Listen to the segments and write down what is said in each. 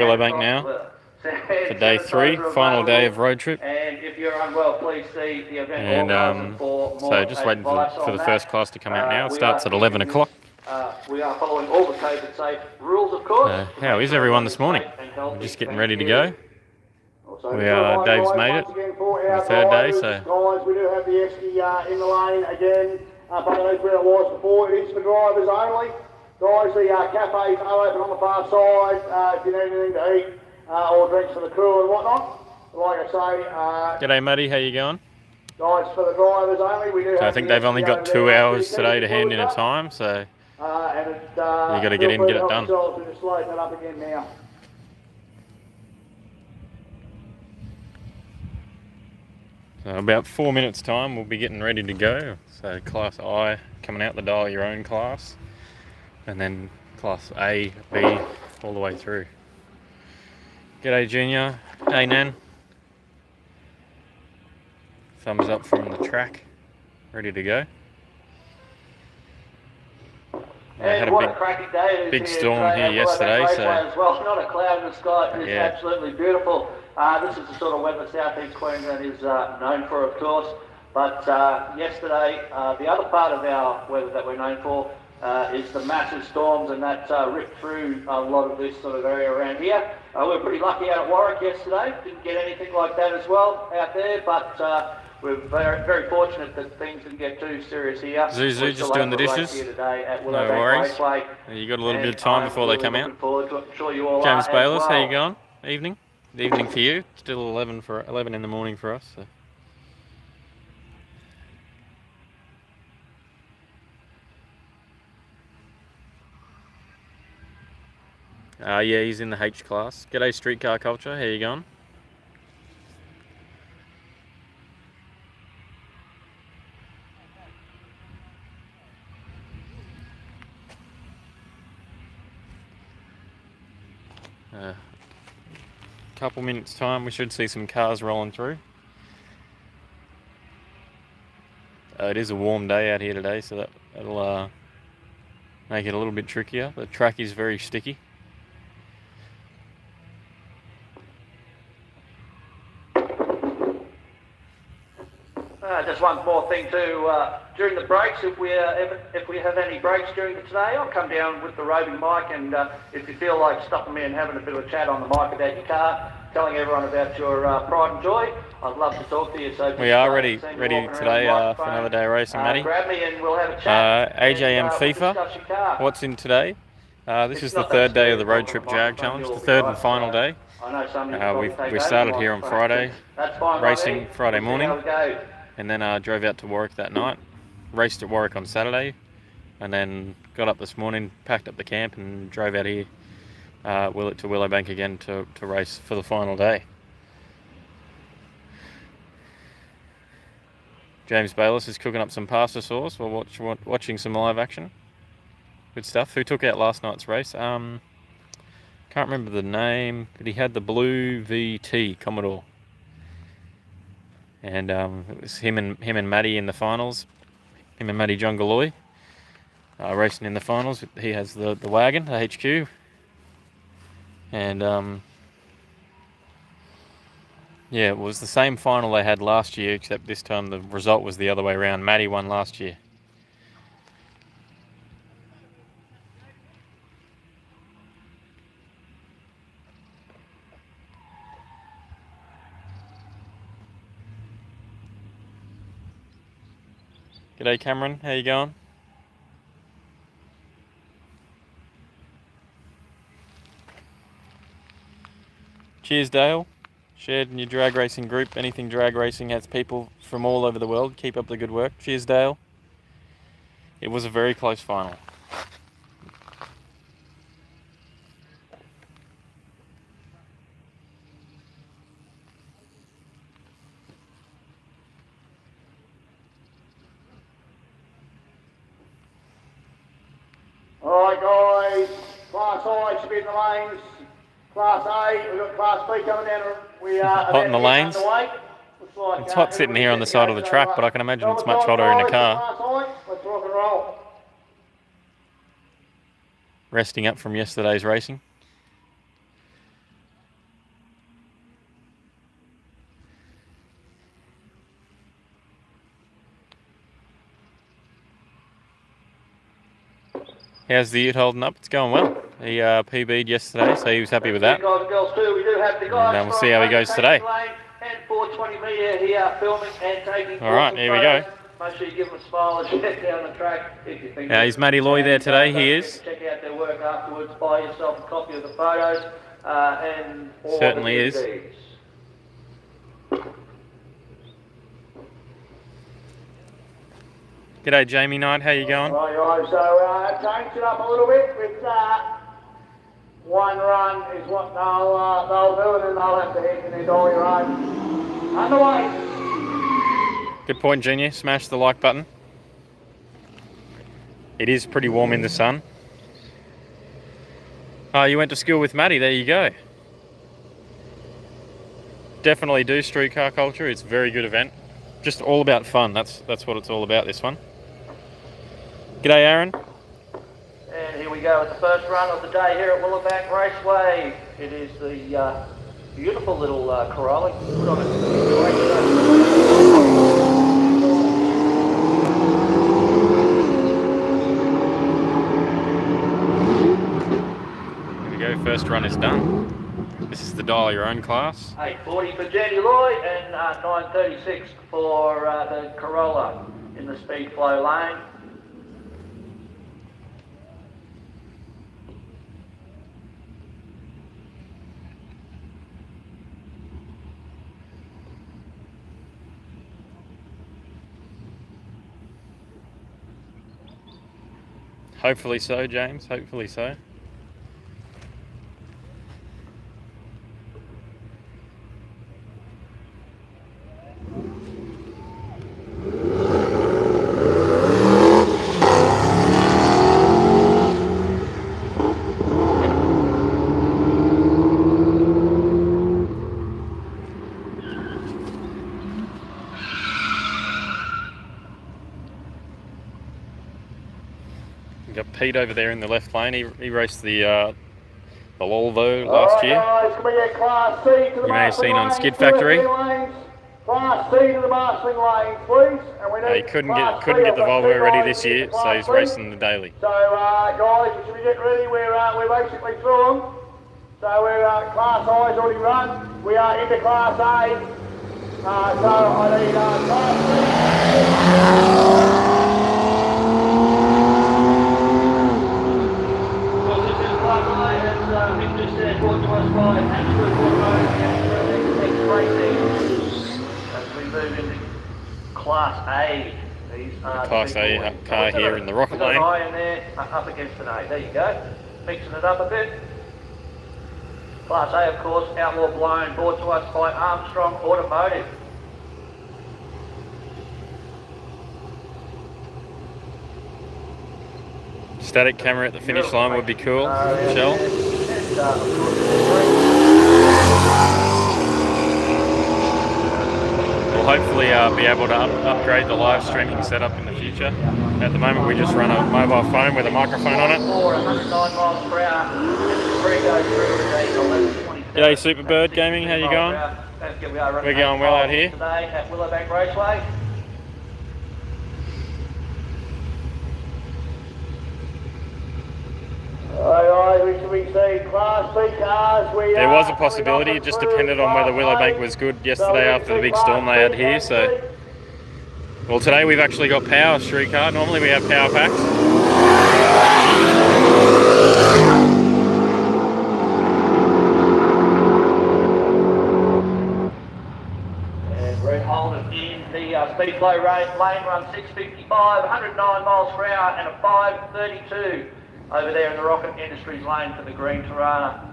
Willowbank now for day 3, final day of road trip. And if you're unwell, please see the event And so just waiting for the first class to come out now. It starts at 11 o'clock. We are following all the COVID safe rules, of course. How is everyone this morning? We're just getting ready to go. Dave's made it on the third day, so. Guys, we do have the Esky in the lane again. But I know where it was before. It is for drivers only. Guys, the cafes are open on the far side. If you need anything to eat or drinks for the crew and whatnot. Like I say. G'day, Muddy. How you going? Guys, for the drivers only, we do. So I think they've only got 2 hours today to hand in a time, so you got to get in and get it done. We're just loading that up again now. So about 4 minutes time, we'll be getting ready to go. So class I coming out the dial, your own class, and then class A, B, all the way through. G'day, Junior. Hey, Nan. Thumbs up from the track, ready to go. I had a big storm here yesterday, so as well. Not a cloud in the sky. It's absolutely beautiful. This is the sort of weather South East Queensland is known for, of course. But yesterday, the other part of our weather that we're known for is the massive storms, and that ripped through a lot of this sort of area around here. We were pretty lucky out at Warwick yesterday. Didn't get anything like that as well out there, but we're very, very fortunate that things didn't get too serious here. Zuzu just doing the dishes. Here today at No worries. Raceway. You got a little bit of time before they come out. Sure you all James Bayless, well. how you going? Evening? Evening for you. Still 11 in the morning for us. So. Yeah, he's in the H class. G'day, Streetcar Culture. How you going? Couple minutes time, we should see some cars rolling through. It is a warm day out here today, so that'll make it a little bit trickier. The track is very sticky. Just one more thing too, during the breaks, if we have any breaks during the today, I'll come down with the roving mic, and if you feel like stopping me and having a bit of a chat on the mic about your car, telling everyone about your pride and joy, I'd love to talk to you. So we are ready today for another day of racing, Matty. Grab me and we'll have a chat. AJM FIFA, what's in today? This is the third day of the Road Trip Jag Challenge, the third and final day. We started here on Friday, racing Friday morning, and then drove out to Warwick that night, raced at Warwick on Saturday, and then got up this morning, packed up the camp and drove out here to Willowbank again to race for the final day. James Bayless is cooking up some pasta sauce while watching some live action. Good stuff. Who took out last night's race? Can't remember the name, but he had the blue VT Commodore. And it was him and Matty in the finals. Him and Matty John Galloy racing in the finals. He has the wagon, the HQ. And yeah, it was the same final they had last year, except this time the result was the other way around. Matty won last year. G'day, Cameron. How you going? Cheers, Dale. Shared in your drag racing group. Anything drag racing has people from all over the world. Keep up the good work. Cheers, Dale. It was a very close final. Alright guys, Class I should be in the lanes. Class A, we've got Class B coming down. We are hot in the lanes. It's hot sitting here on the side of the track, but I can imagine it's much hotter in a car. Let's rock and roll. Resting up from yesterday's racing. How's the ute holding up? It's going well. He PB'd yesterday, so he was happy with that. Guys and girls too. We do have the guys And we'll see how he goes today. And 420 media here filming and taking. All right, here we go. Make sure you give them a smile and check down the track if you think. Is Matty Loy there today? He is. Check out their work afterwards. Buy yourself a copy of the photos and all Certainly the is. DVDs. G'day, Jamie Knight. How you going? Right, so change it up a little bit with one run is what they'll do, and then they'll have to head in their dolly run. Underway. Good point, Junior. Smash the like button. It is pretty warm in the sun. Oh, you went to school with Matty. There you go. Definitely do street car culture. It's a very good event. Just all about fun. That's what it's all about, this one. G'day, Aaron. And here we go with the first run of the day here at Willowbank Raceway. It is the beautiful little Corolla. Put on Here we go. First run is done. This is the dial your own class. 8:40 for Jenny Lloyd and 9:36 for the Corolla in the speed flow lane. Hopefully so, James. Hopefully so. We've got Pete over there in the left lane. He raced the Volvo last year. You may have seen on Skid Factory. Class C to the marshalling lane, please. And we need He couldn't get the Volvo ready this year, so he's racing the daily. So guys, we should be getting ready. We're basically through them. So we're Class I's already run. We are into Class A. So I need Class C. Brought to us by Absolute Automotive and Racing as we move into Class A. These are Class A car here in the rocket lane. High in there, up against an A. There you go. Mixing it up a bit. Class A, of course, Outlaw Blown, brought to us by Armstrong Automotive. Static camera at the finish line would be cool, Michelle. We'll hopefully be able to upgrade the live streaming setup in the future. At the moment we just run a mobile phone with a microphone on it. G'day Superbird Gaming, how you going? We're going well out here. Today at Willowbank Raceway. There was a possibility, it just depended on whether Willowbank was good yesterday after the big storm they had here. So, well, today we've actually got power streetcar. Normally we have power packs. And Brett Holden in the speed flow lane run 6:55, 109 miles per hour and a 5:32. Over there in the Rocket Industries lane for the green Tirana.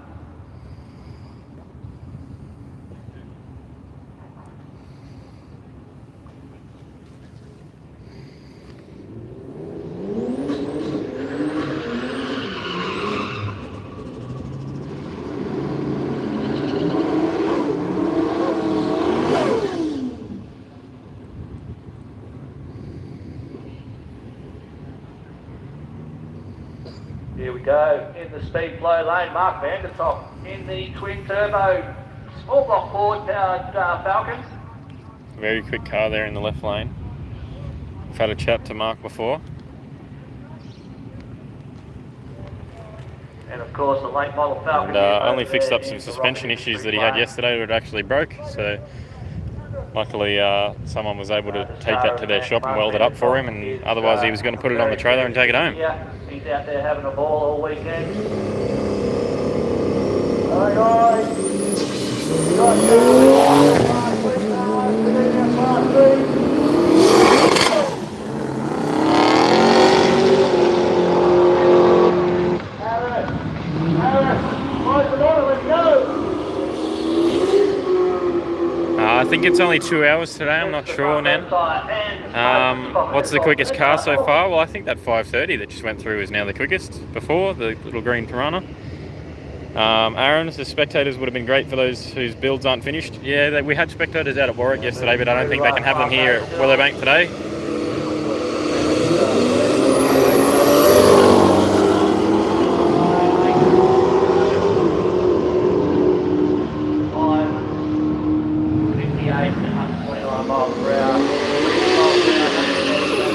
Here we go, in the speed flow lane, Mark Vandertop in the twin turbo, small block Ford powered Falcon. Very quick car there in the left lane. I've had a chat to Mark before. And of course, the late model Falcon. And only fixed up some suspension issues that he had yesterday that actually broke. So luckily, someone was able to take that to their shop and weld it up for him. And otherwise, he was going to put it on the trailer and take it home. Yeah, he's out there having a ball all weekend. Hi guys. I think it's only 2 hours today, I'm not sure now. What's the quickest car so far? Well, I think that 530 that just went through is now the quickest. Before, the little green Piranha. Aaron, the Spectators would have been great for those whose builds aren't finished. Yeah, we had Spectators out at Warwick yesterday, but I don't think they can have them here at Willowbank today.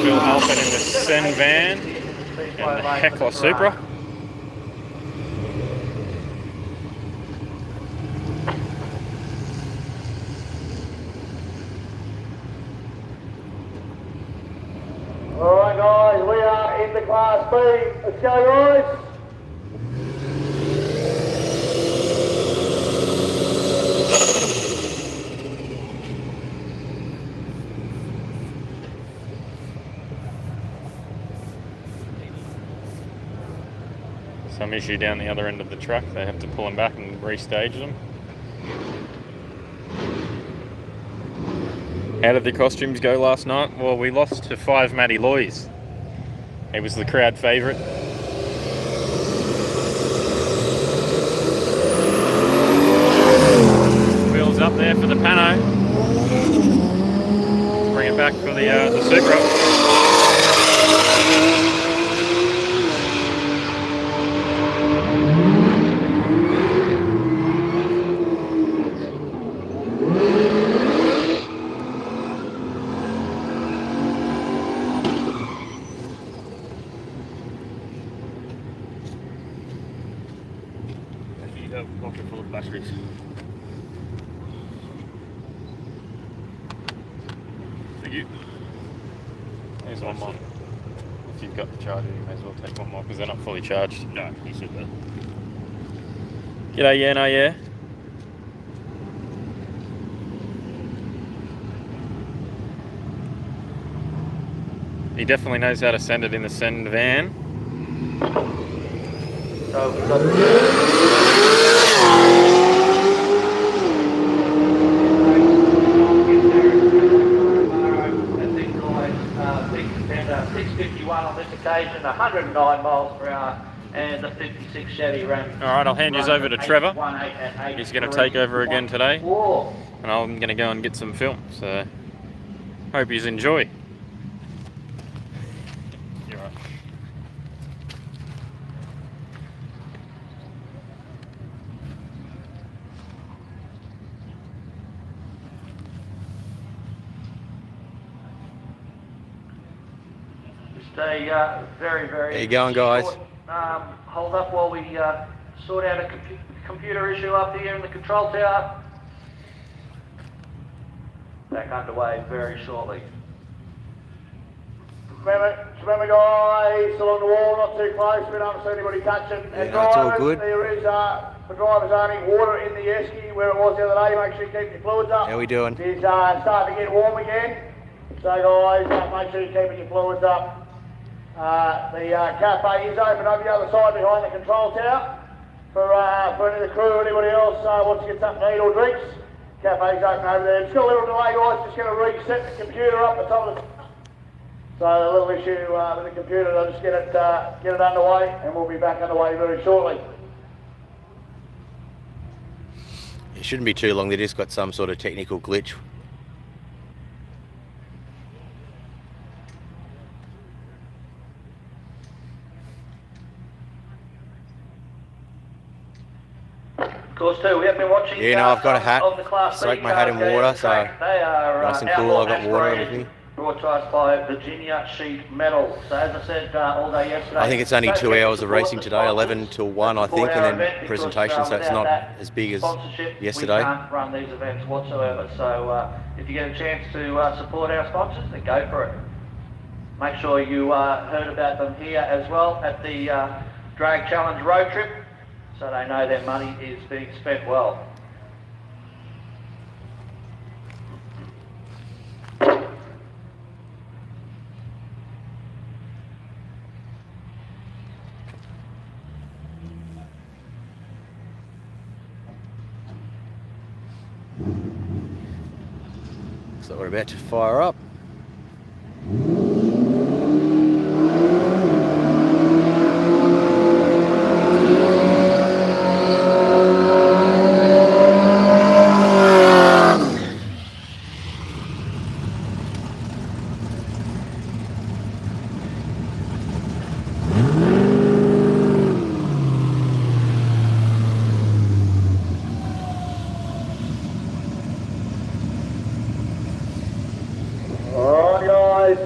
Phil Halpin in the Sen van and the Heckler Supra. Alright guys, we are in the Class B. Let's go guys. Some issue down the other end of the truck. They have to pull them back and restage them. How did the costumes go last night? Well, we lost to 5 Matty Loys. He was the crowd favourite. Wheels up there for the Pano. Let's bring it back for the Supra. Pocket full of batteries. Thank you. Here's one more. If you've got the charger, you may as well take one more because they're not fully charged. No, you said that. G'day, yeah, no, yeah. He definitely knows how to send it in the send van. So we've got big contender, 651 on this occasion, 109 miles per hour, and the 56 Chevy Ram. Alright, I'll hand you over to Trevor. He's going to take over again today. And I'm going to go and get some film. So, hope you enjoy. You're right. Just a very, very... How you going, guys? Short, hold up while we sort out a computer issue up here in the control tower. Back underway very shortly. Remember guys, along the wall, not too close, we don't see anybody touching. Yeah, And that's all drivers, good. there is, for drivers only, water in the esky where it was the other day. Make sure you keep your fluids up. How we doing? It's starting to get warm again. So guys, make sure you're keeping your fluids up. The cafe is open over the other side behind the control tower. For any of the crew or anybody else wants to get something to eat or drinks, cafe's open over there. It's got a little delay guys, just going to reset the computer up the top of the... So a little issue with the computer, I'll just get it underway and we'll be back underway very shortly. It shouldn't be too long, they just got some sort of technical glitch. Of course too, we have been watching... Yeah, no, I've got a hat. Of the Class Soak B my hat in cars water, going so track. They are nice and cool. I've got water with aspirated me. brought to us by Virginia Sheet Metal. So as I said all day yesterday, I think it's only don't 2 forget to hours of support racing the today, 11 sponsors till 1 I that support think, and our then event, because, presentation, so it's without not that as big as sponsorship, yesterday. we can't run these events whatsoever. So if you get a chance to support our sponsors, then go for it. Make sure you heard about them here as well at the Drag Challenge road trip, so they know their money is being spent well. So we're about to fire up.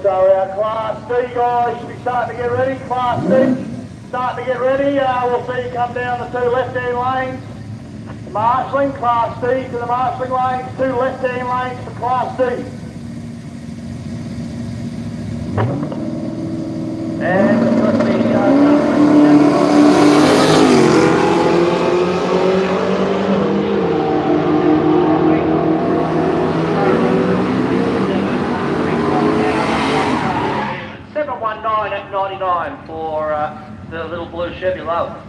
So our Class D guys should be starting to get ready. Class D, starting to get ready. We'll see you come down the 2 left-hand lanes. The marshalling, Class D to the marshalling lanes, 2 left-hand lanes for Class D. And we've got the 719 at 99 for the little blue Chevy Love.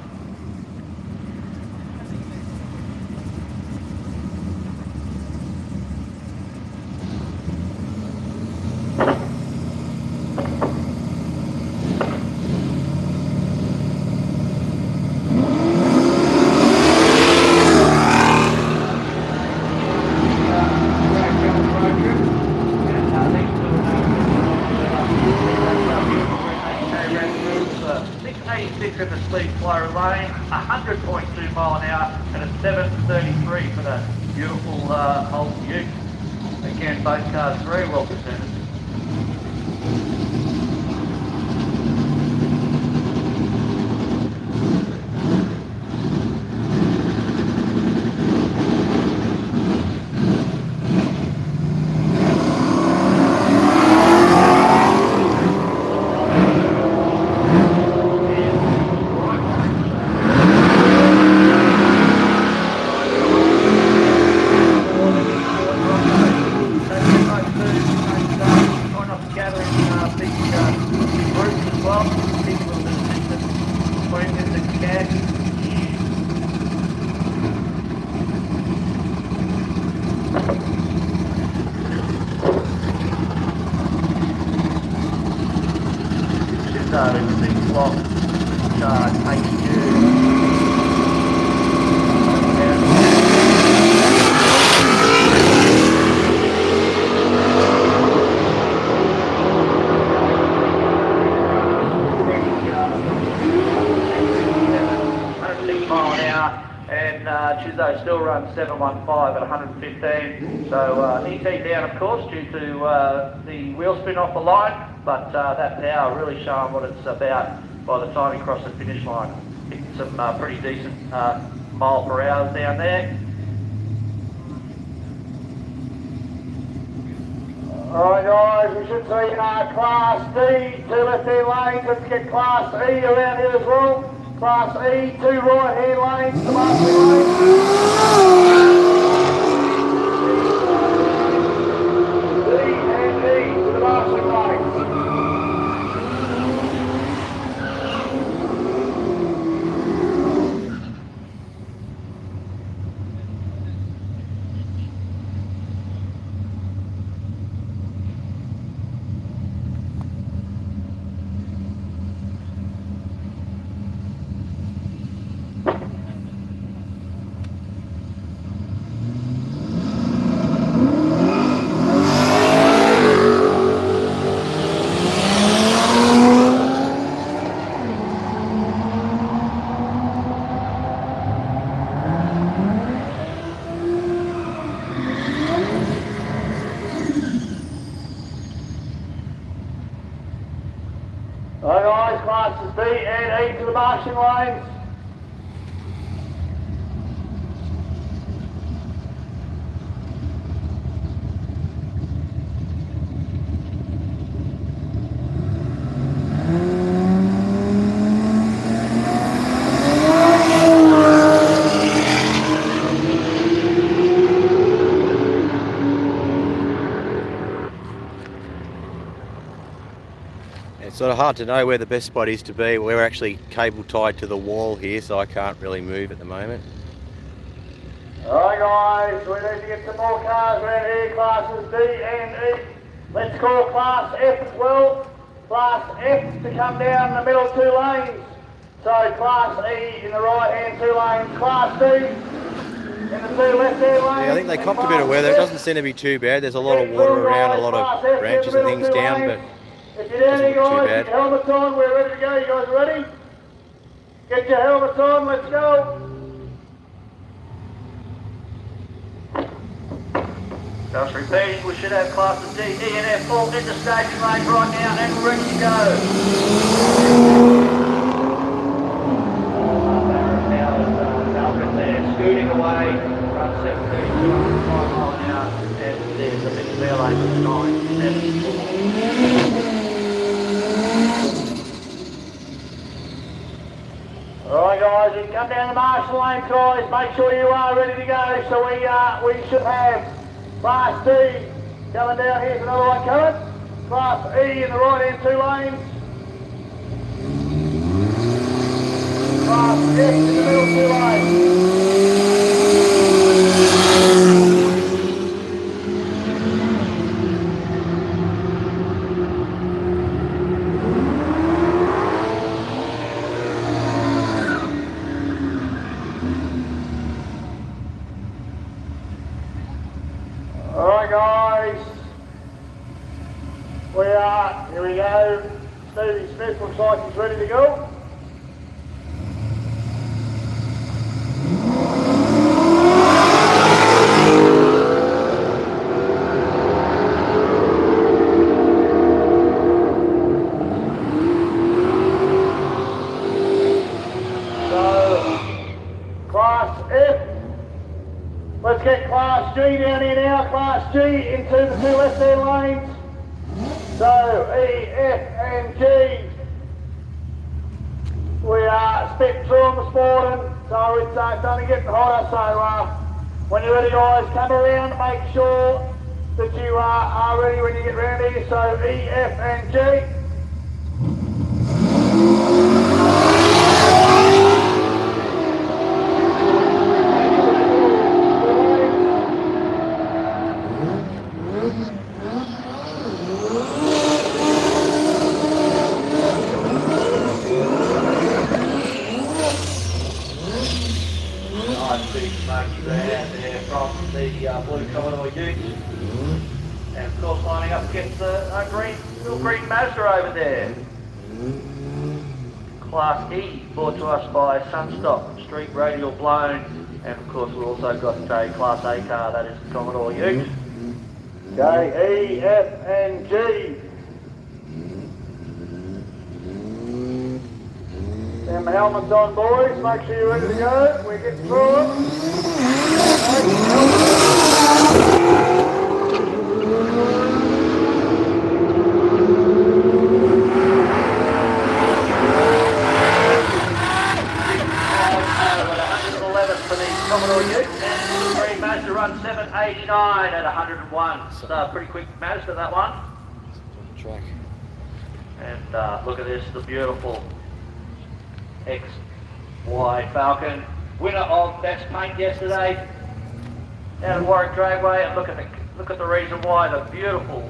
In the speed flow lane, 100.2 mile an hour, and a 7:33 for the beautiful Old Ute. Again, both cars very well presented. Tuesday still runs 715 at 115, so ET down of course due to the wheel spin off the line, but that power really showing what it's about by the time he crossed the finish line. Hitting some pretty decent mile per hour down there. Alright guys, we should see Class D, 2 left-hand lanes. Let's get Class E around here as well. Class E, 2 right-hand lanes, the marshalling lane. D and E to the marshalling lane. lanes. It's sort of hard to know where the best spot is to be. We're actually cable tied to the wall here, so I can't really move at the moment. Alright guys, we need to get some more cars around here, classes D and E. Let's call class F as well. Class F to come down the middle 2 lanes. So class E in the right hand 2 lanes, class D in the 2 left hand lanes. Yeah, I think they copped a bit of weather. It doesn't seem to be too bad. There's a lot of water around, a lot of branches and things down, but if you're down here doesn't look too guys, bad. get your helmets on, we're ready to go. You guys ready? Get your helmets on, let's go. Just repeating, we should have classes D, E and F all into staging lane right now and ready to go. Falcon there, scooting away, run 732, 105 mile an hour, and there's a bit of air lane with 9, 7. Alright guys, you can come down the marshal lane guys, make sure you are ready to go. So we should have class D coming down, here's another one coming. Class E in the right hand 2 lanes. Class F in the middle 2 lanes. Alright guys, here we go. Stevie Smith looks like he's ready to go. So, class F. Let's get class G down here now. Class G into the 2 left-hand lanes. So E, F and G. We are spit through them this morning. So it's only getting hotter. So when you're ready guys, come around, make sure that you are ready when you get round here. So E, F and G. From the blue Commodore Ute, and of course lining up against the little green Mazda over there. Class E brought to us by Sunstock, street radial blown, and of course we've also got a Class A car, that is the Commodore Ute. Okay, E, F and G. And the helmets on boys, make sure you're ready to go, we get through them. For the Commodore Ute, and the green Mazda run 789 at 101. So pretty quick Mazda that one. Track. And look at this, the beautiful XY Falcon, winner of best paint yesterday down at Warwick Dragway. And look at the reason why the beautiful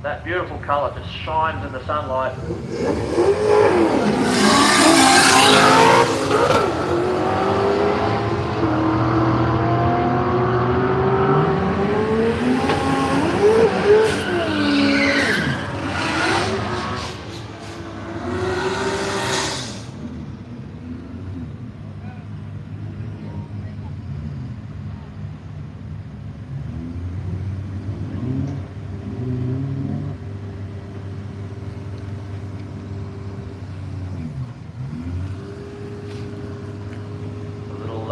that beautiful colour just shines in the sunlight.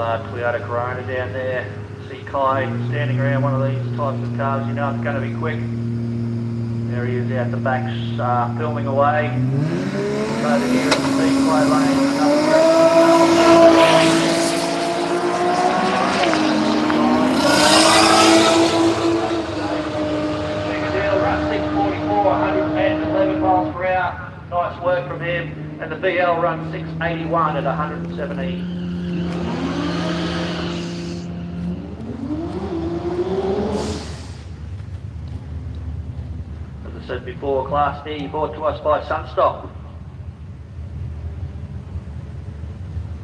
Toyota Corona down there. See Kai standing around one of these types of cars, you know it's going to be quick. There he is out the back, filming away. Over here in the speedway lane, run 644, 111 miles per hour. Nice work from him. And the BL runs 681 at 117. As I said before, Class D brought to us by Sunstock.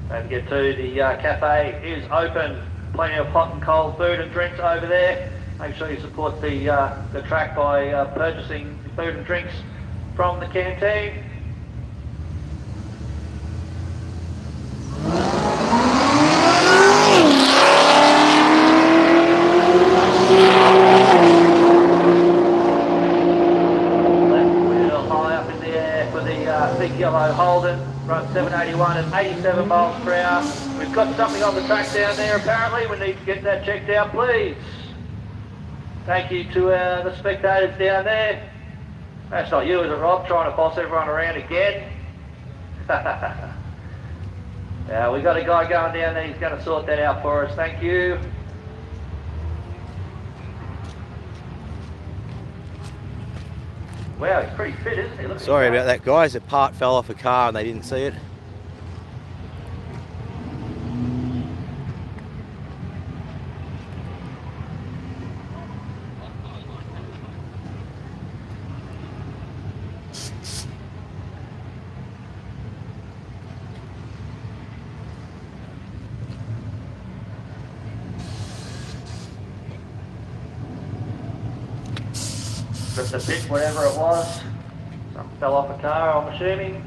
Don't forget too, the cafe is open. Plenty of hot and cold food and drinks over there. Make sure you support the track by purchasing food and drinks from the canteen. Left wheel high up in the air for the big yellow Holden. Run 781 at 87 miles per hour. We've got something on the track down there apparently. We need to get that checked out, please. Thank you to the spectators down there. That's not you, is it, Rob? Trying to boss everyone around again? Yeah, we got a guy going down there. He's going to sort that out for us. Thank you. Wow, he's pretty fit, isn't he? Look, Sorry about that, guys. A part fell off a car and they didn't see it. Just a bit, whatever it was. Something fell off a car, I'm assuming.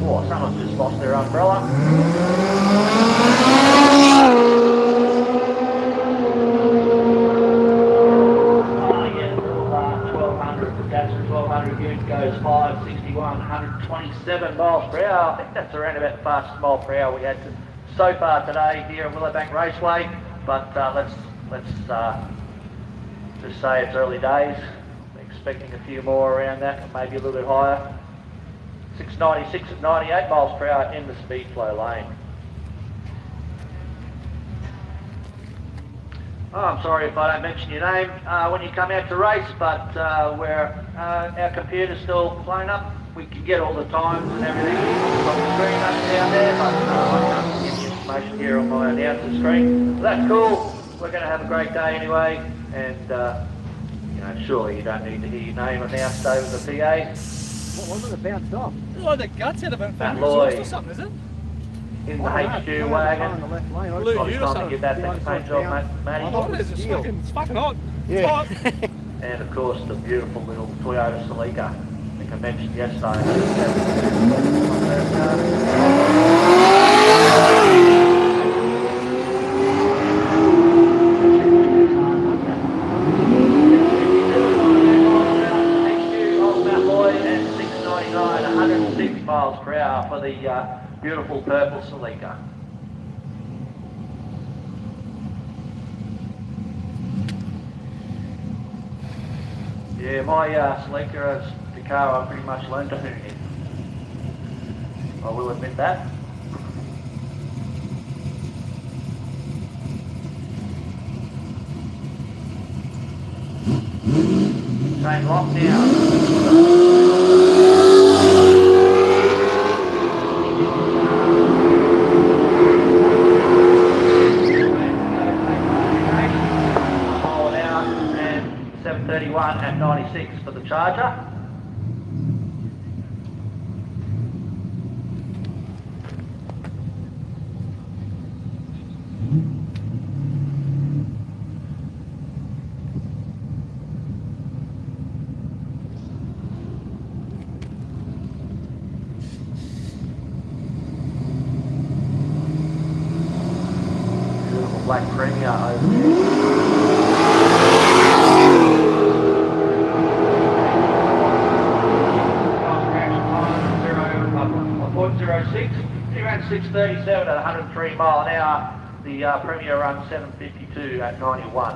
Oh, someone's just lost their umbrella. Oh yeah, little 1200, that's 1200 unit goes 561, 127 miles per hour. I think that's around about the fastest mile per hour we had so far today here at Willowbank Raceway. But let's just say it's early days. Expecting a few more around that, maybe a little bit higher. 696 at 98 miles per hour in the speed flow lane. Oh, I'm sorry if I don't mention your name when you come out to race, but our computer's still playing up. We can get all the times and everything on the screen up down there, but I can't give you information here on my announcer screen. So that's cool. We're going to have a great day anyway, and you know, surely you don't need to hear your name announced over the PA. What was it that bounced off? It's like the guts out of it. Matt Lloyd or something, is it? in the HQ wagon. Blue I was trying to give that thing the same job, Matty. Oh, it is. It's fucking hot. Yeah. It's hot. And of course the beautiful little Toyota Celica. I think I mentioned yesterday. And 699, 106 miles per hour for the beautiful purple Celica. Yeah, my Celica is the car I pretty much learned to hoon in. I will admit that. Same lock now. Mile an hour and 731 at 96 for the Charger. Beautiful black Premier over there. 06. He ran 6:37 at 103 mile an hour. The Premier runs 7:52 at 91.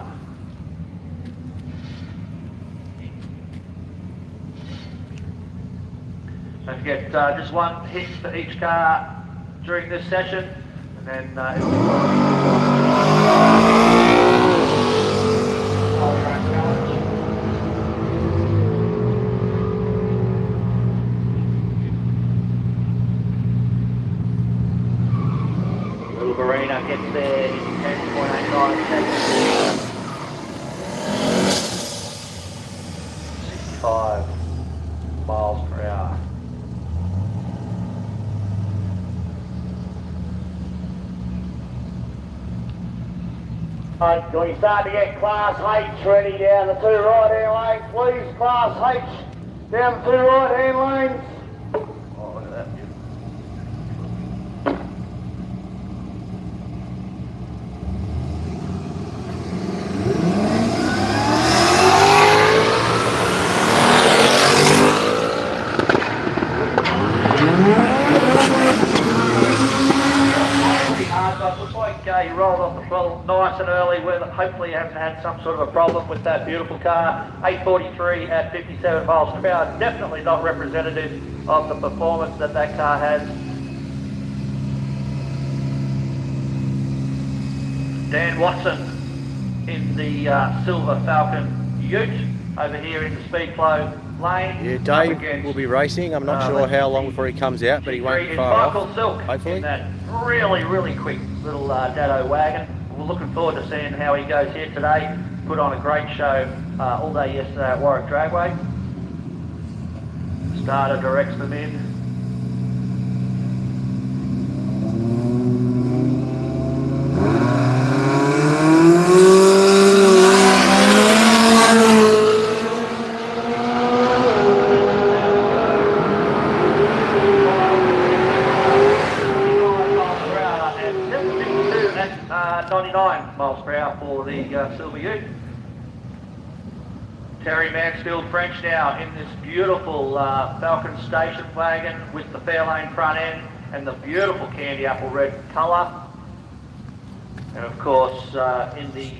Don't forget, just one hit for each car during this session, and then Little Barina gets there in 10.89 seconds. 65 miles per hour. We start to get Class H ready down the 2 right-hand lanes, please. Class H down the 2 right-hand lanes. Oh, look at that. Looks like you rolled off the throttle nice and early. Hopefully you haven't had some sort of a problem with that beautiful car. 8:43 at 57 miles per hour. Definitely not representative of the performance that that car has. Dan Watson in the Silver Falcon Ute over here in the Speedflow lane. Yeah, Dave will be racing. I'm not sure how long before he comes out, but he won't be far off, Silk hopefully. In that really quick little Dado wagon. We're looking forward to seeing how he goes here today. Put on a great show all day yesterday at Warwick Dragway. Starter directs them in. At 99 miles per hour for the Silver Ute. Terry Mansfield French now in this beautiful Falcon station wagon with the Fairlane front end and the beautiful candy apple red colour. And of course in the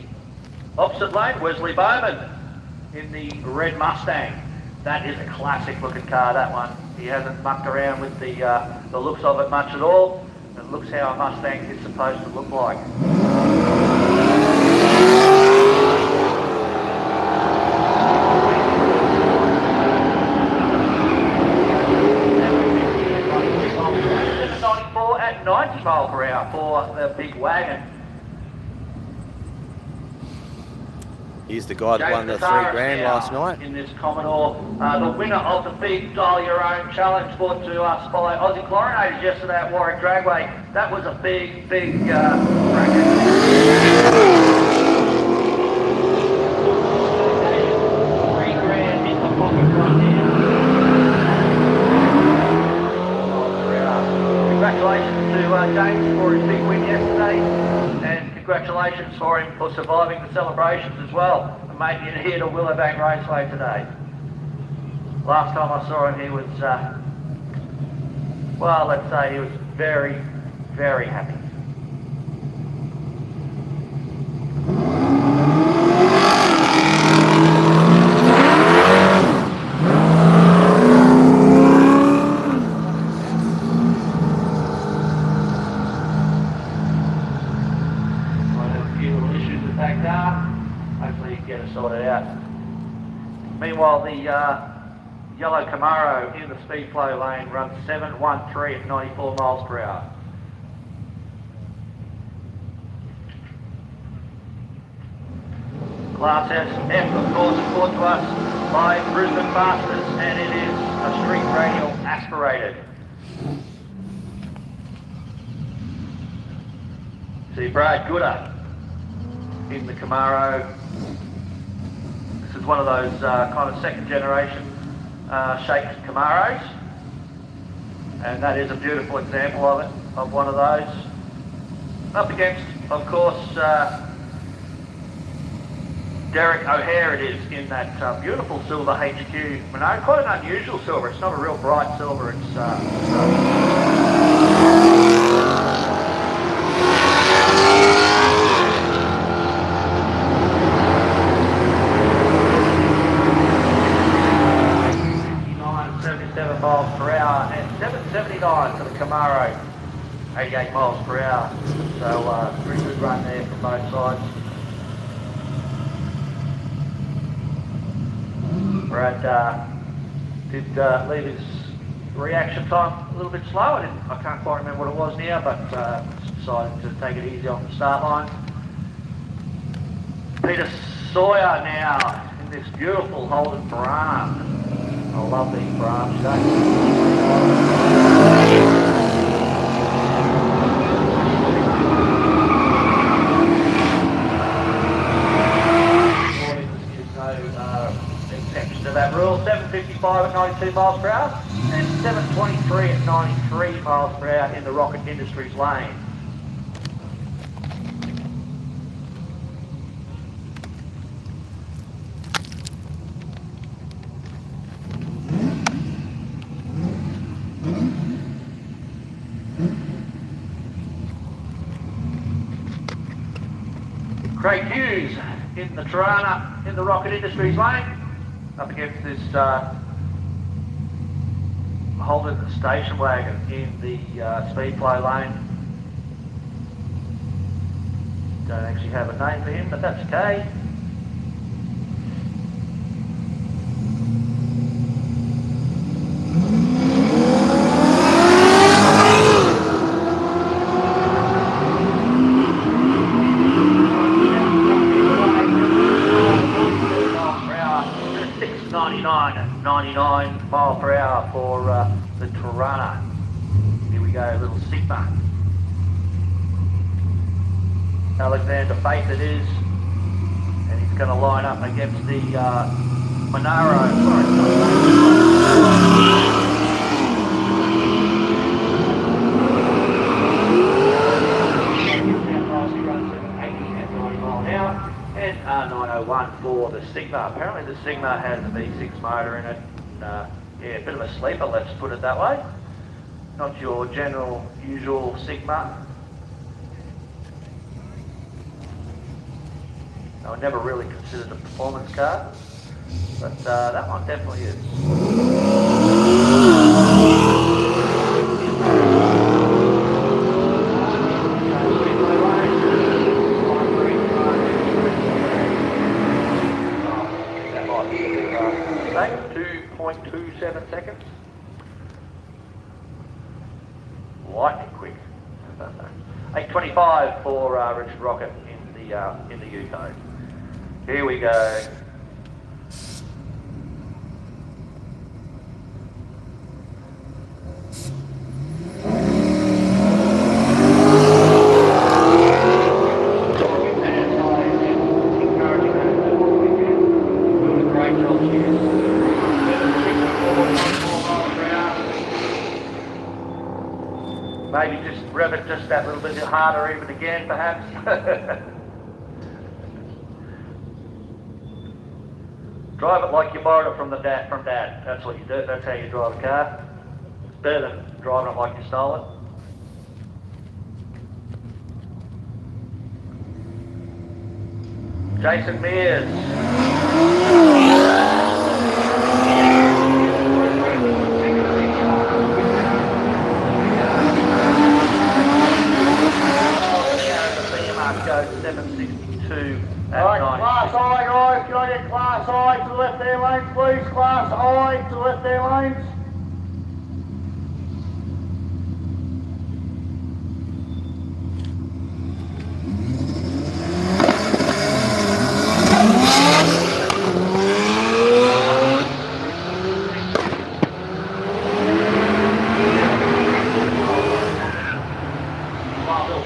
opposite lane, Wesley Bowman in the red Mustang. That is a classic looking car, that one. He hasn't mucked around with the looks of it much at all. It looks how a Mustang is supposed to look like. At 90 miles per hour for the big wagon. He's the guy that won the $3 grand last night. In this Commodore, the winner of the big Dial Your Own challenge brought to us by Aussie Chlorinators yesterday at Warwick Dragway. That was a big bracket. $3 grand in the pocket right now. Congratulations to James for his big win yesterday, and congratulations for him for surviving the celebrations as well and making it here to Willowbank Raceway today. Last time I saw him he was, well, let's say he was very happy. Hopefully you can get it sorted out. Meanwhile, the yellow Camaro in the speed flow lane runs 7:13 at 94 miles per hour. Class F, of course, is brought to us by Brisbane Fasters, and it is a street radial aspirated. See Brad Gooder in the Camaro. This is one of those kind of second generation shaped Camaros, and that is a beautiful example of it, of one of those. Up against, of course, Derek O'Hare it is in that beautiful silver HQ Minot. Quite an unusual silver. It's not a real bright silver. It's Miles per hour and 779 for the Camaro, 88 miles per hour. So pretty good run there from both sides. Brad did leave his reaction time a little bit slow. I can't quite remember what it was now, but decided to take it easy off the start line. Peter Sawyer now in this beautiful Holden Brahms. I love these Brahms today. Exception to that rule. 755 at 92 miles per hour and 723 at 93 miles per hour in the Rocket Industries lane. Craig Hughes in the Tirana in the Rocket Industries lane, up against this Holden station wagon in the Speedflow lane. Don't actually have a name for him, but that's okay. At 99 mile per hour for the Tirana. Here we go, a little Sigma. Alexander Faith it is, and he's going to line up against the Monaro. And R901 for the Sigma. Apparently the Sigma has a V6 motor in it. Yeah, a bit of a sleeper, let's put it that way. Not your general, usual Sigma. I would never really consider it a performance car, but that one definitely is. Take 2.27 seconds. Lightning quick. 8:25 for Richard Rocket in the U-code. Here we go. Maybe just rev it just that little bit harder even again, perhaps. Drive it like you borrowed it from Dad. That's what you do. That's how you drive a car. It's better than driving it like you stole it. Jason Mears. Goes 762 at Right, 90. Class I guys, can I get Class I to the left hand lanes please? Class I to the left hand lanes.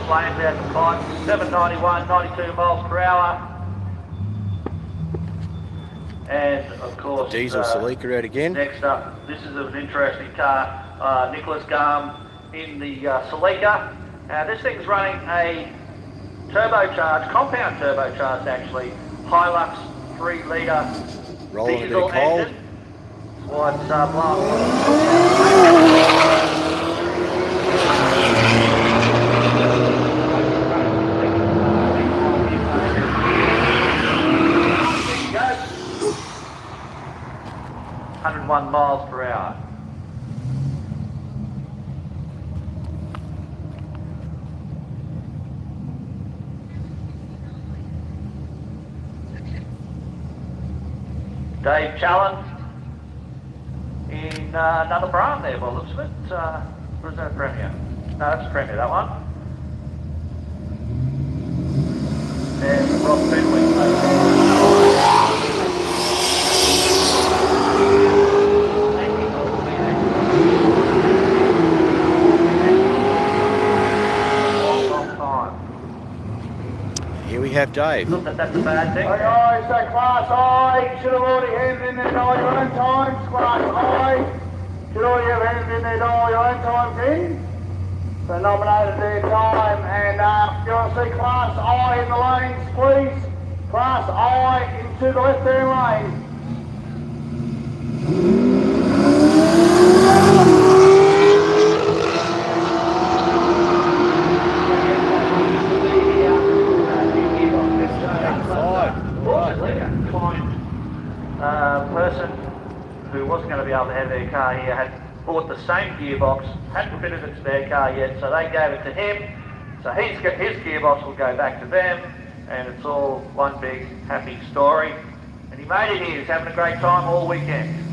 Flames out the pipe, 791, 92 miles per hour. And of course, Diesel Celica out again. Next up, this is an interesting car, Nicholas Garm in the Celica. This thing's running a turbocharged, compound turbocharged actually, Hilux 3 litre Rolling a bit diesel of coal. engine. That's why it's blowing. Dave Challen in another Braham there by the looks of it. Or is that a Premier? No, that's a Premier, that one. And Rob Bentley. Here we have Dave. Look, that's a bad thing. Hey guys, so Class I should have already handed in their dial your own times. Class I should already have handed in their dial your own times in. So nominated their time, and if you want to see Class I in the lanes, please. Class I into the left-hand lane. Person who wasn't going to be able to have their car here had bought the same gearbox, hadn't fitted it to their car yet, so they gave it to him. So his gearbox will go back to them, and it's all one big happy story. And he made it here. He's having a great time all weekend.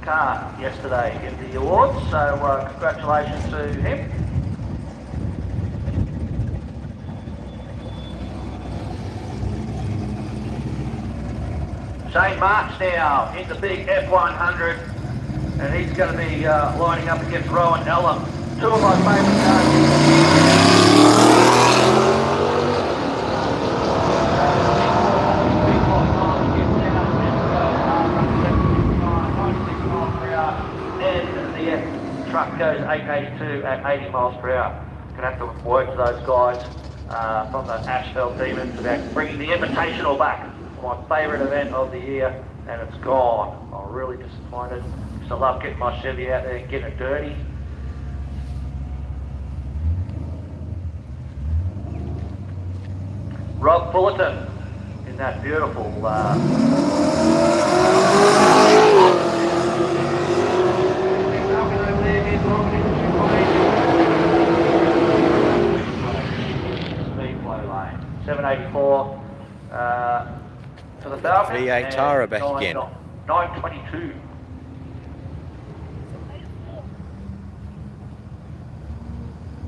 Car yesterday in the awards, so congratulations to him. Shane March now in the big F100, and he's going to be lining up against Rowan Ellum, two of my favourite cars. Truck goes 882 at 80 miles per hour. Gonna have to work with those guys from the Asphalt Demons about bringing the Invitational back. My favourite event of the year, and it's gone. I'm really disappointed. Used to love getting my Chevy out there and getting it dirty. Rob Fullerton in that beautiful Speedway lane. 784 to the Falcon. V8 Tara back again. 922.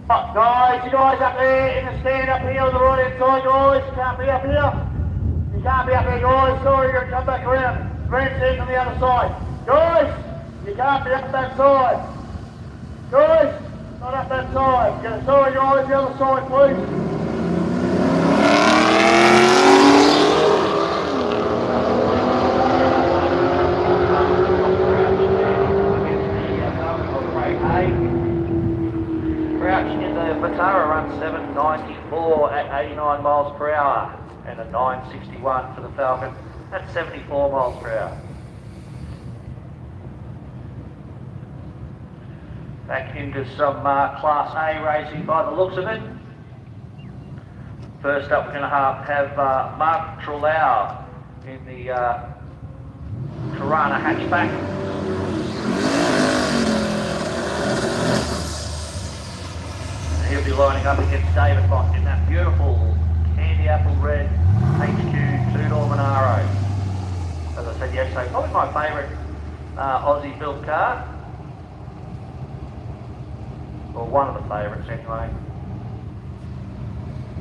Guys, you guys up there in the stand up here on the right hand side, guys. You can't be up here. You can't be up here, guys. Sorry, you're going to come back around. Grandstand on the other side. Guys, you can't be up that side. Guys, not up that side. Sorry, guys, the other side, please. Crouch in the Vitara runs 794 at 89 miles per hour, and a 961 for the Falcon at 74 miles per hour. Back into some Class A racing by the looks of it. First up, we're going to have Mark Trullau in the Tirana hatchback. He'll be lining up against David Bond in that beautiful candy apple red HQ two-door Monaro. As I said yesterday, probably my favourite Aussie built car. Or one of the favourites anyway.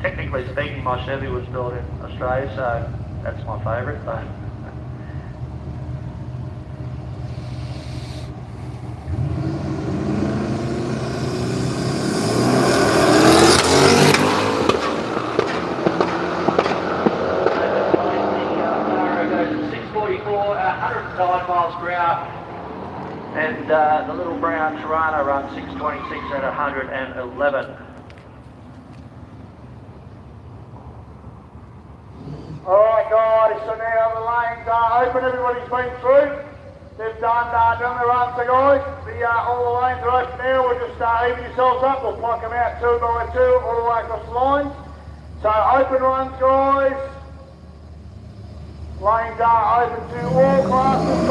Technically speaking, my Chevy was built in Australia, so that's my favourite. But miles per hour, and the little brown Tirana runs 626 at 111. Alright guys, so now the lanes are open, everybody's been through. They've done their answer guys. All the lanes are open now, we'll just even yourselves up, we'll pluck them out two by two all the way across the lines. So open runs guys. Lanes are open to all classes,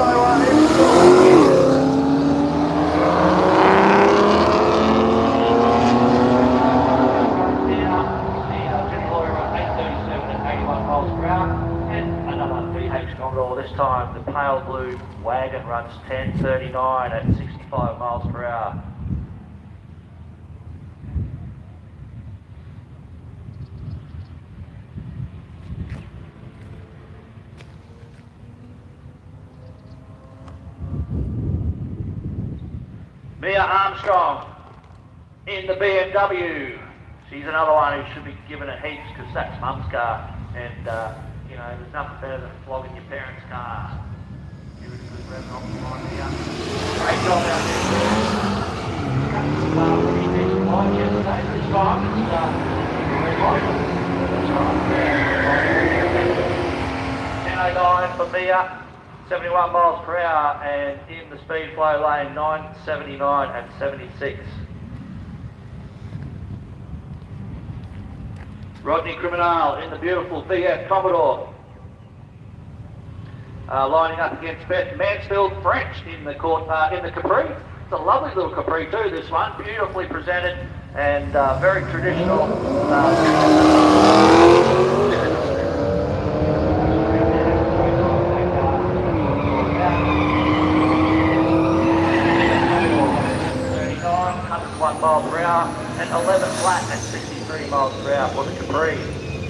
and another VH Commodore. This time the pale blue wagon runs 10:39 at 65 miles per hour. Mia Armstrong in the BMW. She's another one who should be given a heaps because that's mum's car, and you know, there's nothing better than flogging your parents' car. Give it a good rev off the line here. Great job out there. Pretty decent line yesterday. This time it's very light. That's right. 10:09 for Mia. 71 miles per hour, and in the speed flow lane 9:79 and 76. Rodney Criminal in the beautiful VF Commodore. Lining up against Beth Mansfield French in the Capri. It's a lovely little Capri too, this one. Beautifully presented and very traditional. Miles per hour and 11 flat at 63 miles per hour for the Capri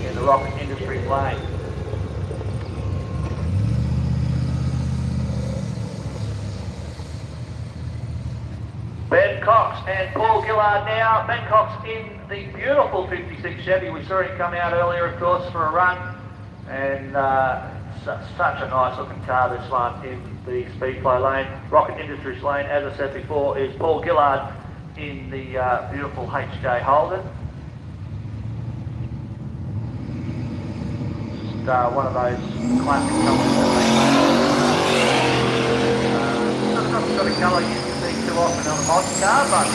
in the Rocket Industries lane. Ben Cox and Paul Gillard now. Ben Cox in the beautiful 56 Chevy. We saw him come out earlier, of course, for a run, and such a nice looking car, this one, in the speed flow lane. Rocket Industries lane, as I said before, is Paul Gillard in the beautiful HJ Holden. Just one of those classic colours that they make. Not the sort of colour you see too often on a modern car, but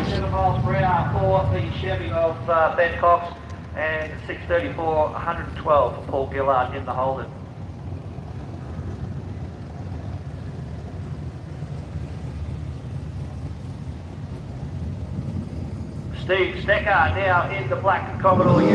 7 miles per hour for the Chevy of Ben Cox, and 6:34, 112 for Paul Gillard in the Holden. Steve Stecker now in the black Commodore U.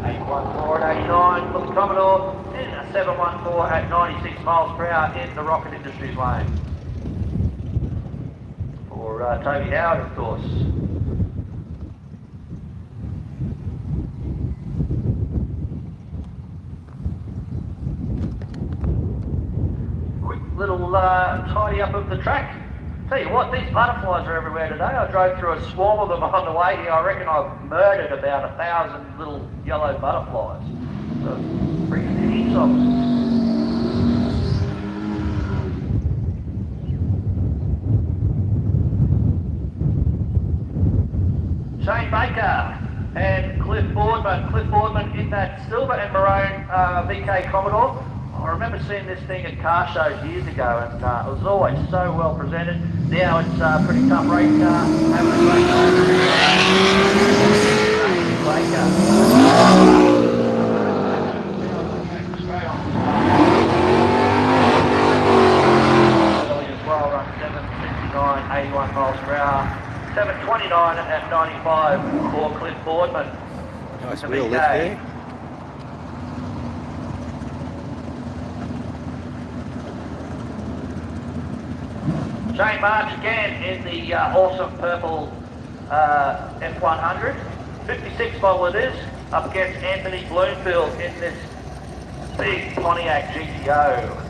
814 at 89 for the Commodore, and a 714 at 96 miles per hour in the Rocket Industries lane. For Toby Howard, of course. Little tidy up of the track. Tell you what, these butterflies are everywhere today. I drove through a swarm of them on the way here. I reckon I've murdered about 1,000 little yellow butterflies. So, freaking heaps of them. Shane Baker and Cliff Boardman. Cliff Boardman in that silver and maroon VK Commodore. I remember seeing this thing at car shows years ago, and it was always so well presented. Now it's a pretty tough race car, having a great time. As well, run 7:59, 81 miles per hour. 7:29 at 95 for Cliff Boardman. Nice wheel lift there. Shane March again in the awesome purple F100. 56 model it is, up against Anthony Bloomfield in this big Pontiac GTO.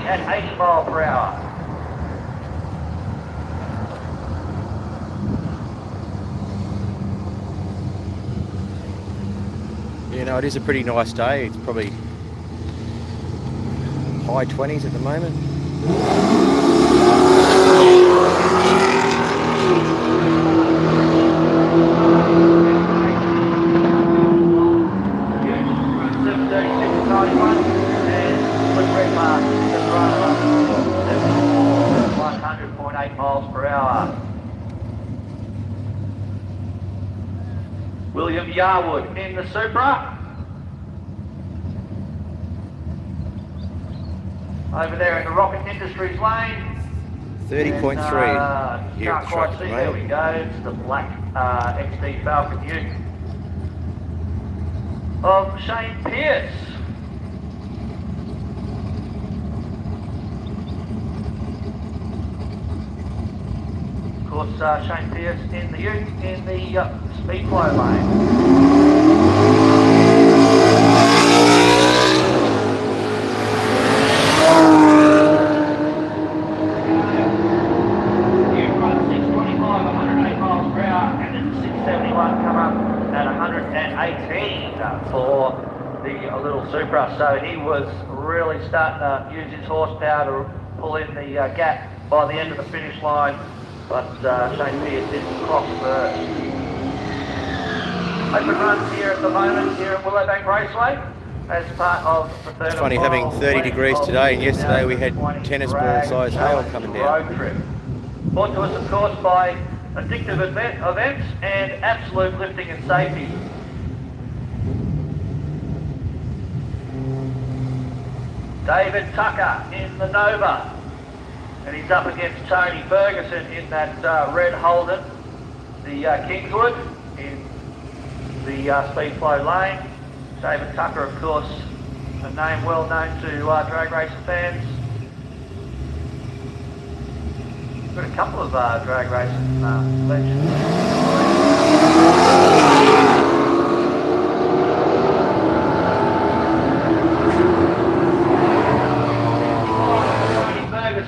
At 80 mile per hour. know, it is a pretty nice day. It's probably high 20s at the moment. Miles per hour. William Yarwood in the Supra. Over there in the Rocket Industries lane. 30.3 here at the track at the There we moment. go. It's the black XD Falcon Ute of Shane Pierce. Of course, Shane Pierce in the Ute in the Speedflow lane. Ute runs 625, 108 miles per hour, and then the 671 come up at 118 for the little Supra. So he was really starting to use his horsepower to pull in the gap by the end of the finish line. But Shane Pierce didn't cross first. Open runs here at the moment here at Willowbank Raceway as part of the third. It's funny having 30 degrees today, and yesterday we had tennis ball size hail coming down. Road trip. Brought to us, of course, by Addictive Events and Absolute Lifting and Safety. David Tucker in the Nova. And he's up against Tony Ferguson in that red Holden, the Kingswood, in the Speedflow lane. David Tucker, of course, a name well known to drag racing fans. Got a couple of drag racing legends.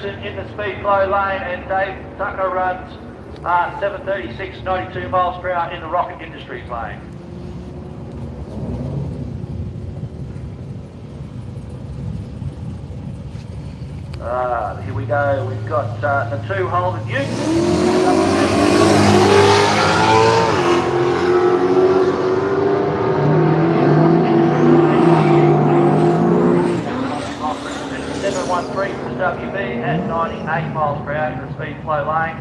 In the Speedflow lane, and Dave Tucker runs 736, 92 miles per hour in the Rocket Industries lane. Here we go, we've got the two Holden Utes. 713 for WB at 98 miles per hour in the Speedflow lane.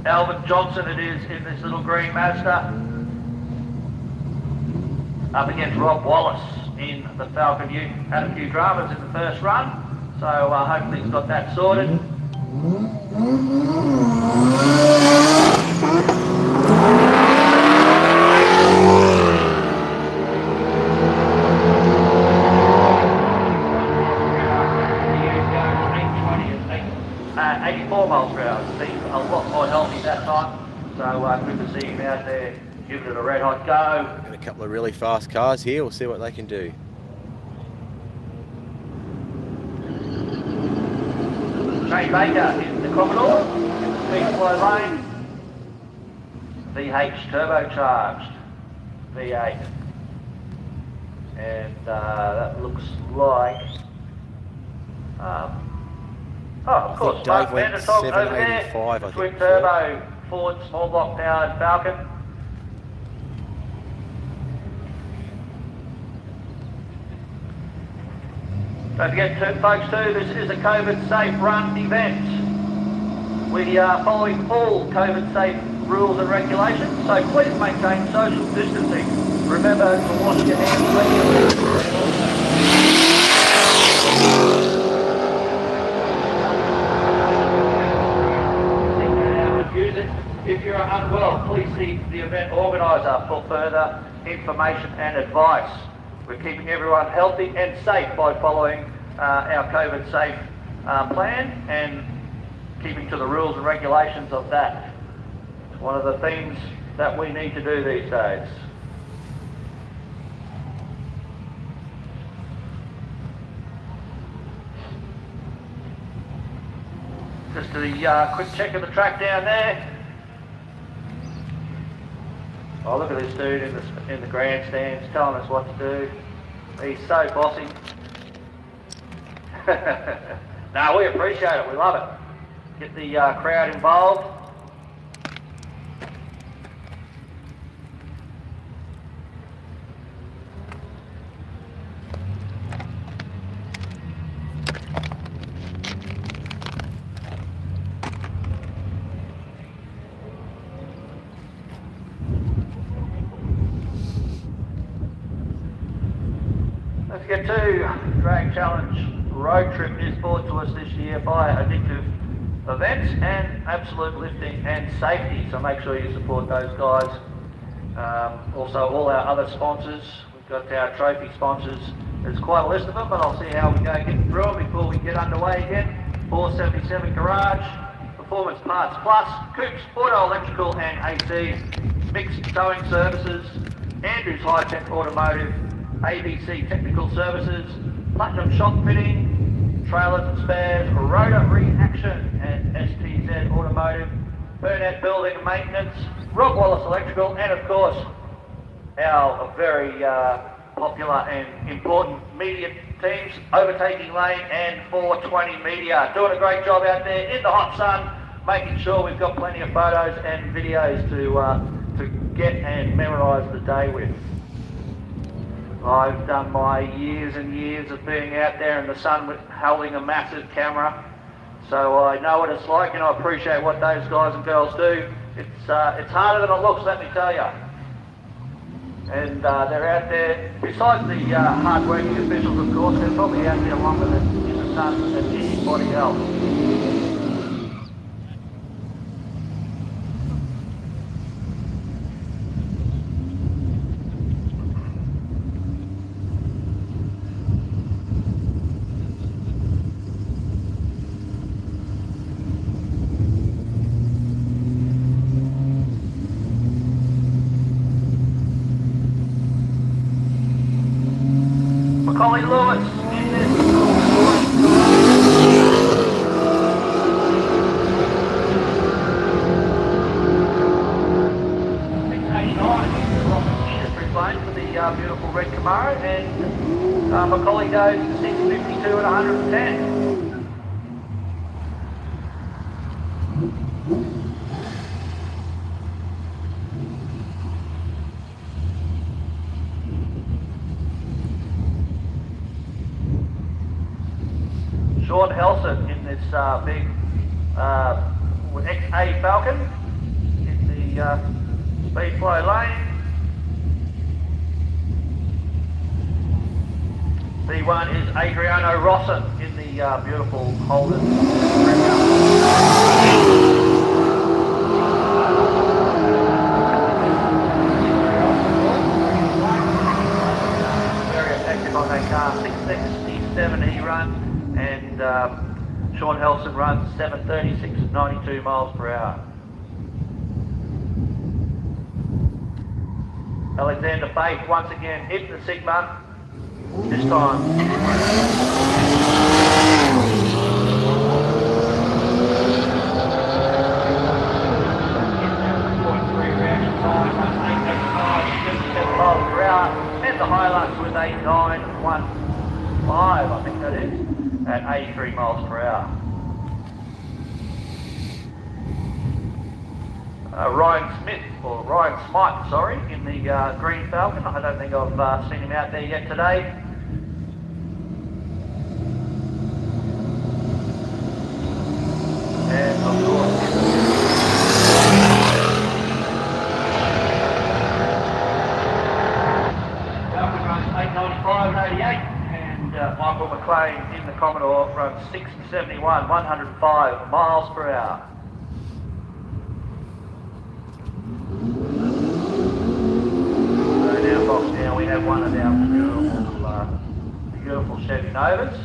Alvin Johnson it is in this little green Mazda. Up against Rob Wallace in the Falcon Ute. Had a few dramas in the first run, so hopefully he's got that sorted. At 84 miles per hour. Seems a lot more healthy that time, so good to see him out there giving it a red hot go. Got a couple of really fast cars here. We'll see what they can do. Shane Baker in the Commodore, Speedflow lane. VH turbocharged V8, and that looks like. Of course, Dave Mark went Vandertog over there, 785, I think, twin turbo Ford small block powered Falcon. Don't forget, folks, too, this is a COVID safe run event. We are following all COVID safe rules and regulations, so please maintain social distancing. Remember to wash your hands regularly. If you're unwell, please see the event organiser for further information and advice. We're keeping everyone healthy and safe by following our COVID safe plan and keeping to the rules and regulations of that. It's one of the things that we need to do these days. Just a quick check of the track down there. Oh, look at this dude in the grandstands telling us what to do. He's so bossy. No, we appreciate it. We love it. Get the crowd involved. Let's get to Drag Challenge Road Trip is brought to us this year by Addictive Events and Absolute Lifting and Safety. So make sure you support those guys. Also all our other sponsors. We've got our trophy sponsors. There's quite a list of them, but I'll see how we go getting through them before we get underway again. 477 Garage, Performance Parts Plus, Coops Auto Electrical and AC, Mixed Towing Services, Andrews High Tech Automotive, ABC Technical Services, Platinum Shop Fitting, Trailers and Spares, Rotor Reaction and STZ Automotive, Burnett Building and Maintenance, Rob Wallace Electrical, and of course our very popular and important media teams, Overtaking Lane and 420 Media. Doing a great job out there in the hot sun, making sure we've got plenty of photos and videos to get and memorise the day with. I've done my years and years of being out there in the sun with holding a massive camera, so I know what it's like and I appreciate what those guys and girls do. It's harder than it looks, let me tell you. And they're out there, besides the hard-working officials of course, they're probably out there longer than in the sun than anybody else. Collie Lewis in this. For the beautiful red Camaro, and Macaulay goes 652 at 110. Sean Helson in this big XA Falcon in the speed flow lane. B1 is Adriano Rosson in the beautiful Holden. Very effective on that car, 667 he runs, and Sean Helson runs 736 at 92 miles per hour. Alexander Faith once again hit the Sigma. This time. And the Hilux with 8915, I think that is, at 83 miles per hour. Ryan Smythe, sorry, in the green Falcon. I don't think I've seen him out there yet today. And of course, Falcon runs 895 and 88, and Michael McLean in the Commodore runs 671, 105 miles per hour. Now we have one of our beautiful Chevy Novas,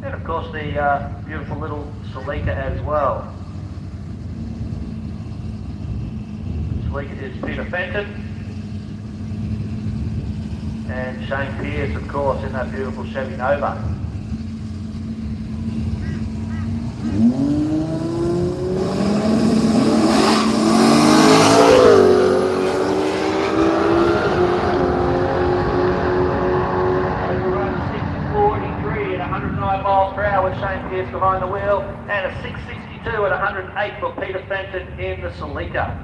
and of course the beautiful little Celica as well. Celica is Peter Fenton, and Shane Pierce, of course, in that beautiful Chevy Nova. 109 miles per hour with Shane Pearce behind the wheel, and a 662 at 108 for Peter Fenton in the Celica.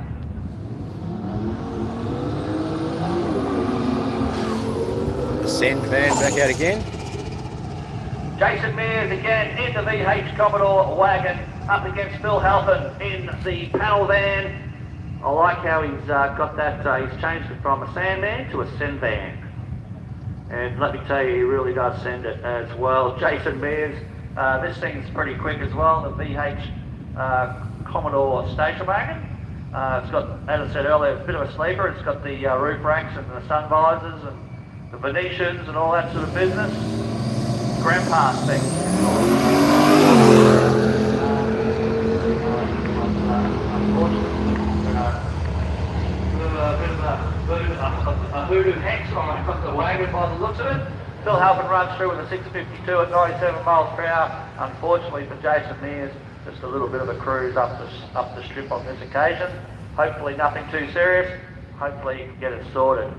The Send van back out again. Jason Mears again in the VH Commodore wagon up against Phil Halpin in the panel van. I like how he's got that, he's changed it from a Sandman to a Send van. And let me tell you, he really does send it as well. Jason Mears, this thing's pretty quick as well, the VH Commodore station wagon. It's got, as I said earlier, a bit of a sleeper. It's got the roof racks and the sun visors and the Venetians and all that sort of business. Grandpa spec. A hoodoo hex on the wagon by the looks of it. Phil Halpin runs through with a 652 at 97 miles per hour. Unfortunately for Jason Mears, just a little bit of a cruise up the strip on this occasion. Hopefully nothing too serious. Hopefully he can get it sorted.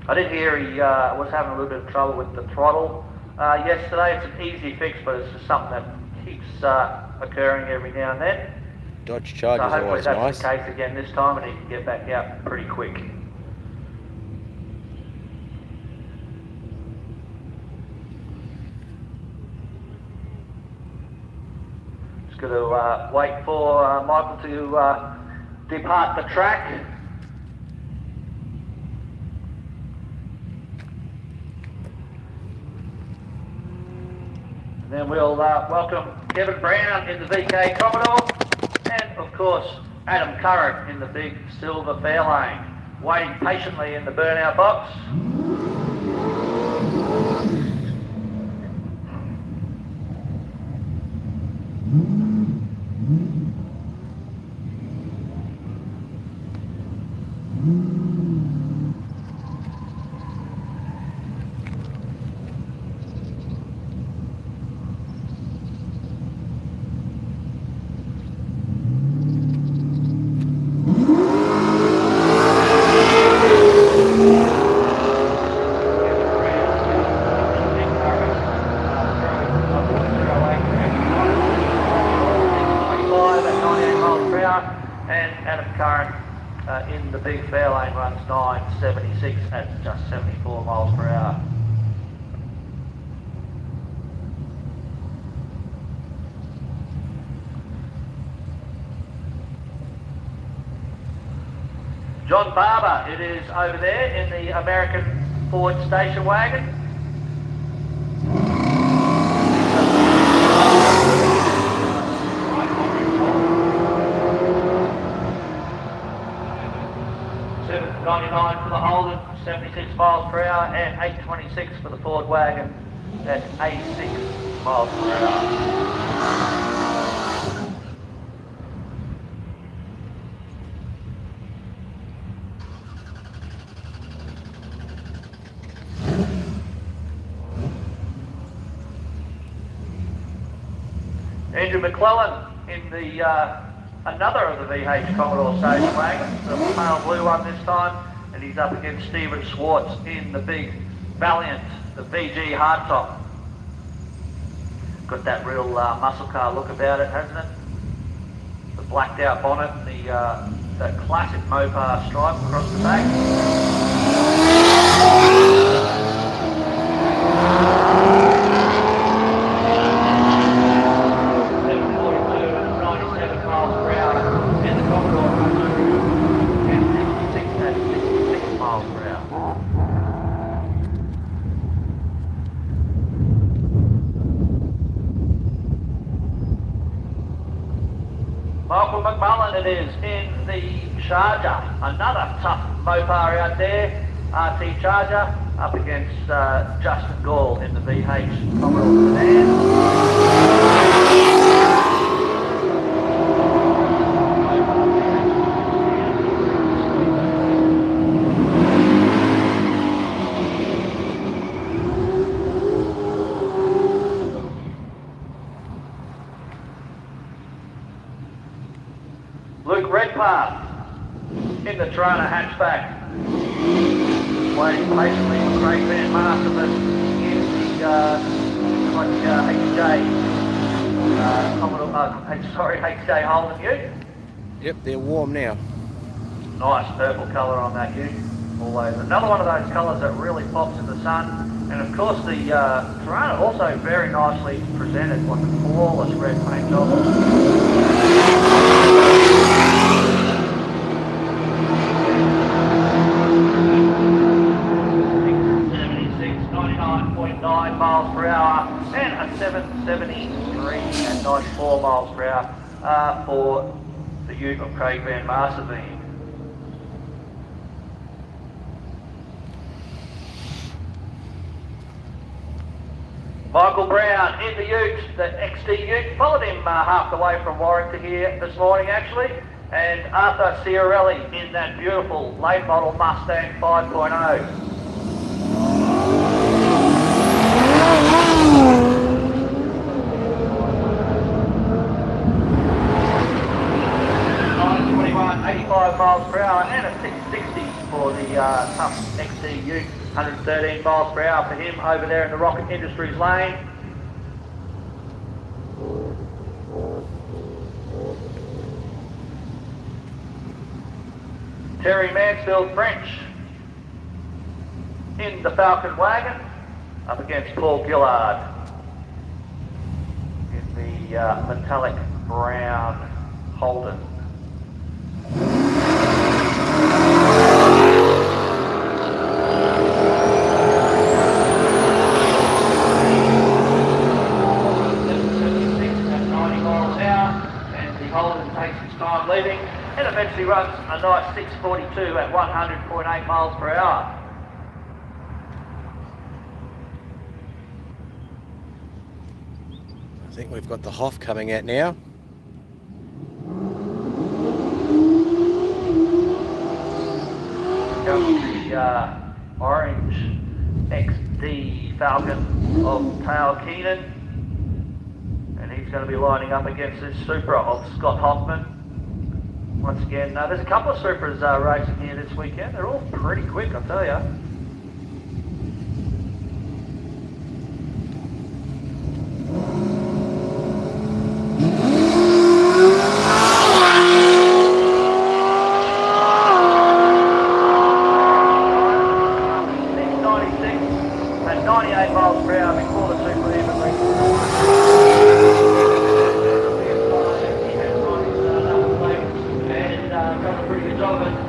I did hear he was having a little bit of trouble with the throttle yesterday. It's an easy fix, but it's just something that keeps occurring every now and then. Dodge Charger's so hopefully always that's nice. the case again this time, and he can get back out pretty quick. Just got to wait for Michael to depart the track. And then we'll welcome Kevin Brown in the VK Commodore, and of course Adam Curran in the big silver Fairlane, waiting patiently in the burnout box. In the big Fairlane runs 976 at just 74 miles per hour. John Barber, it is over there in the American Ford station wagon. $7.99 for the Holden, 76 miles per hour, and $8.26 for the Ford wagon at 86 miles per hour. Andrew McClellan in the another of the VH Commodore station wagons, the pale blue one this time, and he's up against Stephen Schwartz in the big Valiant, the VG hardtop. Got that real muscle car look about it, hasn't it? The blacked out bonnet and the classic Mopar stripe across the back. Michael McMullen it is in the Charger, another tough Mopar out there, RT Charger, up against Justin Gall in the VH Commodore sedan. Luke Redpath in the Toronto hatchback, waiting patiently for Craig Van Masterman in the HJ Holden ute. Yep, they're warm now. Nice purple colour on that ute. Always another one of those colours that really pops in the sun. And of course the Toronto also very nicely presented, like a flawless red paint job. 99.9 miles per hour and a 773 and 94 miles per hour for the ute of Craig Van Masterveen. Michael Brown in the ute, the XD ute, followed him half the way from Warwick to here this morning actually, and Arthur Ciarelli in that beautiful late model Mustang 5.0. Miles per hour and a 660 for the tough XD ute, 113 miles per hour for him over there in the Rocket Industries lane. Terry Mansfield French in the Falcon wagon up against Paul Gillard in the metallic brown Holden. Leaving and eventually runs a nice 642 at 100.8 miles per hour. I think we've got the Hoff coming out now. Comes the orange XD Falcon of Tail Keenan, and he's going to be lining up against this Supra of Scott Hoffman. Once again, there's a couple of Supras racing here this weekend. They're all pretty quick, I'll tell you. At 98 miles per hour before the Supra even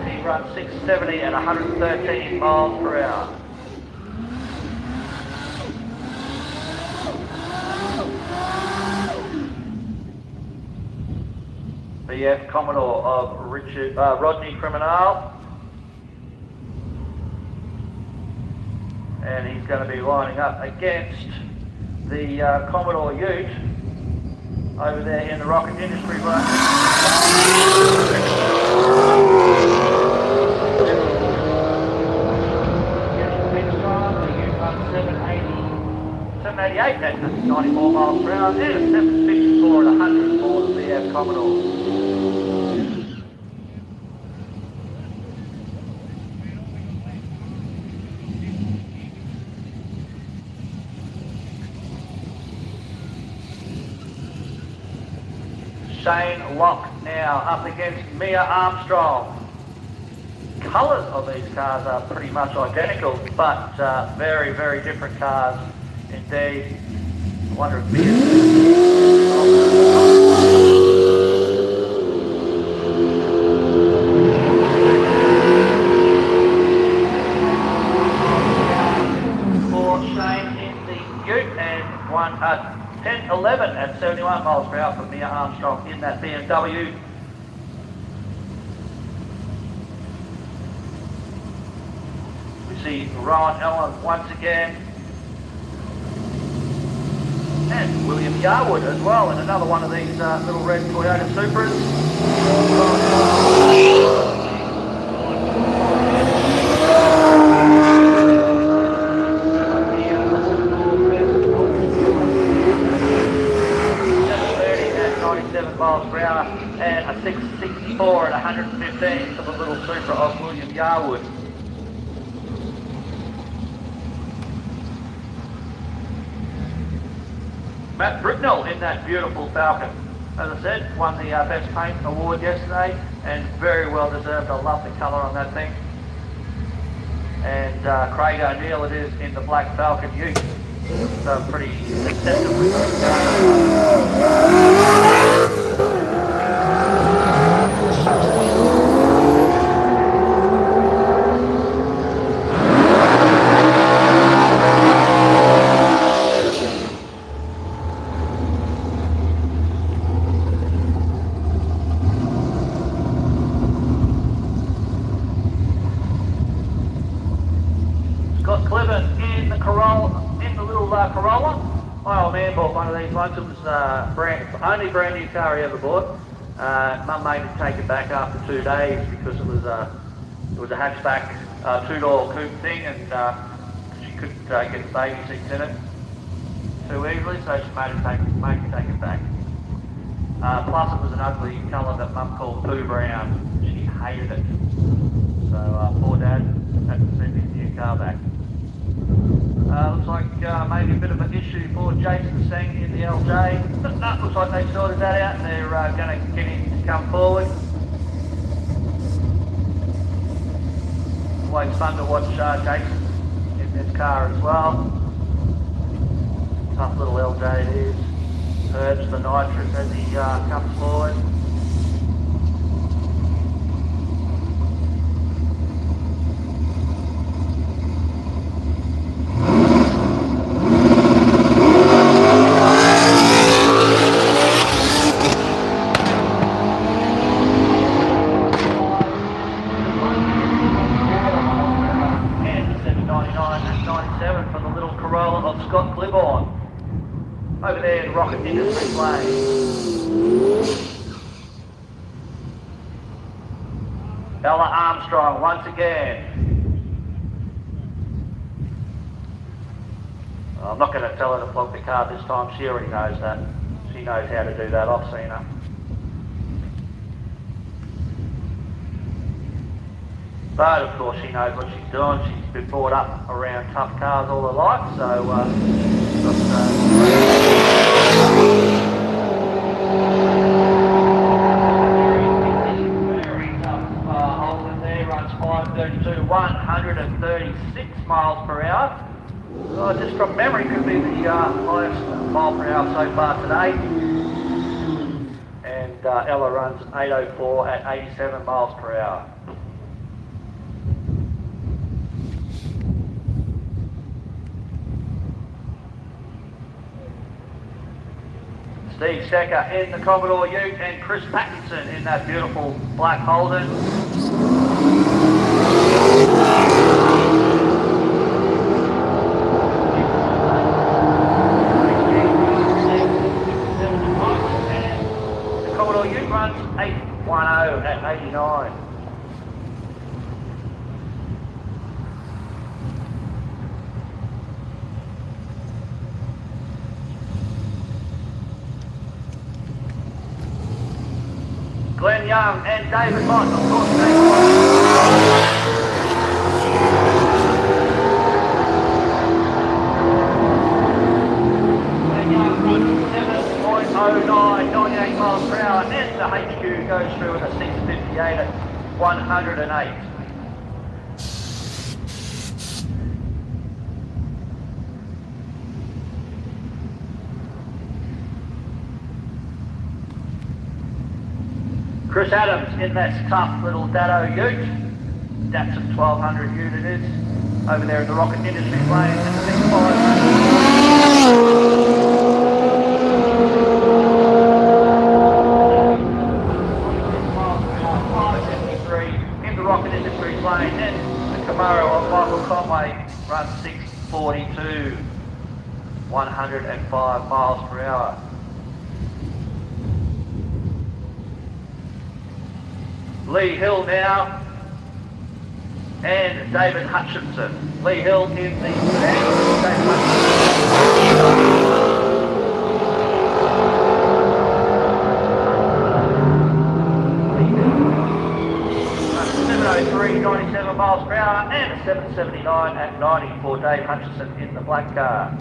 He runs 670 at 113 miles per hour. BF Commodore of Rodney Criminal. And he's going to be lining up against the Commodore Ute over there in the Rocket Industry Run. The 788 at 94 miles per hour and a 754 at 100 for the BF Commodore. Shane Locke now up against Mia Armstrong. Colours of these cars are pretty much identical, but very, very different cars indeed. I wonder if for Shane in the Ute and one 10-11 at 71 miles per hour for Mia Armstrong in that BMW. We see Rowan Allen once again. And William Yarwood as well in another one of these little red Toyota Supras. Miles per hour and a 664 at 115 for the little Supra of William Yarwood. Matt Britnell in that beautiful Falcon. As I said, won the Best Paint Award yesterday, and very well deserved. I love the colour on that thing. And Craig O'Neill it is in the Black Falcon Ute. So pretty acceptably. Corolla. My old man bought one of these once. It was only brand new car he ever bought. Mum made him take it back after 2 days because it was a hatchback, two-door coupe thing, and she couldn't get the baby seats in it too easily, so she made him take it back. Plus, it was an ugly colour that Mum called poo brown. She hated it. So poor Dad had to send his new car back. Looks like maybe a bit of an issue for Jason Singh in the LJ. But no, looks like they sorted that out and they're going to get him to come forward. Always fun to watch Jason in this car as well. Tough little LJ it is. Herbs the Nitrous as he comes forward. Over there in Rocket Industries Lane. Ella Armstrong once again. I'm not going to tell her to plug the car this time. She already knows that. She knows how to do that. I've seen her. But of course she knows what she's doing. She's been brought up around tough cars all her life, so very tough Holden there, runs 532, 136 miles per hour. Just from memory could be the highest mile per hour so far today. And Ella runs 804 at 87 miles per hour. Steve Stecker in the Commodore Ute and Chris Pattinson in that beautiful black Holden. The Commodore Ute runs 810 at 89. Glenn Young and David Mott, of course, David Mott. Glenn Young runs 7.09, 98 miles per hour, and the HQ goes through with a 658 at 108. Chris Adams in that tough little Datto Ute. Datsun 1200 Ute it is. Over there in the Rocket Industries lane in the big 573 in the Rocket Industries lane, and the Camaro of Michael Conway runs 642, 105 miles per hour. Lee Hill now, and David Hutchinson. Lee Hill in the sedan, David Hutchinson. 703, 97 miles per hour, and a 779 at 90 for Dave Hutchinson in the black car.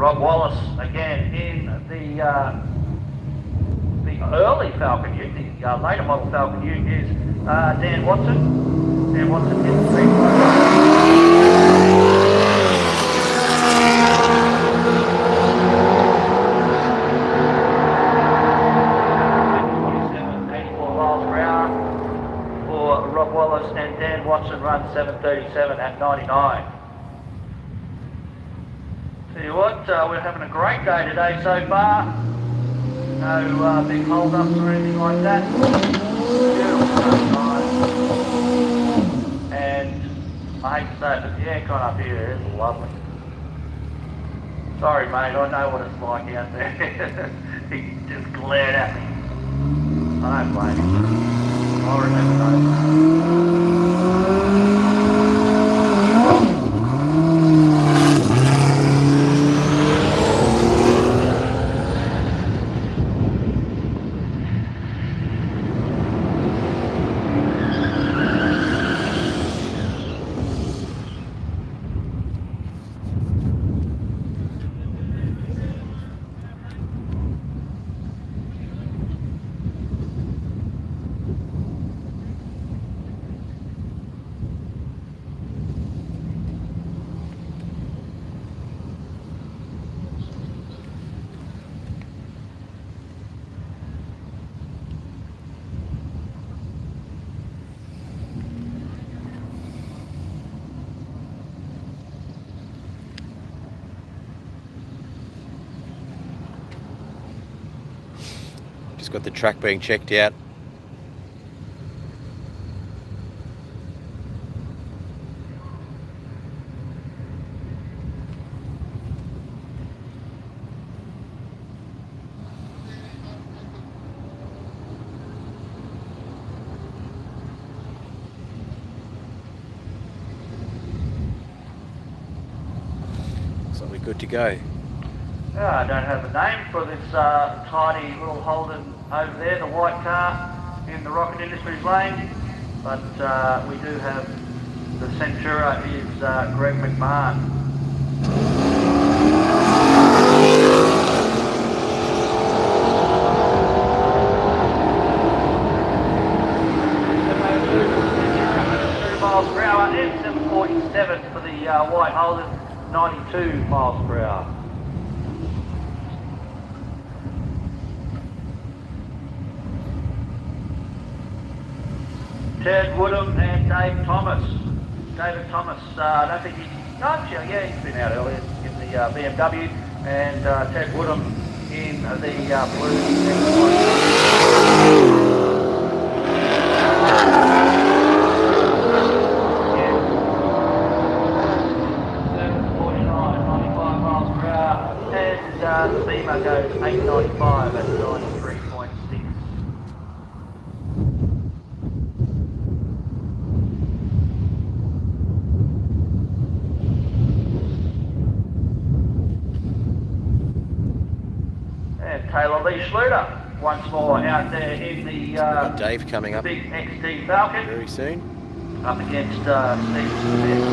Rob Wallace again in the early Falcon Ute. The later model Falcon Ute is Dan Watson. Dan Watson hits the speed. Rob Wallace, and Dan Watson runs 7:37 at 99. Tell you what, we're having a great day today so far. No big hold-ups or anything like that. Beautiful sunshine. And I hate to say it, but the aircon up here is lovely. Sorry mate, I know what it's like out there. He just glared at me. I don't blame him. I remember those. Just got the track being checked out. So we're good to go. I don't have a name for this tiny little Holden over there, the white car in the Rocket Industries lane, but we do have the Centura is Greg McMahon. Miles per hour and 747 for the white Holden, 92 miles per hour. Ted Woodham and Dave Thomas. David Thomas, I don't think yeah, he's been out earlier in the BMW, and Ted Woodham in the blue. The Beamer goes 895 at 93.6. And Taylor Lee Schluter once more out there in the Dave coming up big XD Falcon. very soon. Up against Steve Smith.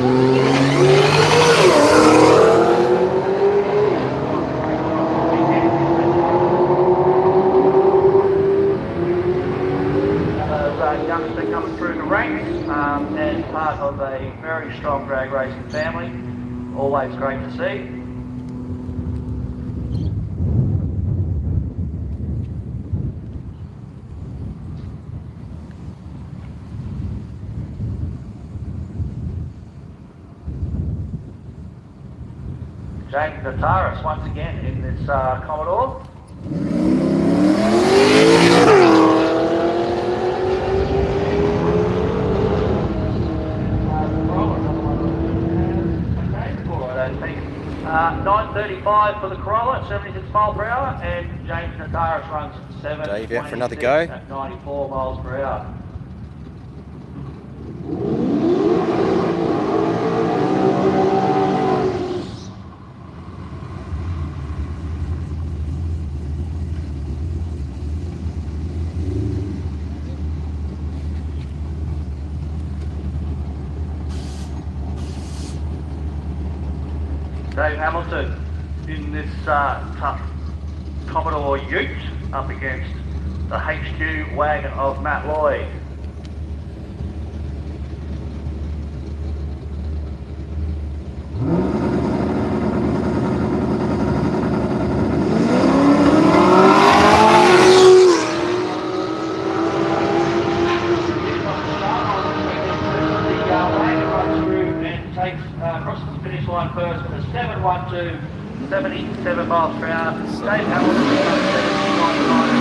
Youngster coming through the ranks as part of a very strong drag racing family. Always great to see. James Nitrous once again in this Commodore. I think 9:35 for the Corolla at 76 miles per hour, and James Nitrous runs 7. Dave out for another go. At 94 miles per hour. Dave Hamilton in this tough Commodore Ute up against the HQ wagon of Matt Lloyd. Crosses the finish line first with a 7.12, 77 miles per hour. Dave Hamilton, 99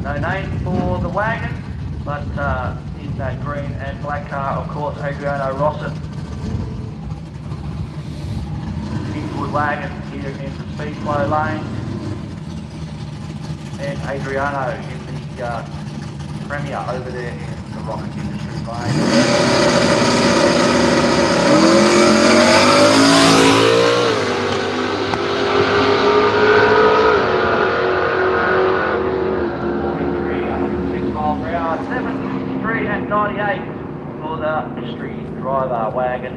no name for the wagon, but in that green and black car, of course, Adriano Rosson. Kingswood wagon here in the speed flow lane, and Adriano in the Premier over there in the Rocket Industry lane. At 98 for the mystery driver wagon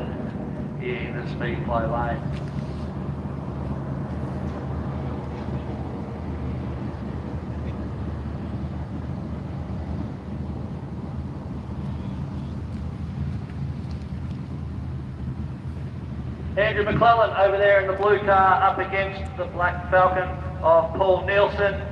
in the speed flow lane. Andrew McClellan over there in the blue car up against the black Falcon of Paul Nielsen.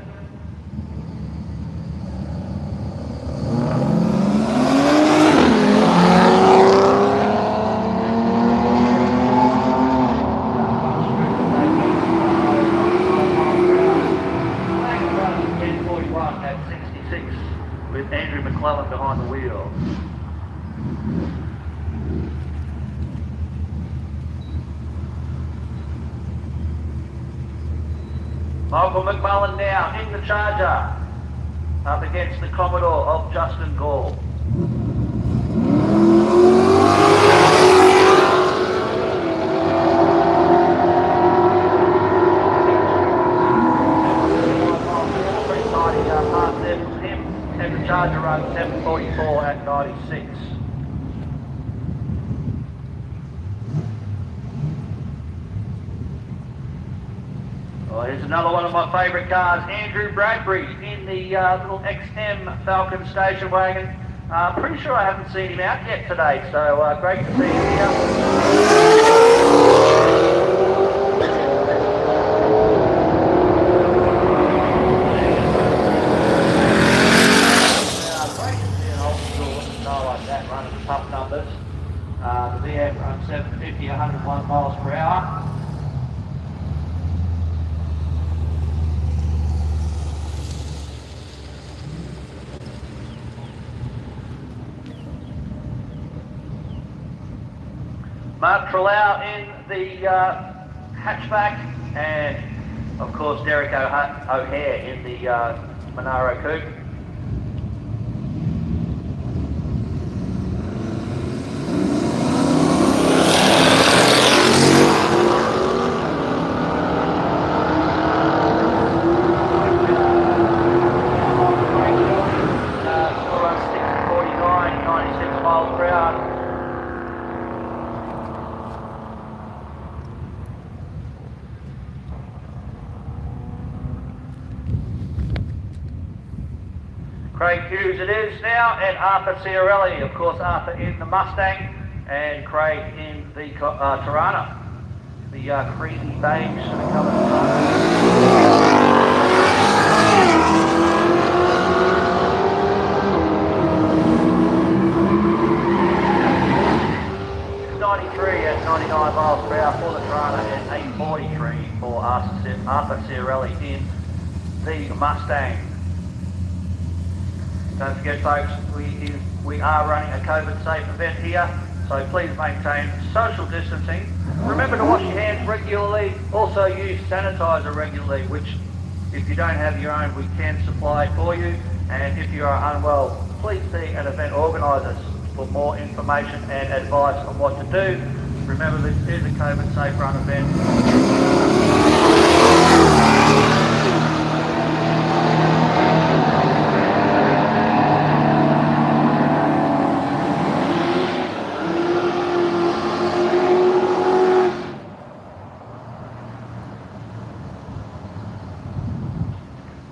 With Andrew McClellan behind the wheel. Michael McMullen now in the Charger up against the Commodore of Justin Gall. Charger run 7:44 at 96. Oh, here's another one of my favourite cars, Andrew Bradbury in the little XM Falcon station wagon. Pretty sure I haven't seen him out yet today, so great to see him here. Tough numbers. The VF runs 750, 101 miles per hour. Mark Trellau in the hatchback, and of course Derek O'Hare in the Monaro coupe. Craig Hughes it is now, and Arthur Ciarelli, of course Arthur in the Mustang, and Craig in the Tirana, the creamy beige colour Tirana. 93 at 99 miles per hour for the Tirana, and 843 for Arthur Ciarelli in the Mustang. Don't forget, folks, we are running a COVID-safe event here, so please maintain social distancing. Remember to wash your hands regularly. Also use sanitizer regularly, which, if you don't have your own, we can supply for you. And if you are unwell, please see an event organiser. for more information and advice on what to do. Remember, this is a COVID safe run event.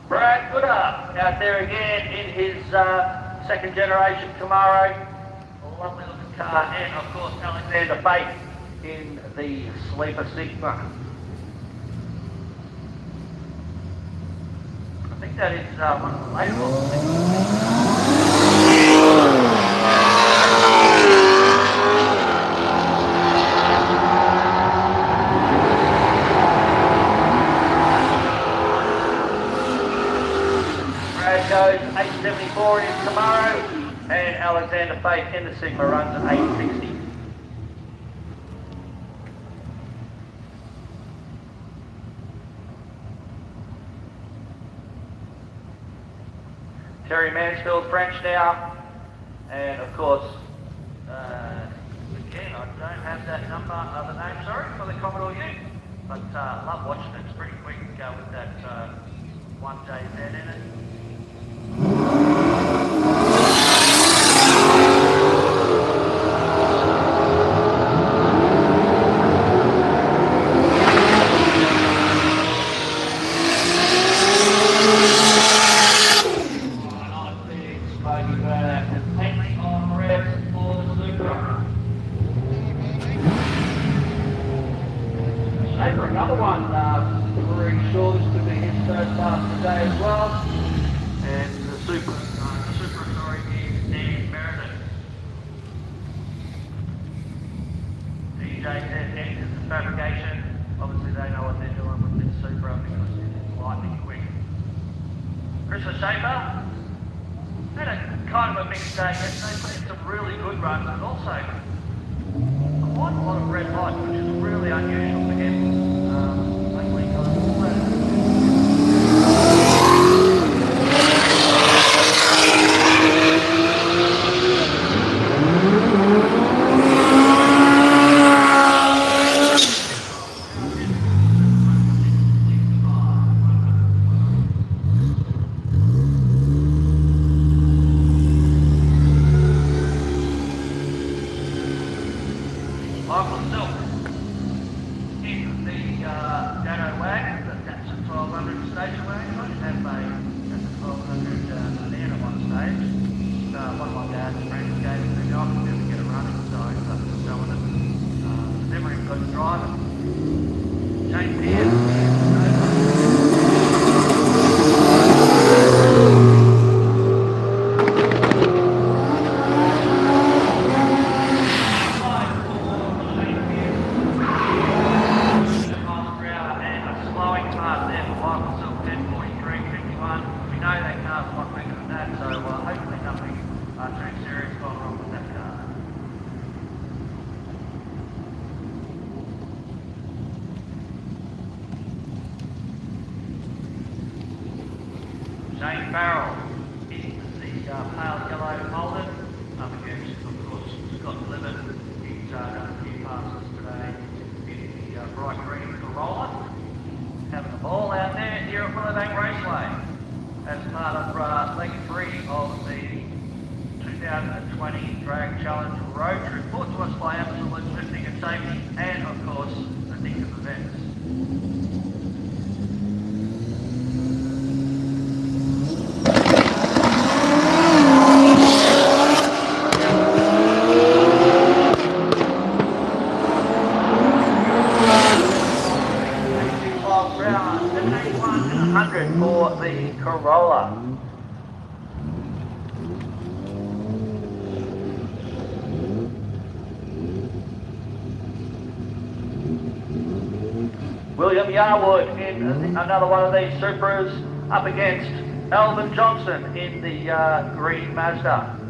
Brad Gooder out there again in his second generation Camaro. A lovely looking car, and of course Alexander Fate in the Sleeper Sigma. I think that is one of the later ones. Goes 874 in his Camaro, and Alexander Fate in the Sigma runs at 860. Terry Mansfield French now, and of course, again, I don't have that number, the name, sorry, for the Commodore U, but love watching it. It's pretty quick to go with that 1JZ in it. Another one, pretty sure this could be his first pass today as well. And the super authority is Dan Meredith. DJ says enters the fabrication. Obviously they know what they're doing with this Supra because it's lightning quick. Christopher Schaefer had a kind of a mixed day yesterday. Put in some really good runs, but also quite a lot of red light, which is really unusual for him. Luckily got all that. Barrel in the pale yellow Holden, up against, of course, Scott Limit. He's done a few passes today in the bright green Corolla. Having a ball out there here at Willowbank Raceway as part of leg 3 of the 2020 Drag Challenge Road Trip, brought to us by Absolute Lifting and Safety and, of course, the Nick of Events. For the Corolla. William Yarwood in another one of these Supras up against Alvin Johnson in the green Mazda.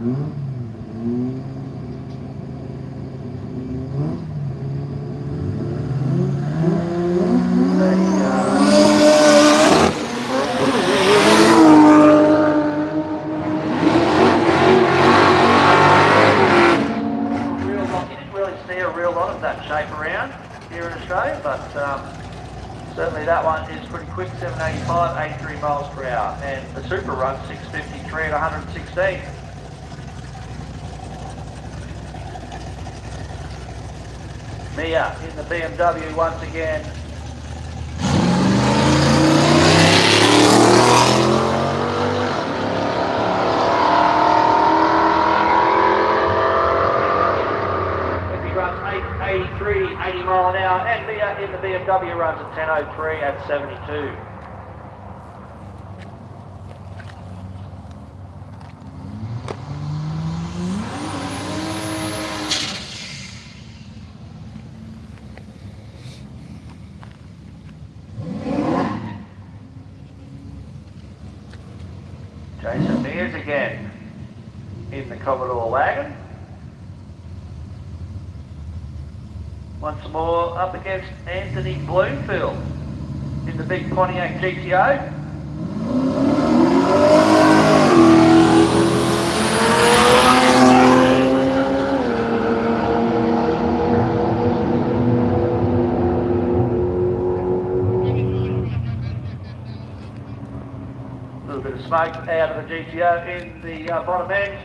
is pretty quick, 785, 83 miles per hour. And the Super runs 653 at 116. Mia in the BMW once again. Runs 83, 80 mile an hour, and Mia in the BMW runs at 10:03 at 72. Jason Mears again in the Commodore wagon. Once more up against Anthony Bloomfield in the big Pontiac GTO. A little bit of smoke out of the GTO in the bottom end.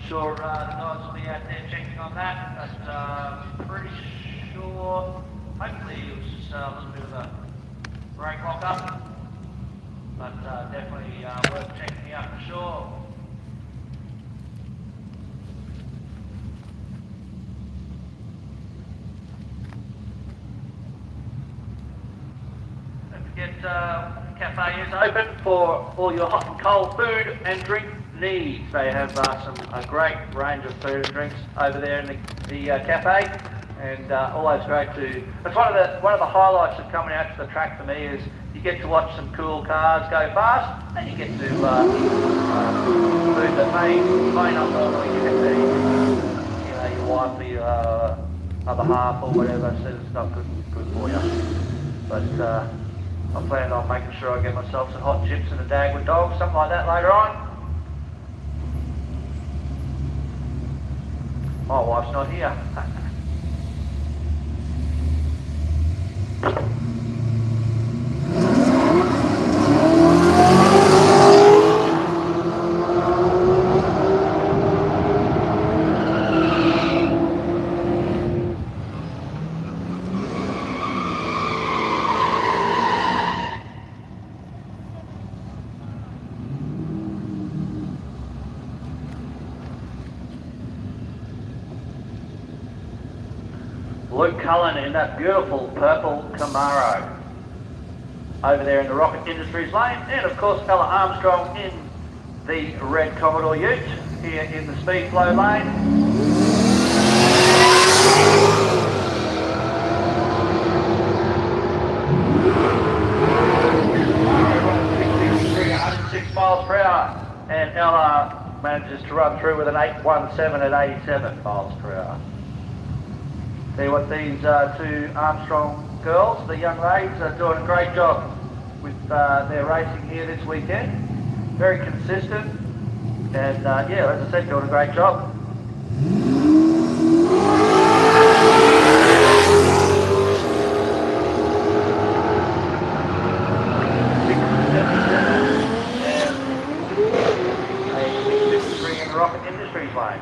Sure, the guys will be out there checking on that, but pretty sure, hopefully it was just a little bit of a brake lock up, but definitely worth checking out for sure. Don't forget, the cafe is open for all your hot and cold food and drink needs. They have a great range of food and drinks over there in the cafe, and always great to. It's one of the highlights of coming out to the track for me is you get to watch some cool cars go fast, and you get to eat food that may not normally get to eat. You know, your wife or your other half or whatever says it's not good for you. But I'm planning on making sure I get myself some hot chips and a dag with dogs, something like that later on. My wife's not here. Luke Cullen in that beautiful purple Camaro over there in the Rocket Industries lane, and of course Ella Armstrong in the red Commodore Ute here in the speed flow lane. Running 106 miles per hour, and Ella manages to run through with an 817 at 87 miles per hour. See what these two Armstrong girls, the young ladies, are doing a great job with their racing here this weekend. Very consistent, and yeah, as I said, doing a great job. And 653 in the Rocket Industries lane.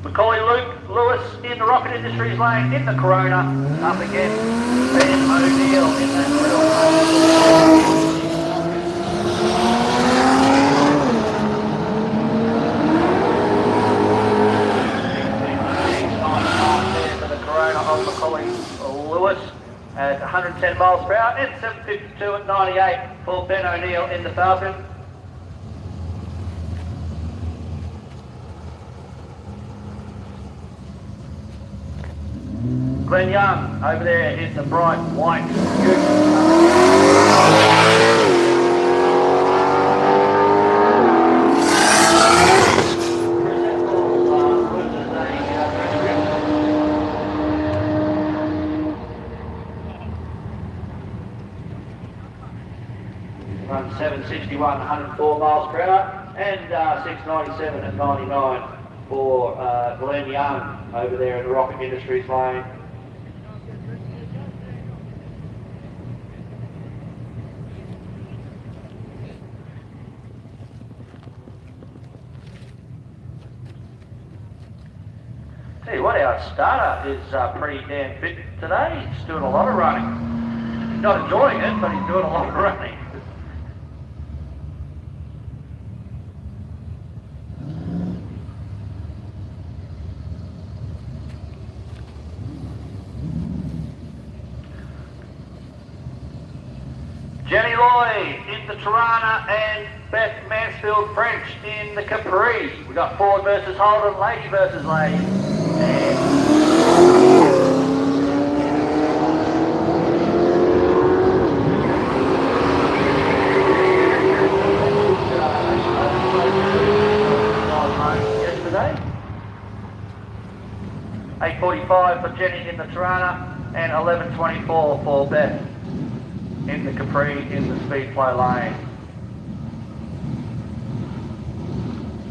Macaulay Lewis in the Rocket Industries lane in the Corona, up against Ben O'Neill in that middle. For the Corona of Macaulay Lewis at 110 miles per hour, and 752 at 98 for Ben O'Neill in the Falcon. Glenn Young over there in the bright white Run 761, 104 miles per hour. and 697 at 99 for Glenn Young over there in the Rocket Industries lane. Tell you what, our starter is pretty damn fit today. He's doing a lot of running. He's not enjoying it, but he's doing a lot of running. Jenny Lloyd in the Tirana and Beth Mansfield French in the Capri. We got Ford versus Holden, lady versus lady. Yesterday. 8:45 for Jenny in the Tirana and 11:24 for Beth in the Capri in the speed flow lane.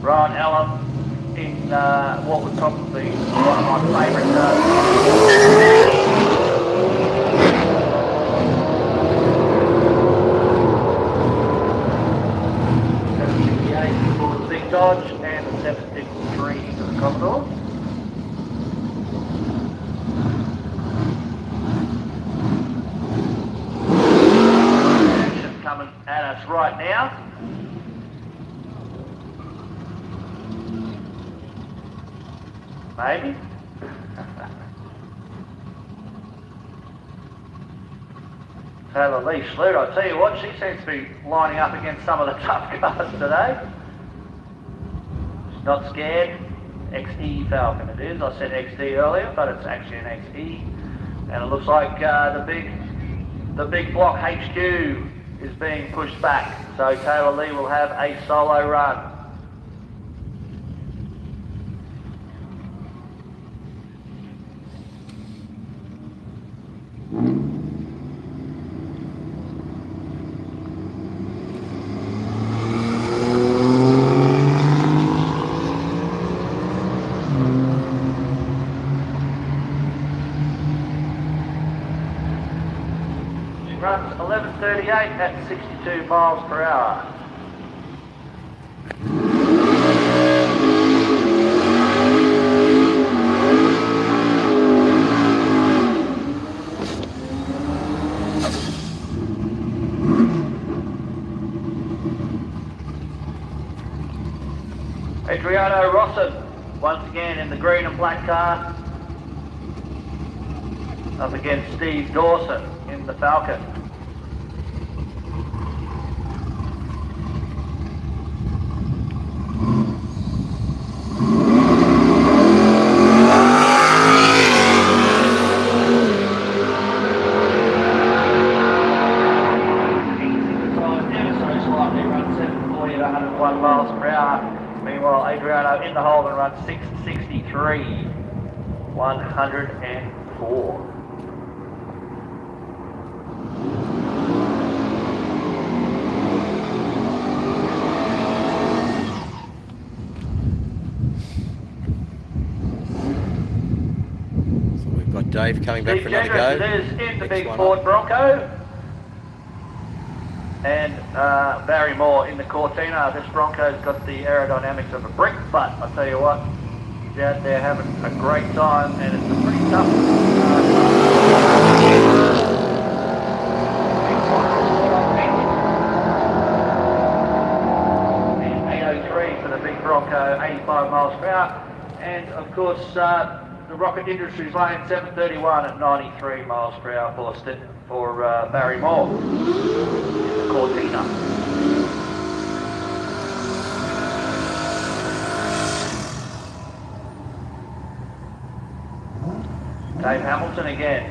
Ron Allen in what would probably be one of my favourite for the Big Dodge and the 763 for the Commodore. Coming at us right now. Maybe. Taylor Lee Schluter, I tell you what, she seems to be lining up against some of the tough cars today. She's not scared. XE Falcon it is. I said XD earlier, but it's actually an XE. And it looks like the big block HQ is being pushed back. So Taylor Lee will have a solo run. Runs 11:38 at 62 miles per hour. Adriano Rosson, once again in the green and black car, up against Steve Dawson in the Falcon. Miles per hour. Meanwhile, Adriano in the Holden runs 663, 104. So we've got Dave coming back for another go. It is in the big Ford Bronco. And Barry Moore in the Cortina. This Bronco's got the aerodynamics of a brick, but I'll tell you what, he's out there having a great time, and it's a pretty tough. And 803 for the big Bronco, 85 miles per hour, and of course the Rocket Industries lane 731 at 93 miles per hour for Barry Moore. Cortina. Dave Hamilton again.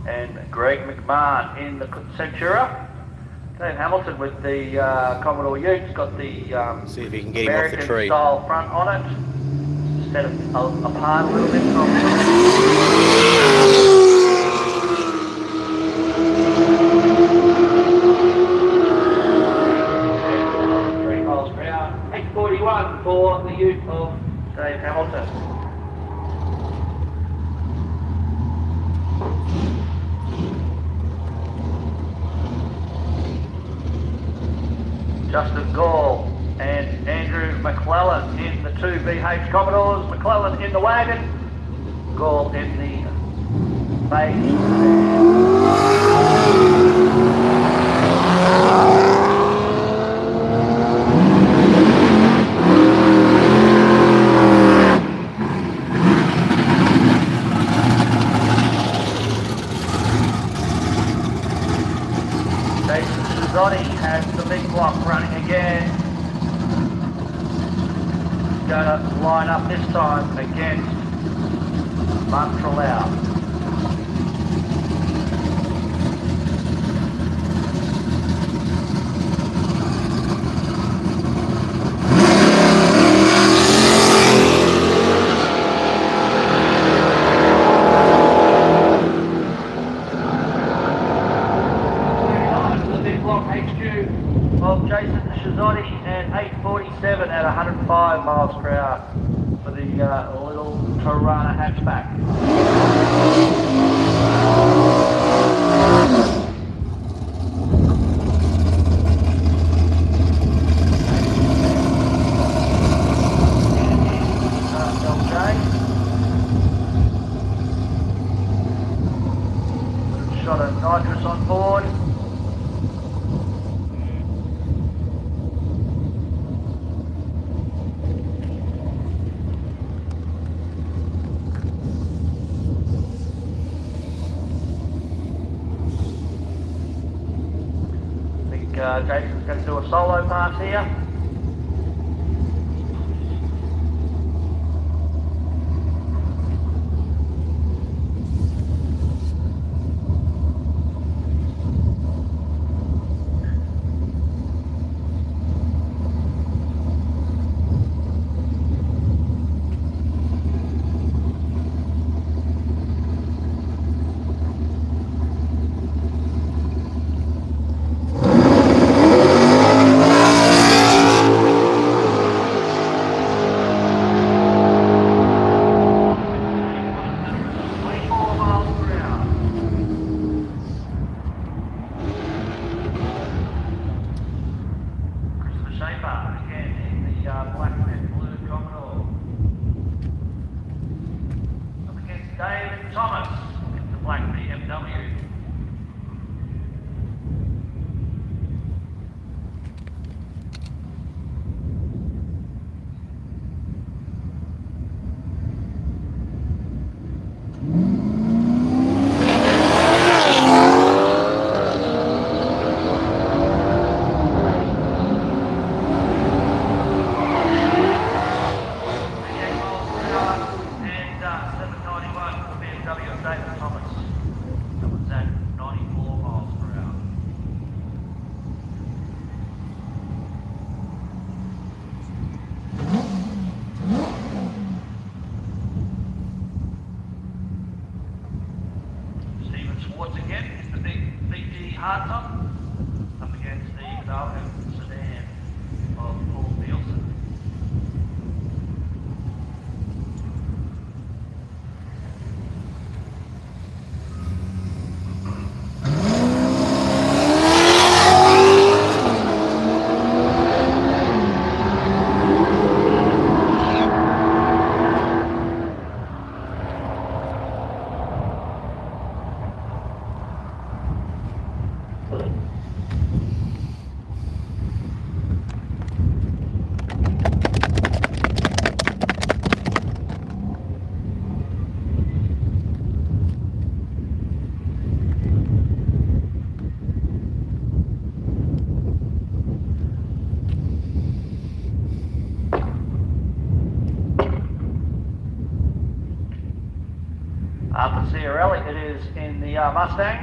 And Greg McMahon in the Centura. Dave Hamilton with the Commodore Ute, got the see if he can get him off the tree. Style front on it. Set it apart a little bit from for the ute of Dave Hamilton. Justin Gall and Andrew McClellan in the two VH Commodores. McClellan in the wagon, Gall in the base. Has the big block running again. Going to line up this time against Montreal. Of Jason Shizotti and 847 at 105 miles per hour for the little Tirana hatchback. LJ. Shot of Nitrous on board. Jason's going to do a solo pass here. For Ciarelli, it is in the Mustang.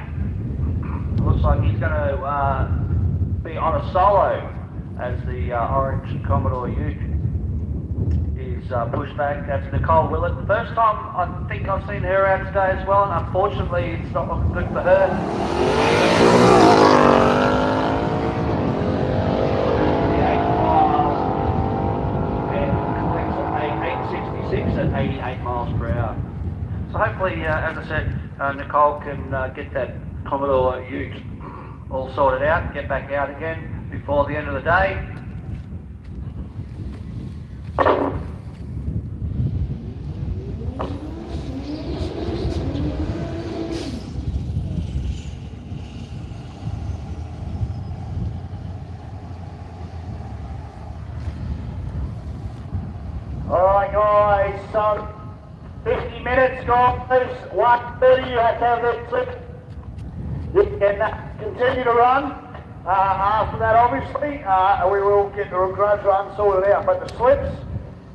Looks like he's going to be on a solo as the orange Commodore Ute is pushed back. That's Nicole Willett. The first time I think I've seen her out today as well, and unfortunately it's not looking good for her. hopefully, as I said, Nicole can get that Commodore Ute all sorted out and get back out again before the end of the day. Alright guys, so 50 minutes guys, 1:30 you have to have that slip. You can continue to run. After that obviously, we will get the grudge run sorted out. But the slips,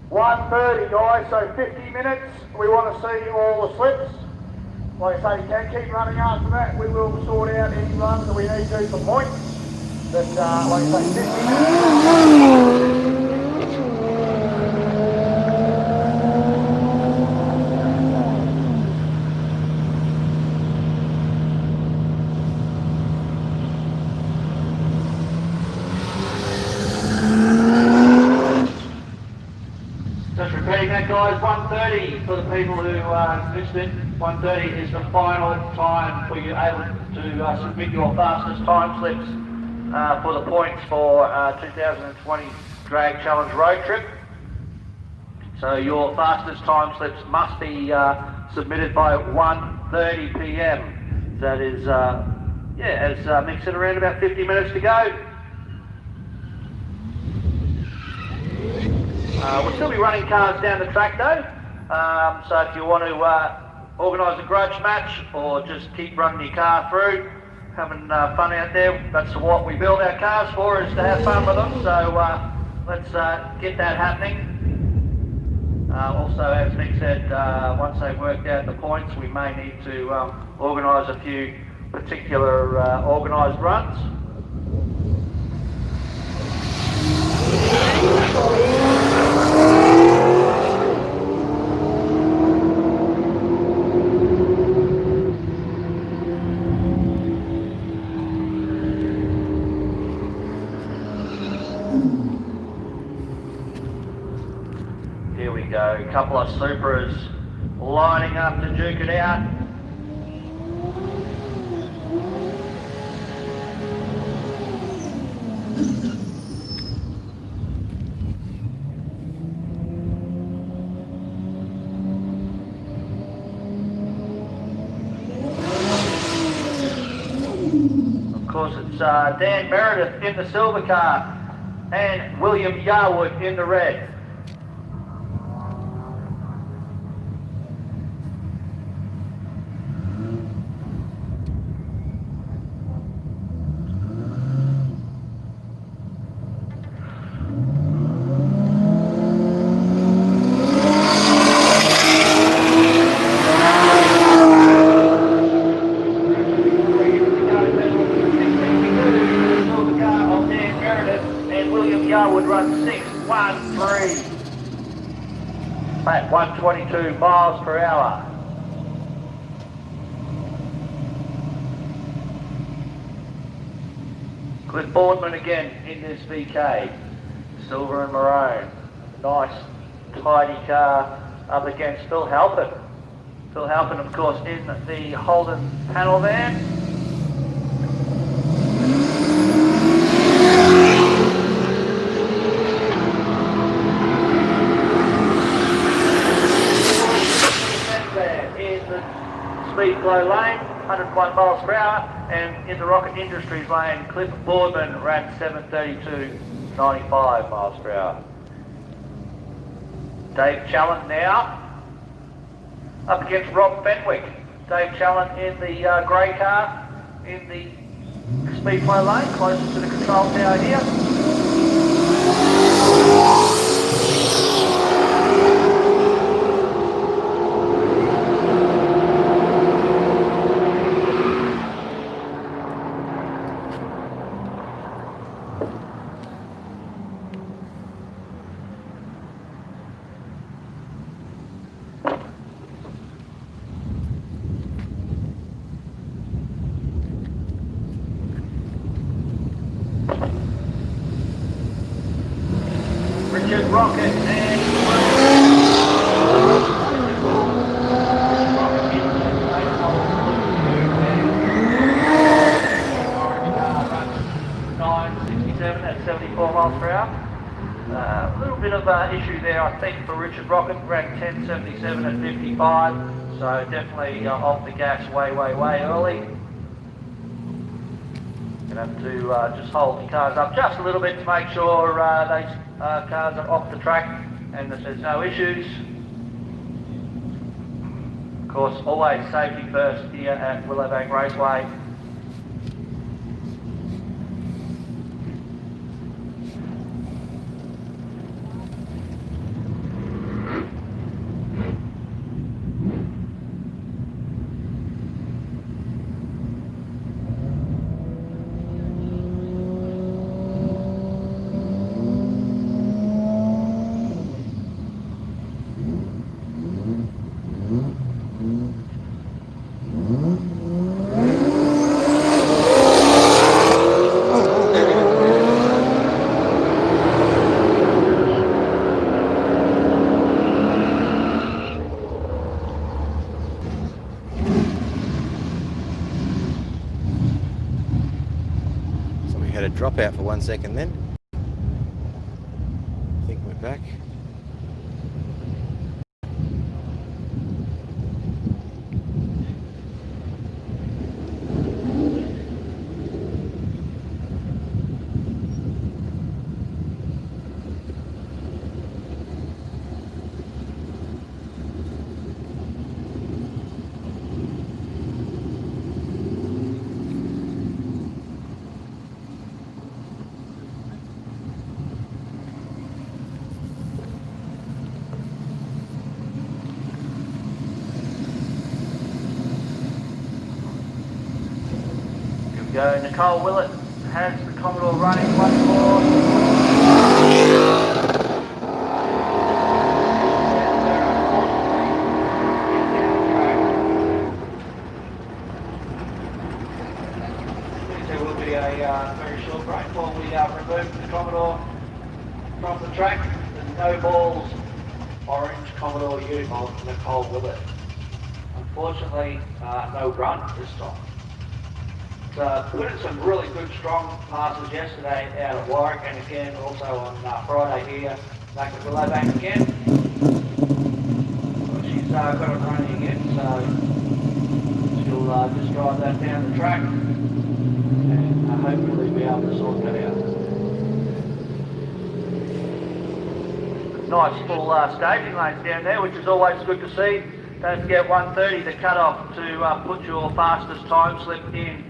1:30 guys, so 50 minutes. We want to see all the slips. Like I say, you can keep running after that. We will sort out any runs that we need to for points. But like I say, 50 minutes. Just repeating that, guys, 1:30 for the people who missed it. 1:30 is the final time for you able to submit your fastest time slips for the points for 2020 Drag Challenge Road Trip. So your fastest time slips must be submitted by 1:30 p.m. That is, as Mick said, around about 50 minutes to go. We'll still be running cars down the track though, so if you want to organise a grudge match or just keep running your car through, having fun out there, that's what we build our cars for, is to have fun with them, so let's get that happening. Also, as Nick said, once they've worked out the points, we may need to organise a few particular organised runs. Here we go, a couple of Supras lining up to duke it out. Of course, it's Dan Meredith in the silver car and William Yarwood in the red. Yarwood runs 6:13 at 122 miles per hour. Cliff Boardman again in this VK, silver and maroon. Nice, tidy car up against Phil Halpin. Phil Halpin, of course, in the Holden panel van. Speed Flow lane, 101 miles per hour, and in the Rocket Industries lane, Cliff Boardman ran 7:32, 95 miles per hour. Dave Challen now up against Rob Fenwick. Dave Challen in the grey car in the Speed Flow lane, closest to the control tower here. Rocket and Rocket in 967 at 74 miles per hour. A little bit of issue there, I think, for Richard Rocket. Ran 1077 at 55, so definitely off the gas way early. Gonna have to just hold the cars up just a little bit to make sure those cars are off the track and that there's no issues. Of course, always safety first here at Willowbank Raceway. Had a drop out for 1 second then. I think we're back. Go, Nicole Willett has the Commodore running once more. There will be a very short break while we remove the Commodore from the track. The no balls orange Commodore Ute on Nicole Willett. Unfortunately, no run this time. Put in some really good strong passes yesterday out at Warwick and again also on Friday here back at Willowbank again. Well, she's got it running again, so she'll just drive that down the track and hopefully be able to sort that out. Nice full staging lanes down there, which is always good to see. Don't forget 1:30 the cut-off to put your fastest time slip in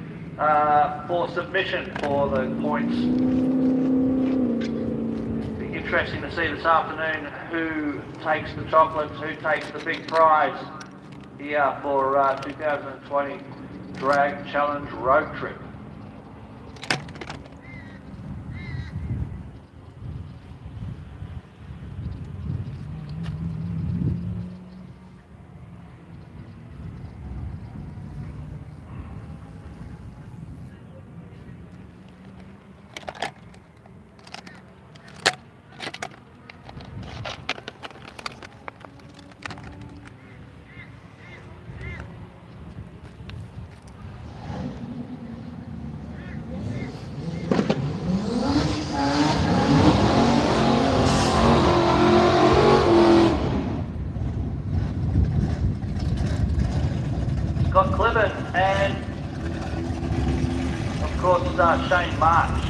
for submission for the points. Be interesting to see this afternoon who takes the chocolates, who takes the big prize here for 2020 Drag Challenge Road Trip. Scott Clibbon and of course Shane March.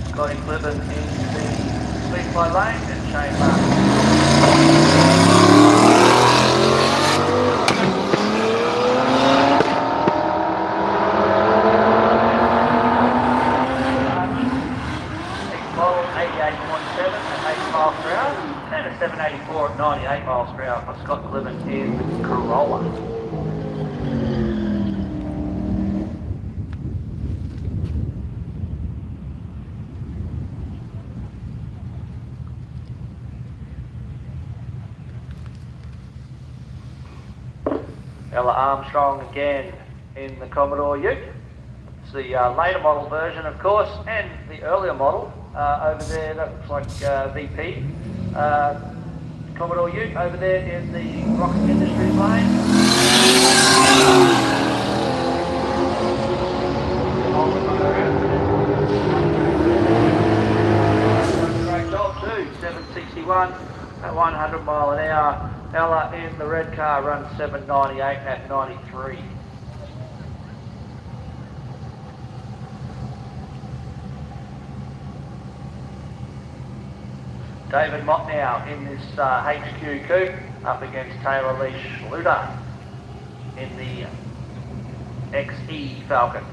Scotty Clibbon in the speedway lane and Shane March. Model 88.7 at 80 miles per hour. And a 784 at 98 miles per hour for Scott Clibbon in the Corolla. Ella Armstrong again in the Commodore Ute. It's the later model version, of course, and the earlier model over there that looks like VP. Commodore Ute over there in the Rocket Industries lane. Ella in the red car runs 7.98 at 93. David Mott now in this HQ coupe up against Taylor Lee Schluter in the XE Falcon.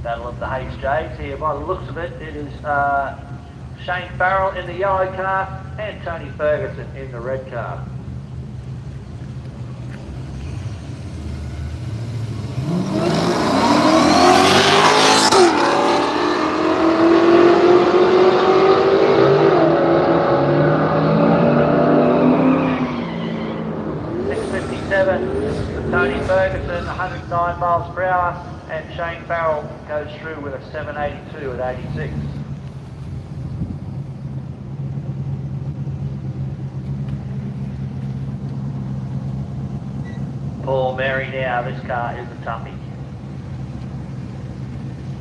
Battle of the HJs here. By the looks of it, it is Shane Farrell in the yellow car and Tony Ferguson in the red car. Tony Ferguson, 109 miles per hour, and Shane Farrell goes through with a 782 at 86. Paul Mary now, this car is a toughie.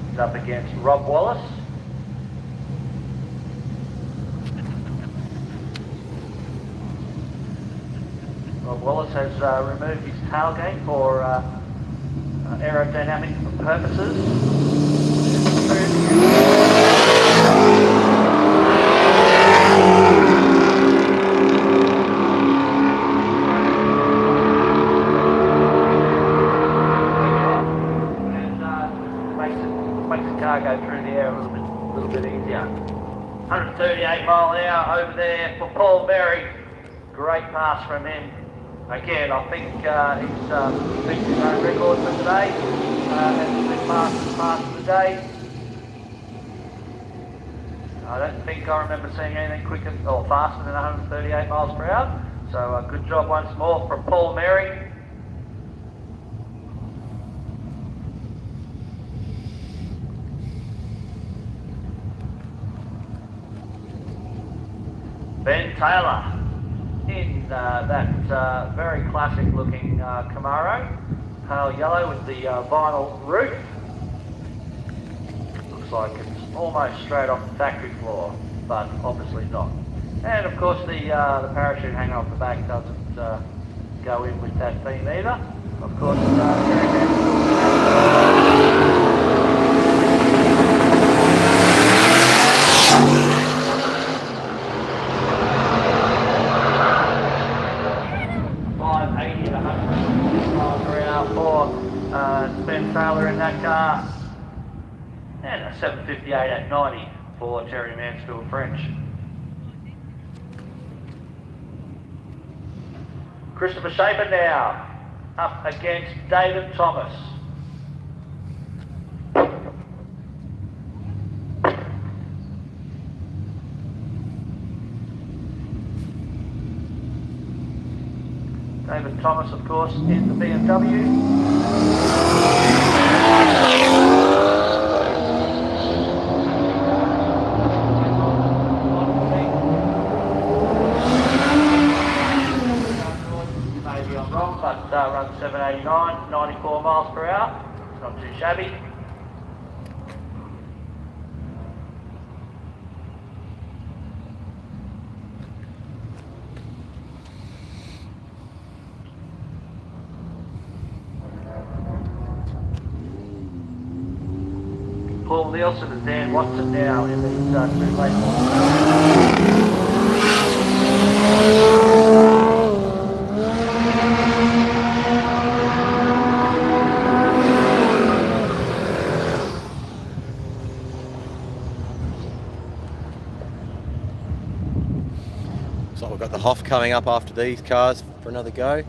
He's up against Rob Wallace. Rob Wallace has removed his tailgate for aerodynamic purposes. And makes the car go through the air a little bit easier. 138 mile an hour over there for Paul Berry. Great pass from him. Again, I think he's beaten his own record for today, and the pass of the day. I don't think I remember seeing anything quicker or faster than 138 miles per hour. So good job once more from Paul Mary. Ben Taylor in that very classic looking Camaro, pale yellow with the vinyl roof. Looks like it's almost straight off the factory floor, but obviously not. And of course the parachute hanging off the back doesn't go in with that theme either. Of course, Ben Taylor in that car, and a 758 at 90 for Terry Mansfield French. Christopher Shaper now up against David Thomas. David Thomas, of course, in the BMW. Maybe I'm wrong, but runs 789, 94 miles per hour. It's not too shabby. Paul Nielsen and Dan Watson now in these two late So we've got the Hoff coming up after these cars for another go.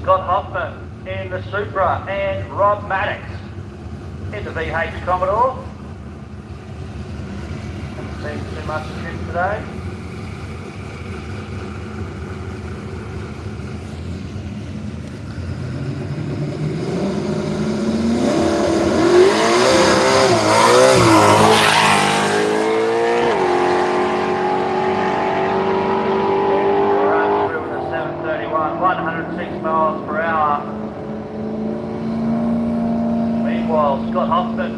Scott Hoffman in the Supra, and Rob Maddox in the VH Commodore. Haven't seen too much of him today. Runs through with a 731, 106 miles per hour. Meanwhile, Scott Hoffman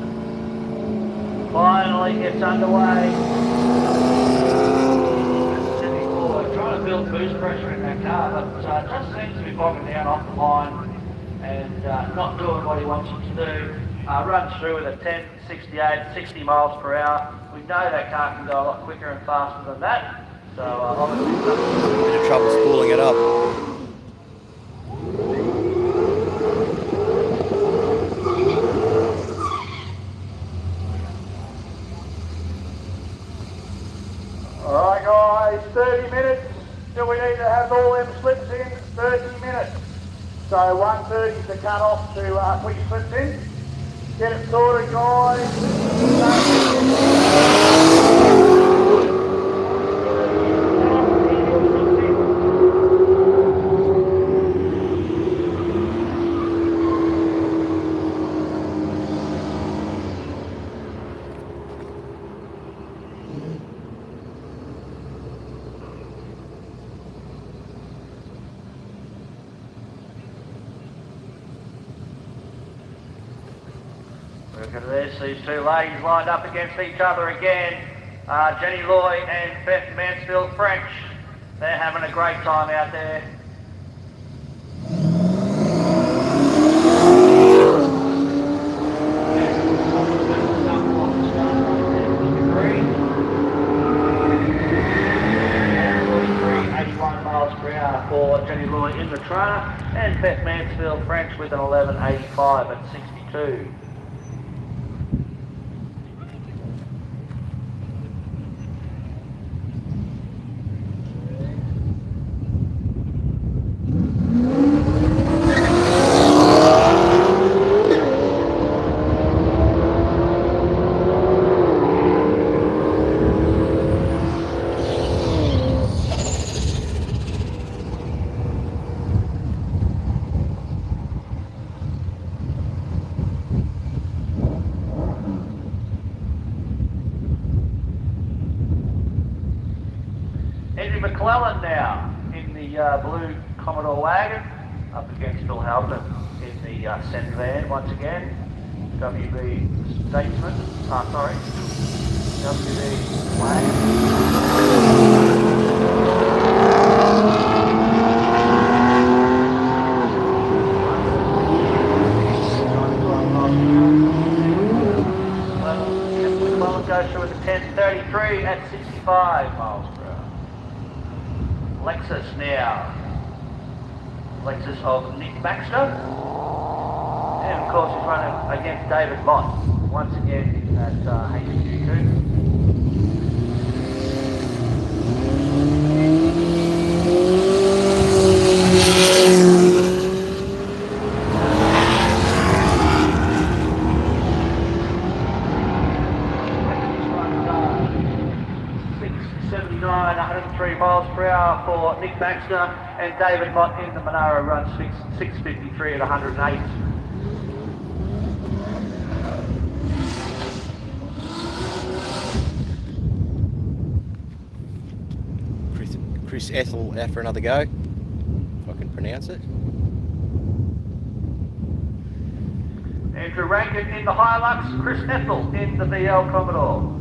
finally gets underway. Sitting forward, trying to build boost pressure in that car, but just seems to be bogging down off the line and not doing what he wants it to do. Runs through with a 10.68, 60 miles per hour. We know that car can go a lot quicker and faster than that, so obviously A bit of trouble spooling it up. Alright guys, 30 minutes till we need to have all them slips in, 30 minutes. So 1:30 is the cut off to put your slips in. Get it sorted guys. Look at this, these two ladies lined up against each other again. Jenny Loy and Beth Mansfield French. They're having a great time out there. For Jenny Loy in the Trana, and Beth Mansfield French with an 11.85 at 62. McClellan now in the blue Commodore wagon, up against Bill Halpin in the Send van once again. WB Statesman, WB wagon. McClellan goes through with a 10.33 at 65 miles per hour. Lexus now. Lexus of Nick Baxter. And of course he's running against David Mott once again at HQ2. Miles per hour for Nick Baxter, and David Mott in the Monaro runs 6.53 at 108. Chris Ethel out for another go, if I can pronounce it. Andrew Rankin in the Hilux, Chris Ethel in the VL Commodore.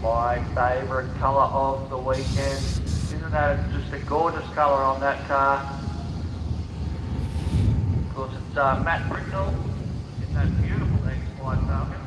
My favourite colour of the weekend. Isn't that just a gorgeous colour on that car? Of course, it's Matt Brindle in that beautiful X-White Falcon.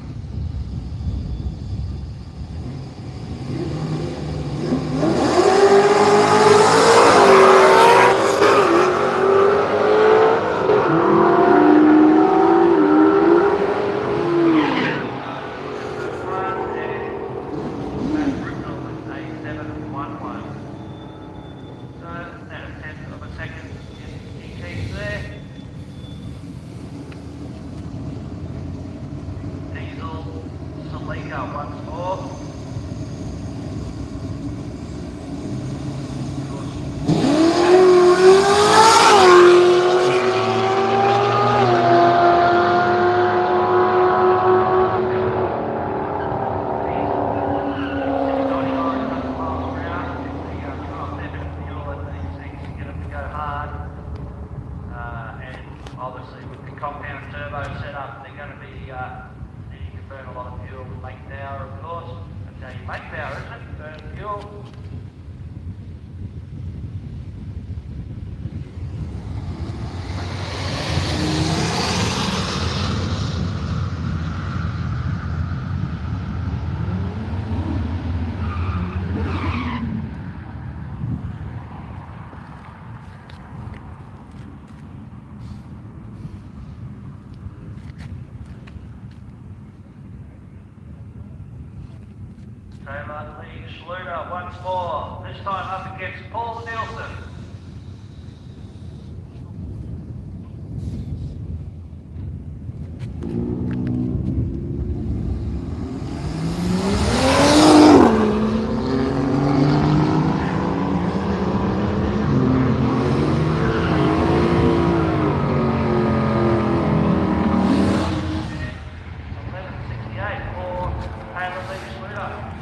Taylor leads Schluter once more, this time up against Paul Nielsen.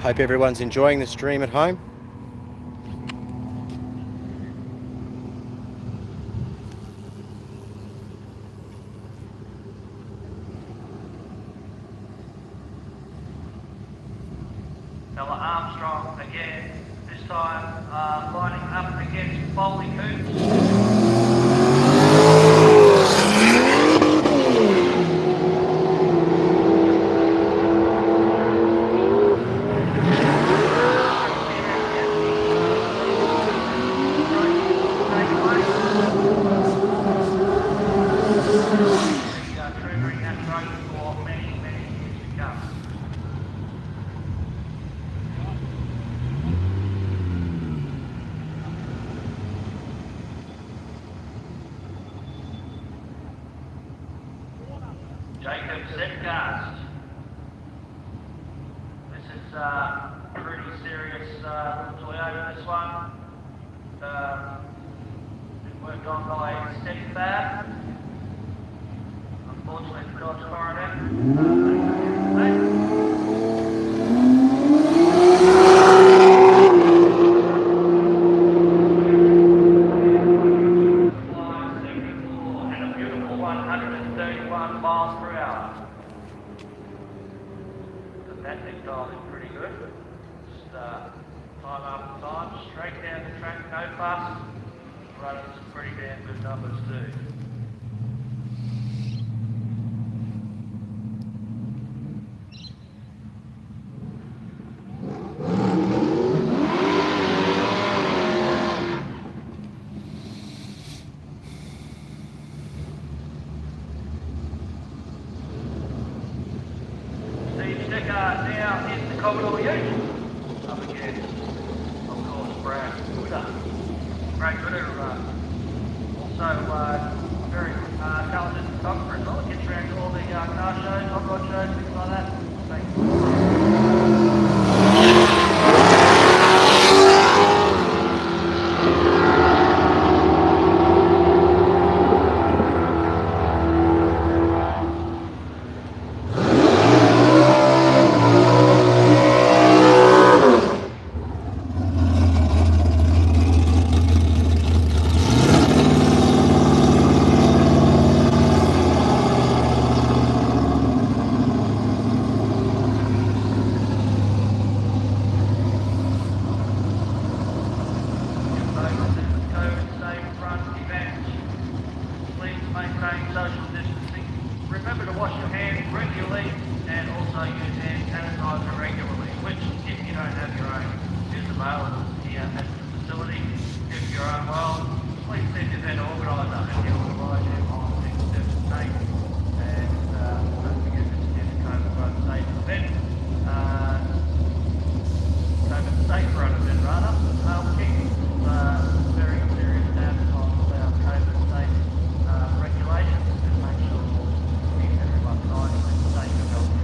Hope everyone's enjoying the stream at home. Ella Armstrong again, this time lining up against Foley Coops. Use hand sanitizer regularly, which if you don't have your own event organiser, and he'll advise you on next steps to take. And don't forget this is a COVID safe event. COVID safe run event rather. We're keeping very serious tabs on our COVID safe regulations and make sure we keep everyone nice and safe and healthy.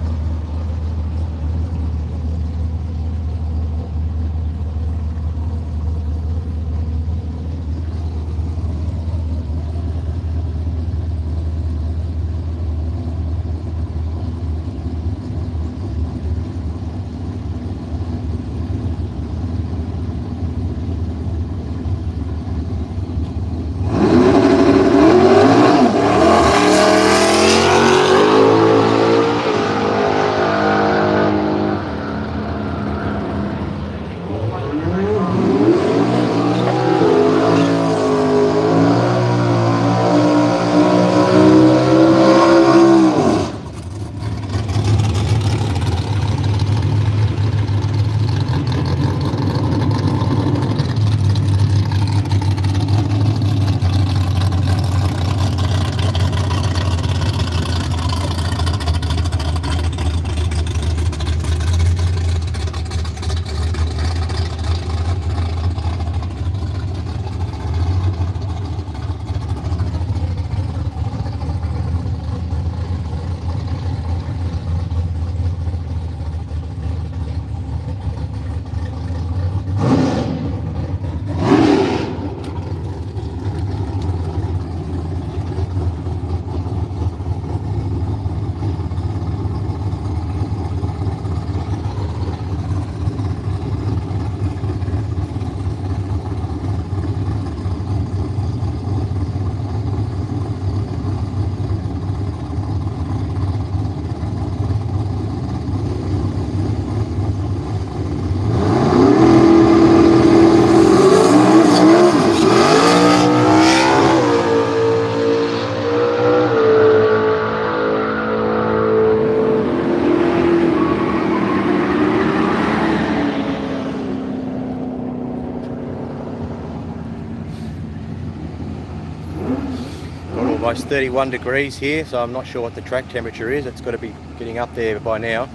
Almost 31 degrees here, so I'm not sure what the track temperature is. It's got to be getting up there by now.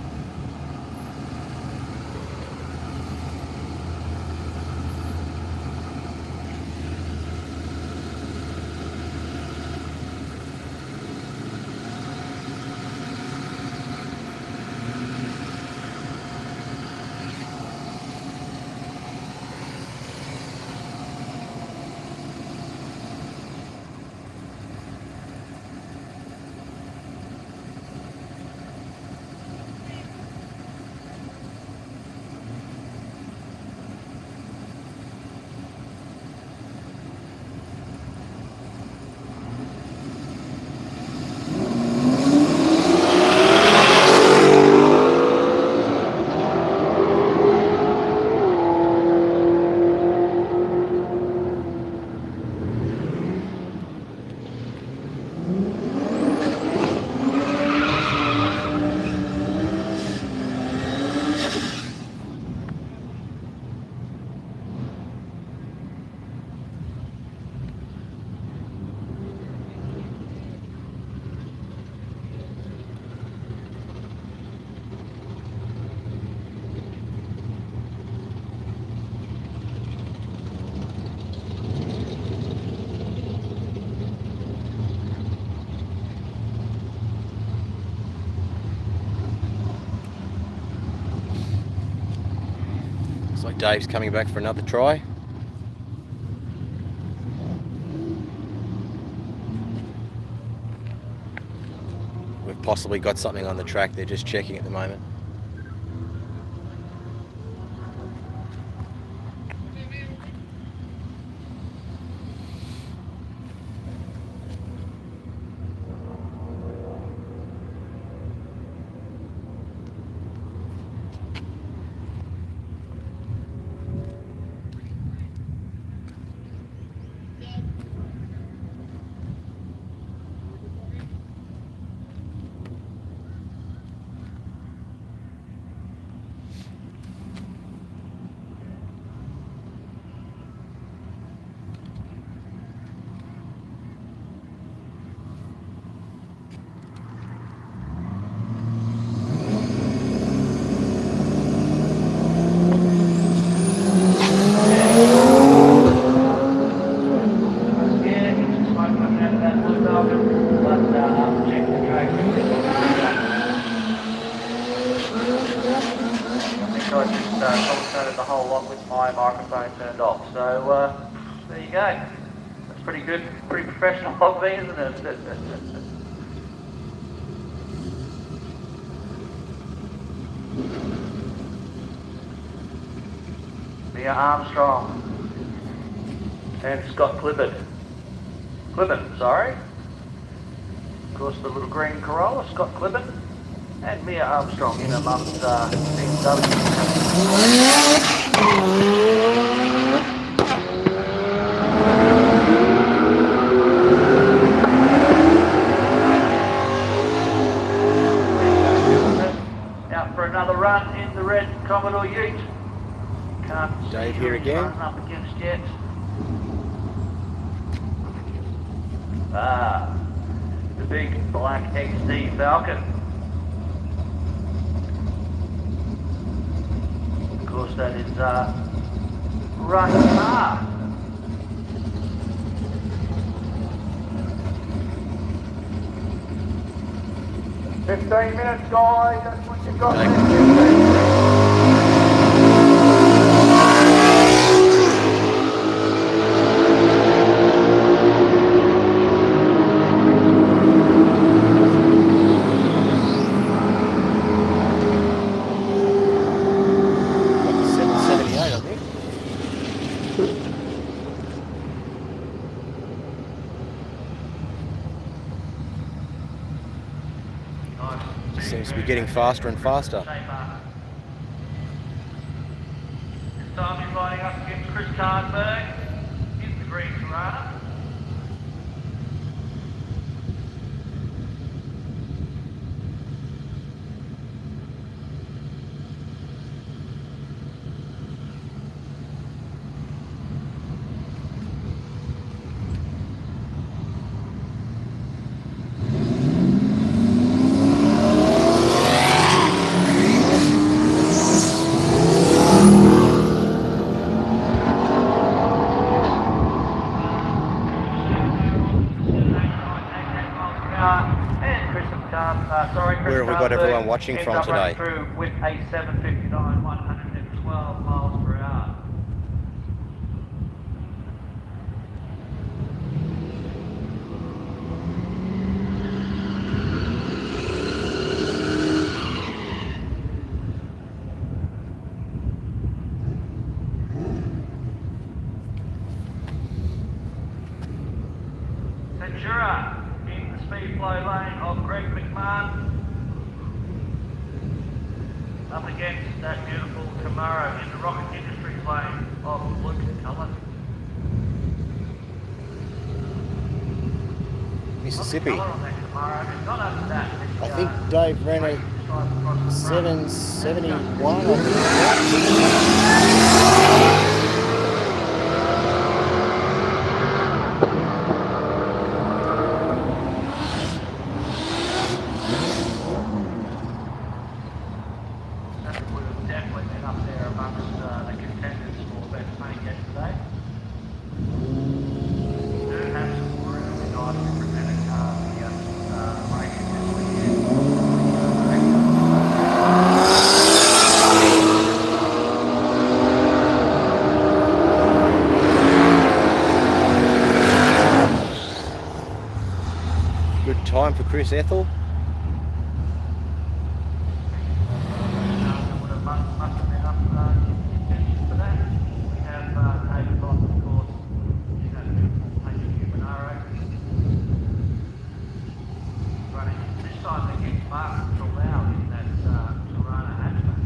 like Dave's coming back for another try. We've possibly got something on the track, they're just checking at the moment. you go. That's pretty good, pretty professional of me, isn't it? Mia Armstrong and Scott Clibbard. Sorry. Of course, the little green Corolla, Scott Clibbard, and Mia Armstrong in amongst out for another run in the red Commodore Ute. Can't Dave see here who he's again. running up against yet. The big black XD Falcon. Of course, that is right car. $15 minutes, guys. That's what you've got left. Seems to be getting faster and faster. This time he's lining up against Chris Carnberg in the green Tirana. Where have we got everyone watching from today? Through with a 759, 112 miles per hour. Ventura in the speed flow lane of Greg McMahon. Up against that beautiful Camaro in the Rocket Industries lane of Luke Cullen. Mississippi. Colour on that Camaro. It's not only that, it's, I think Dave ran a stripes across the front. 771. That would have definitely been up there amongst the contenders for best paint yesterday. We do have some really nice presented cars here racing this weekend. Good time for Chris Ethel. Would have must have been up contention for that. We have David Lott, of course, in that beautiful painted Monaro. Running this time against Mark Trellau in that Tirana hatchback.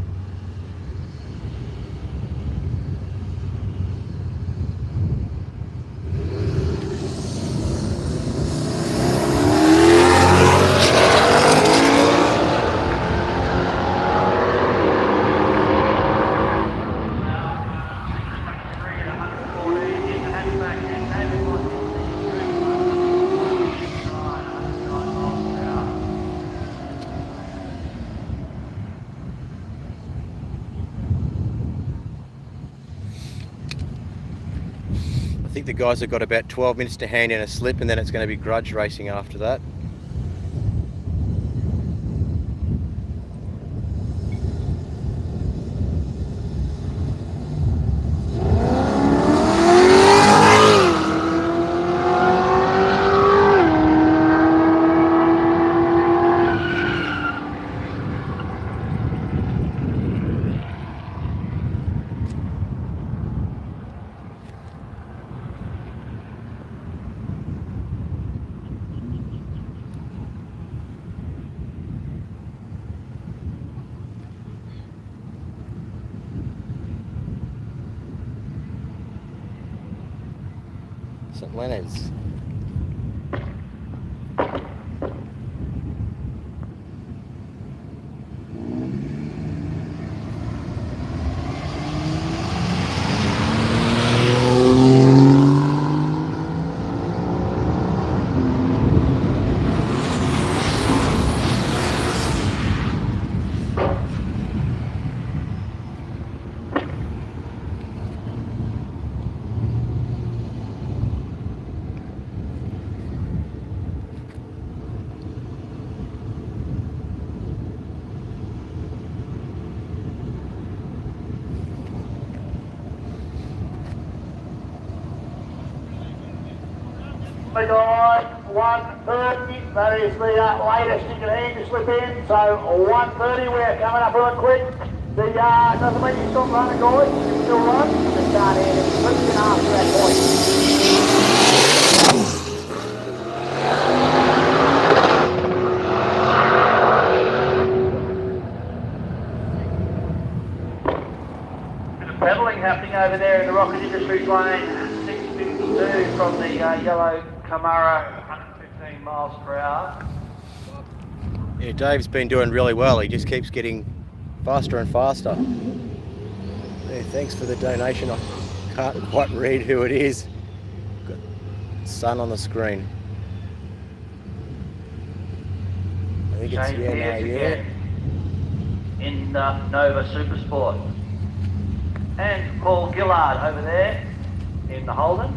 I think the guys have got about 12 minutes to hand in a slip, and then it's going to be Grudge racing after that. St Leonard's. We got 1:30, that is the latest you can hand to slip in, so 1:30 we're coming up real quick. Doesn't mean you stop running, guys, you can still run, just can't hand any slips in after that point. Bit of pedalling happening over there in the Rocket Industries lane. 652 from the yellow Camaro, 115 miles per hour. Yeah, Dave's been doing really well. He just keeps getting faster and faster. Yeah, thanks for the donation. I can't quite read who it is. Got sun on the screen. I think it's Shane Pierce again in Nova Supersport. And Paul Gillard over there in the Holden.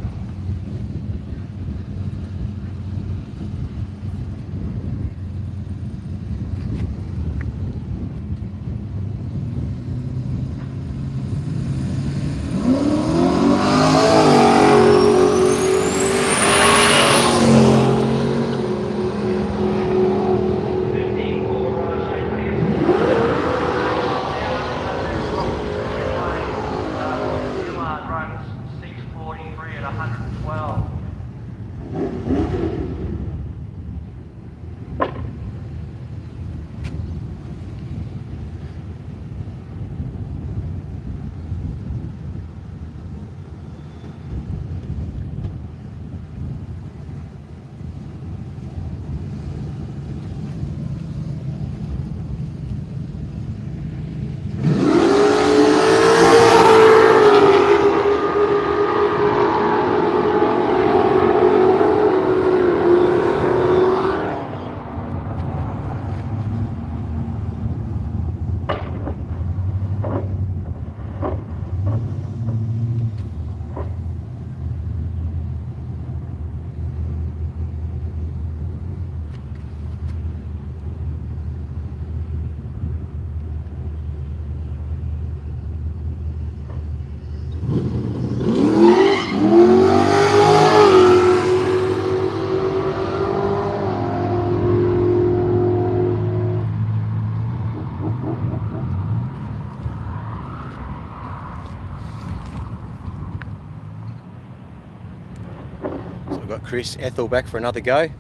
We've got Chris Ethel back for another go.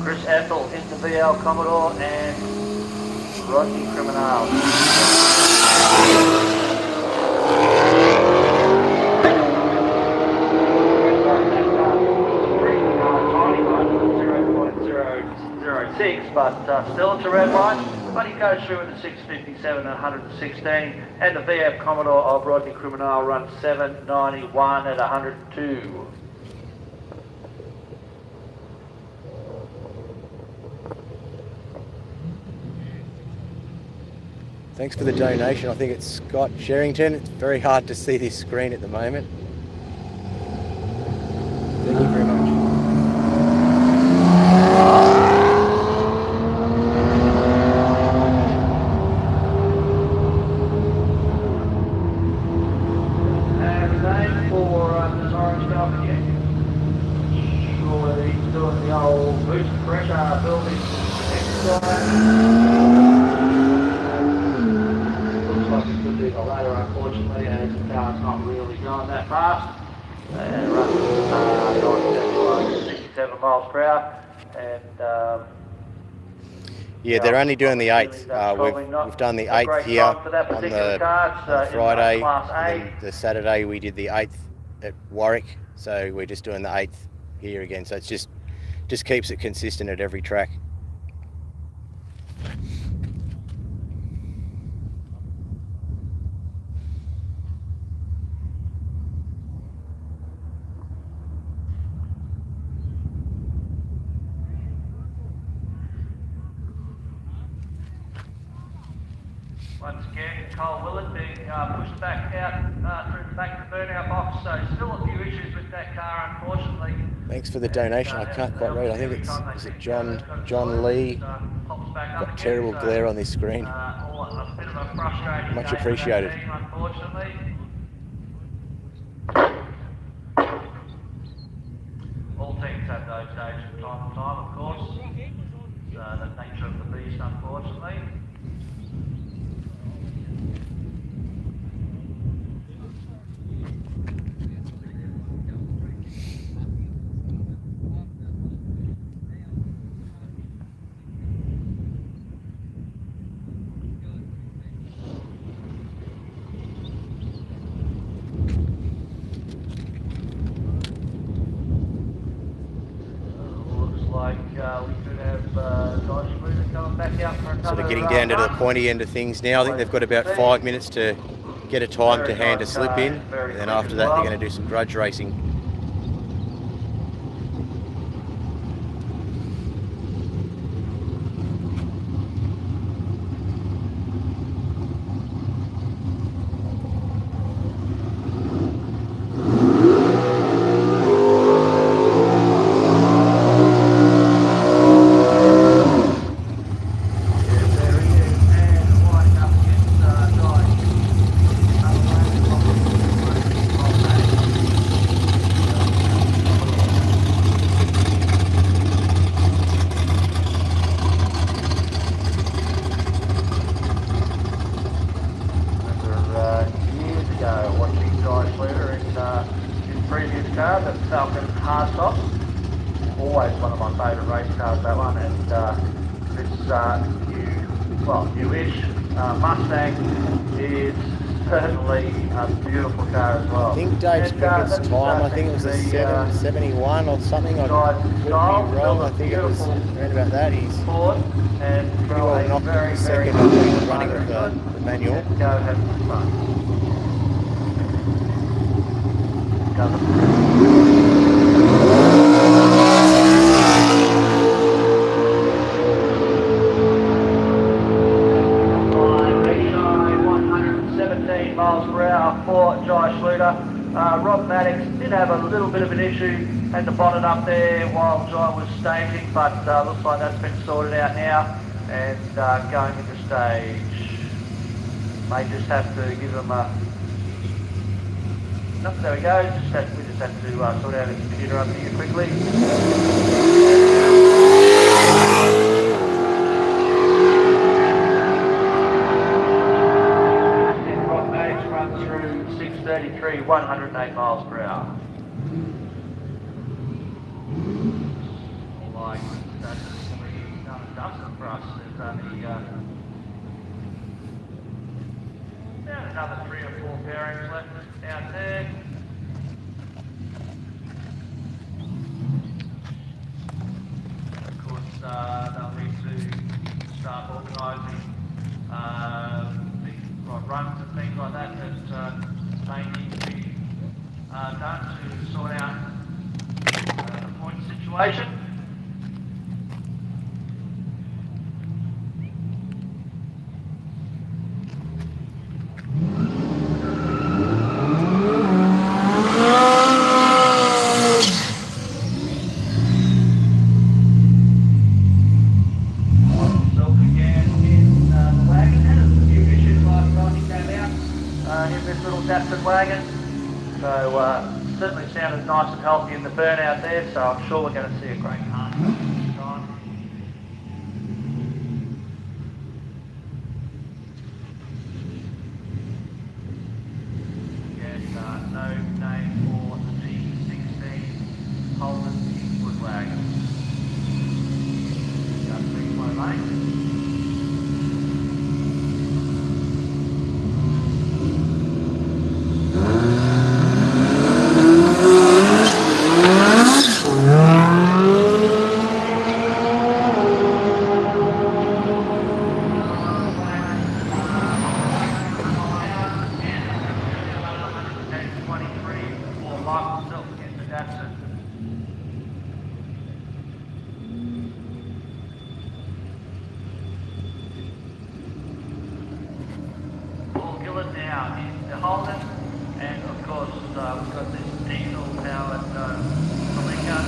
Chris Ethel into VL Commodore and Rodney Criminal. But still it's a red line, but he goes through with the 657 and 116, and the VF Commodore of Rodney Criminal runs 791 at 102. Thanks for the donation. I think it's Scott Sherrington. It's very hard to see this screen at the moment. Thank you very much. And the name for this orange dog again. Surely he's doing the old boost pressure building exercise. Looks like it could be the latter, unfortunately, as the car's not really going that fast. And running like 67 miles per hour. And yeah, they're only doing the 8th. We've done the 8th here on the Friday, and then the Saturday we did the 8th at Warwick, so we're just doing the 8th here again. So it's just keeps it consistent at every track. Once again, Cole Willett being pushed back out through the back of the burnout box, so still a few issues with that car, unfortunately. Thanks for the donation. I can't quite read. I think is it John Lee? Got terrible glare on this screen. Much appreciated. Unfortunately. All teams have those days from time to time, of course. The nature of the beast, unfortunately. Sort of getting down to the pointy end of things now. I think they've got about 5 minutes to get a time to hand a slip in, and then after that they're going to do some grudge racing. Always one of my favourite race cars, that one, and this newish Mustang is certainly a beautiful car as well. I think Dave's quickest time, I think it was a 7:71 or something. I could be wrong, I think it was around about that. He's and pretty well knocked the second running with the manual. Go have some fun. Miles per hour for Jai Schluter. Rob Maddox did have a little bit of an issue, had the bonnet up there while Jai was staging, but looks like that's been sorted out now, and going into stage. May just have to give him a... No, there we go, we just have to sort out his computer up here quickly. Through 633, 108 miles per hour. Like that's really done and dusted for us. There's only another 3 or 4 pairings left out there. Of course, they'll need to start organising runs and things like that they need to be done to sort out the point situation. Wagon, so certainly sounded nice and healthy in the burnout there, so I'm sure we're going to see a great car. now is the Holden, and of course we've got this diesel powered Malinga.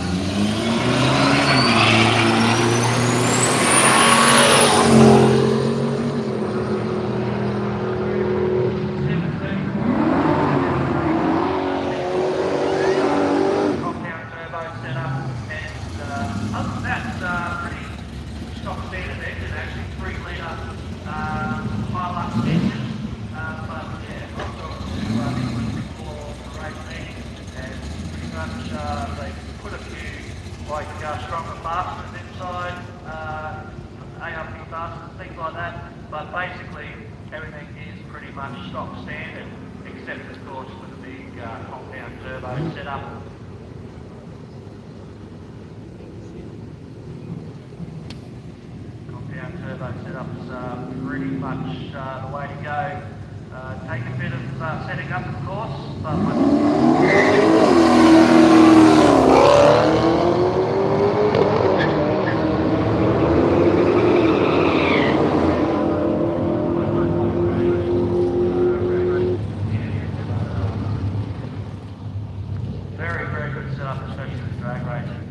They put a few like stronger fasteners inside, ARP fasteners, things like that, but basically everything is pretty much stock standard, except of course with the big compound turbo setup. Compound turbo setup's pretty much the way to go. Take a bit of setting up, of course, but very, very good setup, especially with drag racing.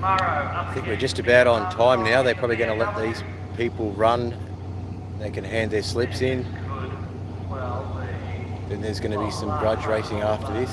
I think we're just about on time now. They're probably going to let these people run. They can hand their slips in. Then there's going to be some grudge racing after this.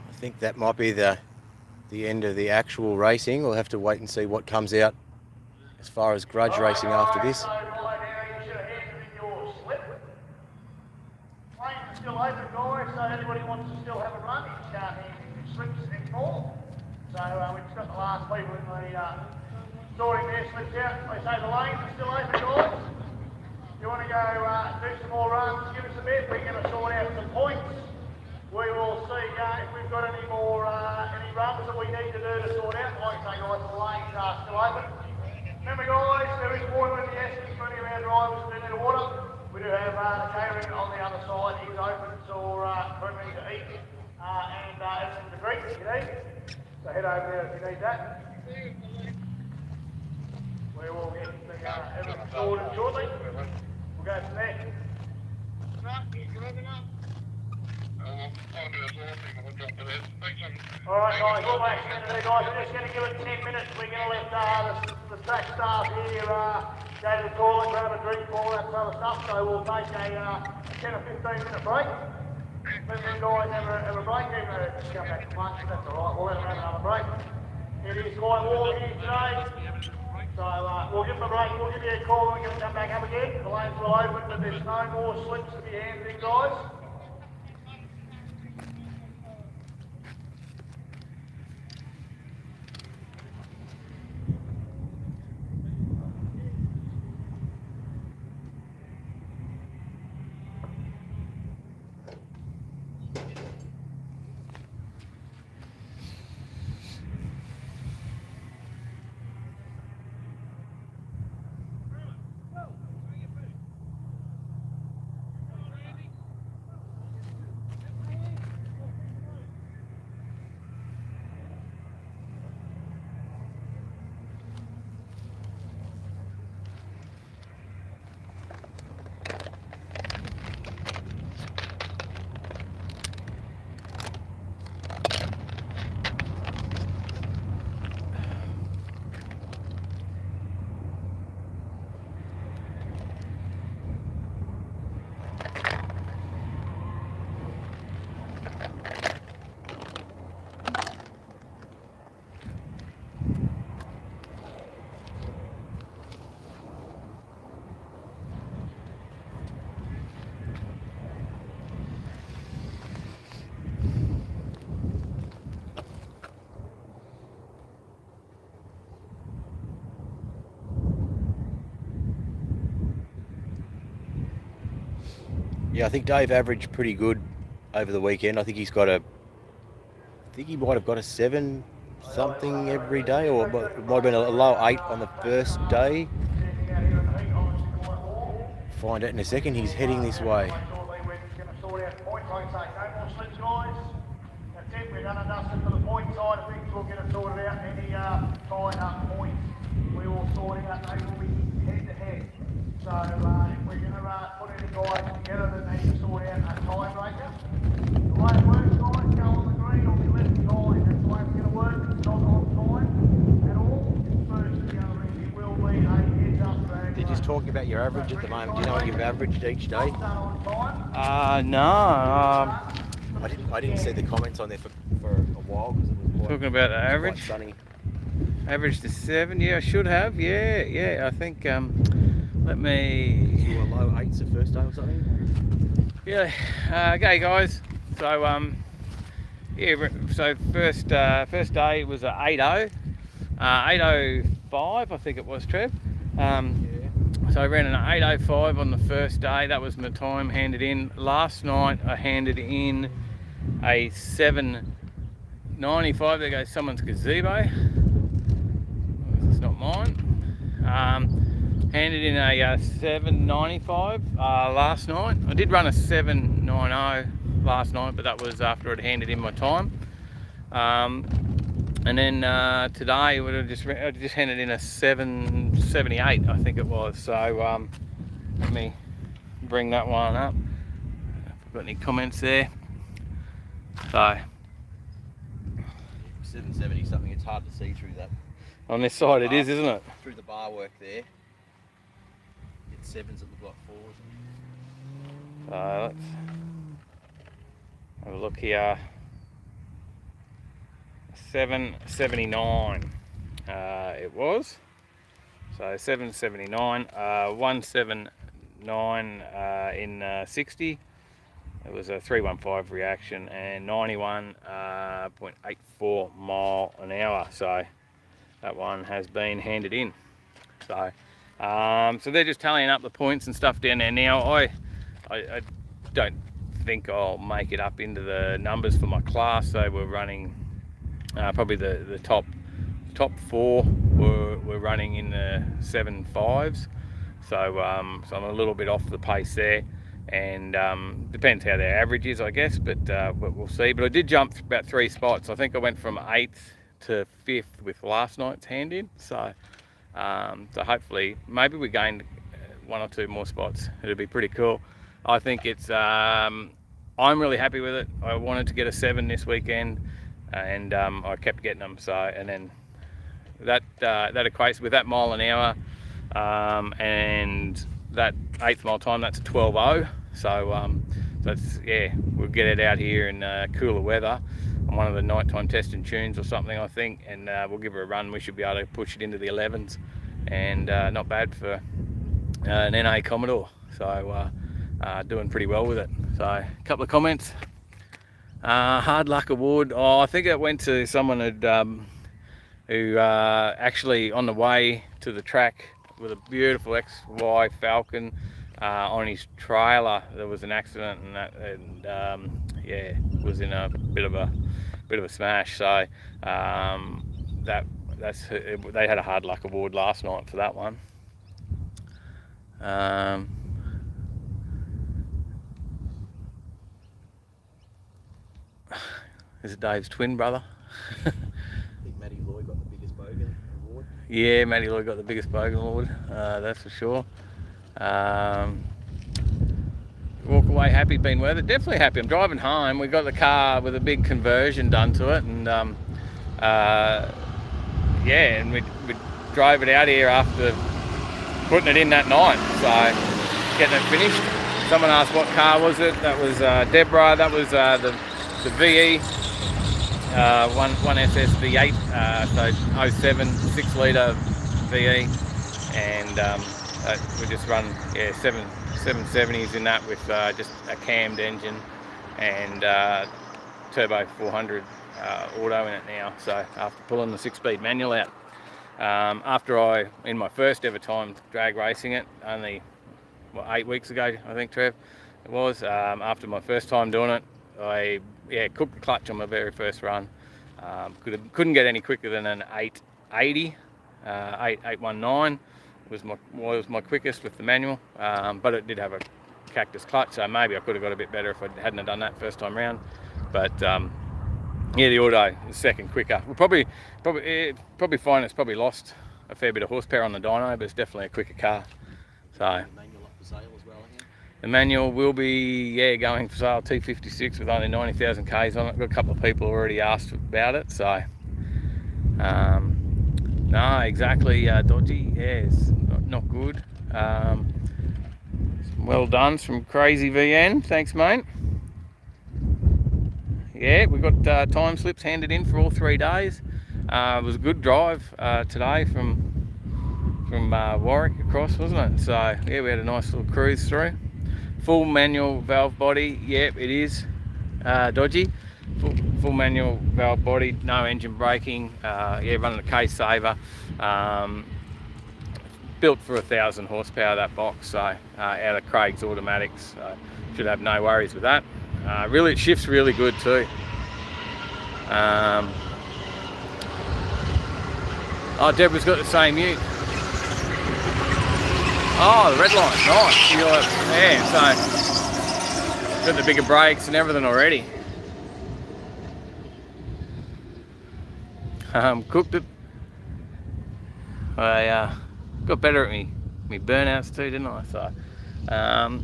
I think that might be the end of the actual racing. We'll have to wait and see what comes out as far as grudge racing after this. Still open, guys, so anybody wants to still have a run, you can't hand your slips anymore. So we've just got the last people in the sorting their slips out. They say the lanes are still open, guys. If you want to go do some more runs, give us a bit. We're going to sort out some points. We will see if we've got any more any runs that we need to do to sort out. Like I say, guys, the lanes are still open. Remember, guys, there is water in the Essence. Many of our drivers do need water. We do have catering on the other side. It's open for everybody to eat and everything to drink if you need. So head over there if you need that. We will get everything sorted shortly. We'll go from there. Alright guys, we'll make a minute there guys. We're just going to give it 10 minutes. We're going to let the track staff here go to the toilet, grab a drink, all that sort of stuff. So we'll take a 10 or 15 minute break. Let them guys have a break, even though they just come back to lunch, that's alright. We'll let them have another break. It is quite warm here today. So we'll give them a break, we'll give you a call when we come back up again. The lanes will open, but there's no more slips to be handed in guys. Yeah, I think Dave averaged pretty good over the weekend. I think he might have got a 7 something every day, or it might have been a low 8 on the first day. Find out in a second. He's heading this way. We're done and dusted for the point side of things. We'll get it sorted out. Any tied up points, we will sort out. They will be head to head. So if we're going to put any guys together that need to sort out a tiebreaker, the way it works, guys, go on the green or be left behind. That's the way it's going to work. It's not on time at all. First to the other end, it will be a heads up drag. They're just talking about your average at the moment. Do you know what you've averaged each day? No. I didn't see the comments on there for a while because it was Talking about the average. quite sunny. Average to 7. Yeah, I should have. Yeah. I think. Let me. You were low 8s the first day or something? Yeah. Okay, guys. So yeah. So first day was a 8:0, 8:05. I think it was, Trev. So I ran an 8:05 on the first day. That was my time handed in. Last night I handed in a 7:95. There goes someone's gazebo. It's not mine. Handed in a 7:95 last night. I did run a 7:90 last night, but that was after I'd handed in my time. And then today I just handed in a 7:78, I think it was. So let me bring that one up. Got any comments there? So 770 something. It's hard to see through that. on this side it is, isn't it? Through the bar work there. It's 7s that look like 4s. So let's have a look here. 7:79 it was. So 7:79, 179 in 60. It was a 315 reaction and 91.84 mile an hour. So that one has been handed in. So so they're just tallying up the points and stuff down there now. I don't think I'll make it up into the numbers for my class. So we're running probably the top 4 were running in the 7.5s. So so I'm a little bit off the pace there, and depends how their average is, I guess, but we'll see. But I did jump about 3 spots. I think I went from 8th to 5th with last night's hand in. So so hopefully maybe we gained 1 or 2 more spots. It'll be pretty cool. I think it's I'm really happy with it. I wanted to get a 7 this weekend, and I kept getting them. So and then that equates with that mile an hour and that 8th mile time. That's a 12:0. So that's, yeah, we'll get it out here in cooler weather on one of the nighttime testing tunes or something, I think, and we'll give her a run. We should be able to push it into the 11s, and not bad for an NA Commodore. So doing pretty well with it. So a couple of comments. Hard luck award. Oh, I think it went to someone who actually on the way to the track with a beautiful XY Falcon on his trailer. There was an accident, and yeah, was in a bit of a smash. So that's they had a hard luck award last night for that one. This is Dave's twin brother. I think Matty Lloyd got the biggest bogan award. Yeah, Matty Lloyd got the biggest bogan award, that's for sure. Walk away happy, been worth it. Definitely happy. I'm driving home. We got the car with a big conversion done to it, and yeah, and we drove it out here after putting it in that night. So getting it finished. Someone asked what car was it. That was Deborah. That was the VE. 1SS V8, so 07 6-litre VE, and we just run 770s in that with just a cammed engine and turbo 400 auto in it now. So after pulling the 6-speed manual out, after in my first ever time drag racing it, only 8 weeks ago, I think, Trev, It was. After my first time doing it, I cooked the clutch on my very first run. Couldn't get any quicker than an 880, 819 was my quickest with the manual, but it did have a cactus clutch, so maybe I could have got a bit better if I hadn't have done that first time round. But yeah, the auto is second quicker. We'll probably find it's probably lost a fair bit of horsepower on the dyno, but it's definitely a quicker car. So the manual will be going for sale, T56 with only 90,000 Ks on it. Got a couple of people already asked about it, so no, exactly, dodgy. Yeah, it's not good. Well done from Crazy VN. Thanks, mate. Yeah, we got time slips handed in for all 3 days. It was a good drive today from Warwick across, wasn't it? So yeah, we had a nice little cruise through. Full manual valve body. Yep, it is dodgy. Full manual valve body, no engine braking. Yeah, running a case saver. Built for 1,000 horsepower, that box, so out of Craig's automatics, so should have no worries with that. Really, it shifts really good too. Oh, Deborah's got the same ute. Oh, the red line, nice. Yeah, so got the bigger brakes and everything already. Cooked it. I got better at me burnouts too, didn't I? So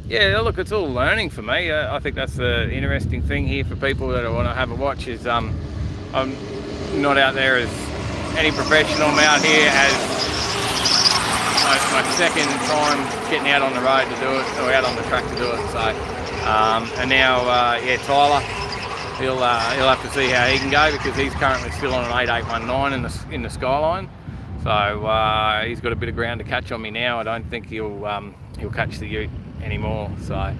yeah, look, it's all learning for me. I think that's the interesting thing here for people that want to have a watch is I'm not out there as any professional. I'm out here as my second time getting out on the road to do it, or out on the track to do it. So and now yeah, Tyler, he'll have to see how he can go, because he's currently still on an 8819 in the Skyline. So he's got a bit of ground to catch on me now. I don't think he'll catch the ute anymore. So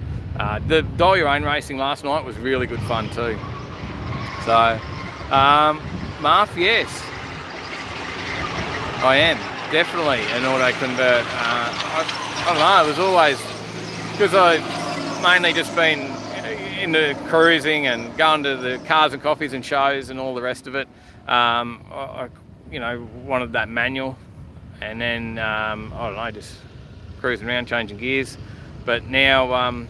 the Dial Your Own racing last night was really good fun too. So Marv, yes, I am definitely an auto convert. I don't know, it was always, because I've mainly just been into cruising and going to the cars and coffees and shows and all the rest of it. I you know, wanted that manual, and then I don't know, just cruising around changing gears. But now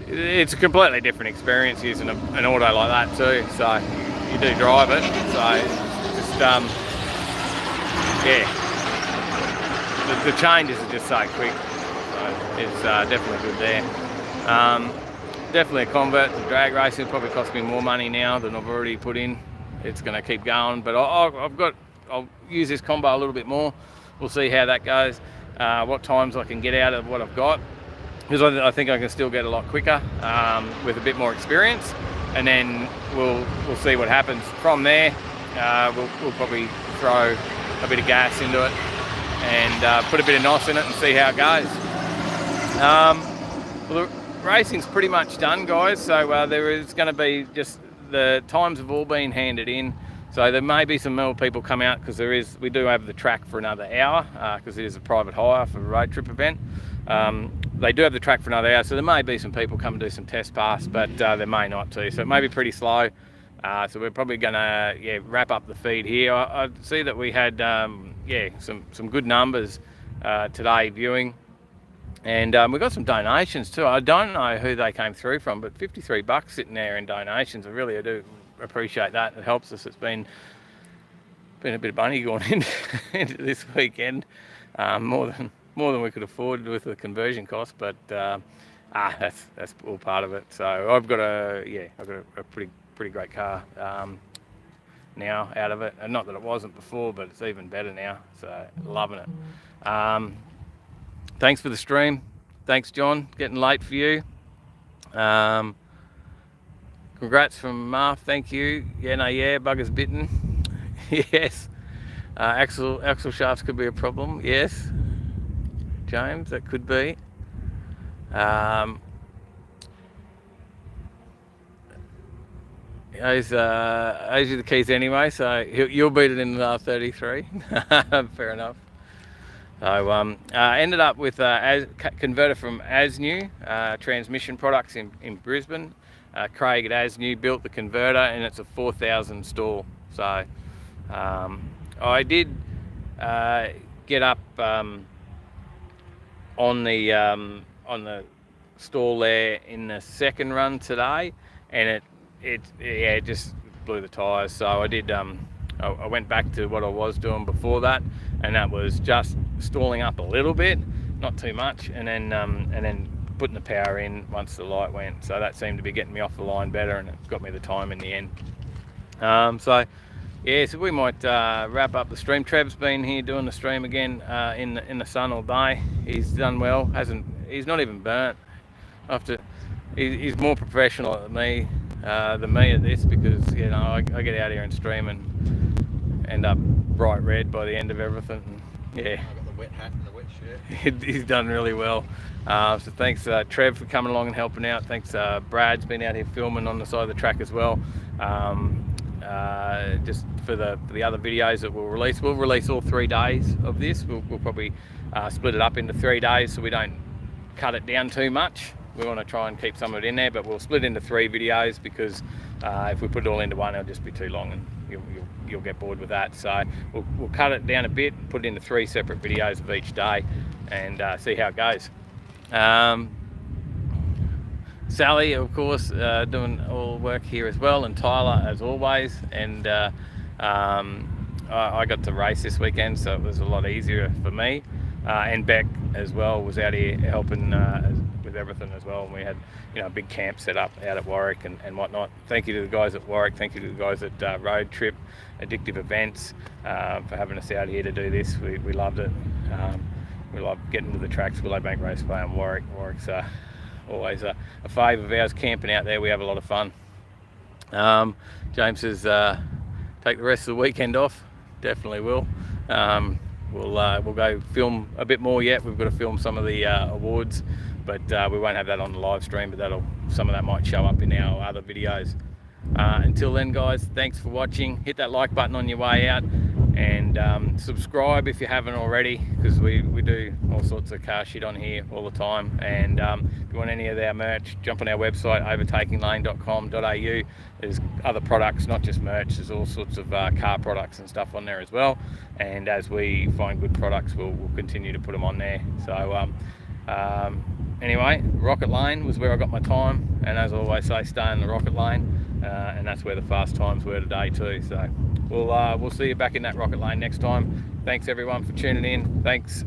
it's a completely different experience using an auto like that too. So you do drive it, so just yeah, the changes are just so quick. So it's definitely good there. Definitely a convert to drag racing. Probably cost me more money now than I've already put in. It's going to keep going, but I'll use this combo a little bit more. We'll see how that goes, what times I can get out of what I've got, because I think I can still get a lot quicker with a bit more experience, and then we'll see what happens from there. We'll probably throw a bit of gas into it and put a bit of NOS in it and see how it goes. Well, the racing's pretty much done, guys, so there is going to be just, the times have all been handed in, so there may be some more people come out, because we do have the track for another hour, because it is a private hire for a road trip event. They do have the track for another hour, so there may be some people come and do some test pass, but there may not too, so it may be pretty slow. So we're probably gonna wrap up the feed here. I see that we had some good numbers today viewing. And we got some donations too. I don't know who they came through from, but $53 sitting there in donations. I do appreciate that. It helps us. It's been a bit of money going into this weekend, more than we could afford with the conversion cost. But that's all part of it. So I've got a pretty great car now out of it, and not that it wasn't before, but it's even better now. So loving it. Thanks for the stream. Thanks, John. Getting late for you. Congrats from Marv. Thank you. Yeah, bugger's bitten. Yes. Axle shafts could be a problem. Yes. James, that could be. Owes you the keys anyway, so you'll beat it in 33. Fair enough. So ended up with converter from As New transmission products in Brisbane. Craig at As New built the converter, and it's a 4,000 stall. So I did get up on the stall there in the second run today, and it just blew the tyres. So I did I went back to what I was doing before that, and that was just stalling up a little bit, not too much, and then putting the power in once the light went. So that seemed to be getting me off the line better, and it got me the time in the end. So yeah, so we might wrap up the stream. Trev's been here doing the stream again in the sun all day. He's done well. He's not even burnt. He's more professional than me at this, because you know I get out here and stream and end up bright red by the end of everything. And, yeah, I got the wet hat and the wet shirt. he's done really well. So thanks Trev for coming along and helping out. Thanks Brad's been out here filming on the side of the track as well. Just for the other videos that we'll release all 3 days of this. We'll probably split it up into 3 days so we don't cut it down too much. We want to try and keep some of it in there, but we'll split into 3 videos, because if we put it all into one, it'll just be too long and you'll get bored with that. So we'll cut it down a bit, put it into 3 separate videos of each day, and see how it goes. Sally, of course, doing all work here as well, and Tyler as always. And I got to race this weekend, so it was a lot easier for me. And Beck as well was out here helping with everything as well. And we had, you know, a big camp set up out at Warwick and whatnot. Thank you to the guys at Warwick. Thank you to the guys at Road Trip, Addictive Events, for having us out here to do this. We loved it. We love getting to the tracks, Willowbank, Raceway and Warwick. Warwick's always a favourite of ours, camping out there. We have a lot of fun. James says take the rest of the weekend off. Definitely will. We'll go film a bit more yet. We've got to film some of the awards, but we won't have that on the live stream, but some of that might show up in our other videos. Until then, guys, thanks for watching. Hit that like button on your way out, and subscribe if you haven't already, because we do all sorts of car shit on here all the time. And if you want any of our merch, jump on our website, overtakinglane.com.au. There's other products, not just merch. There's all sorts of car products and stuff on there as well, and as we find good products, we'll continue to put them on there. So anyway, Rocket Lane was where I got my time, and as I always say, stay in the Rocket Lane, and that's where the fast times were today too. So we'll see you back in that Rocket Lane next time. Thanks everyone for tuning in. Thanks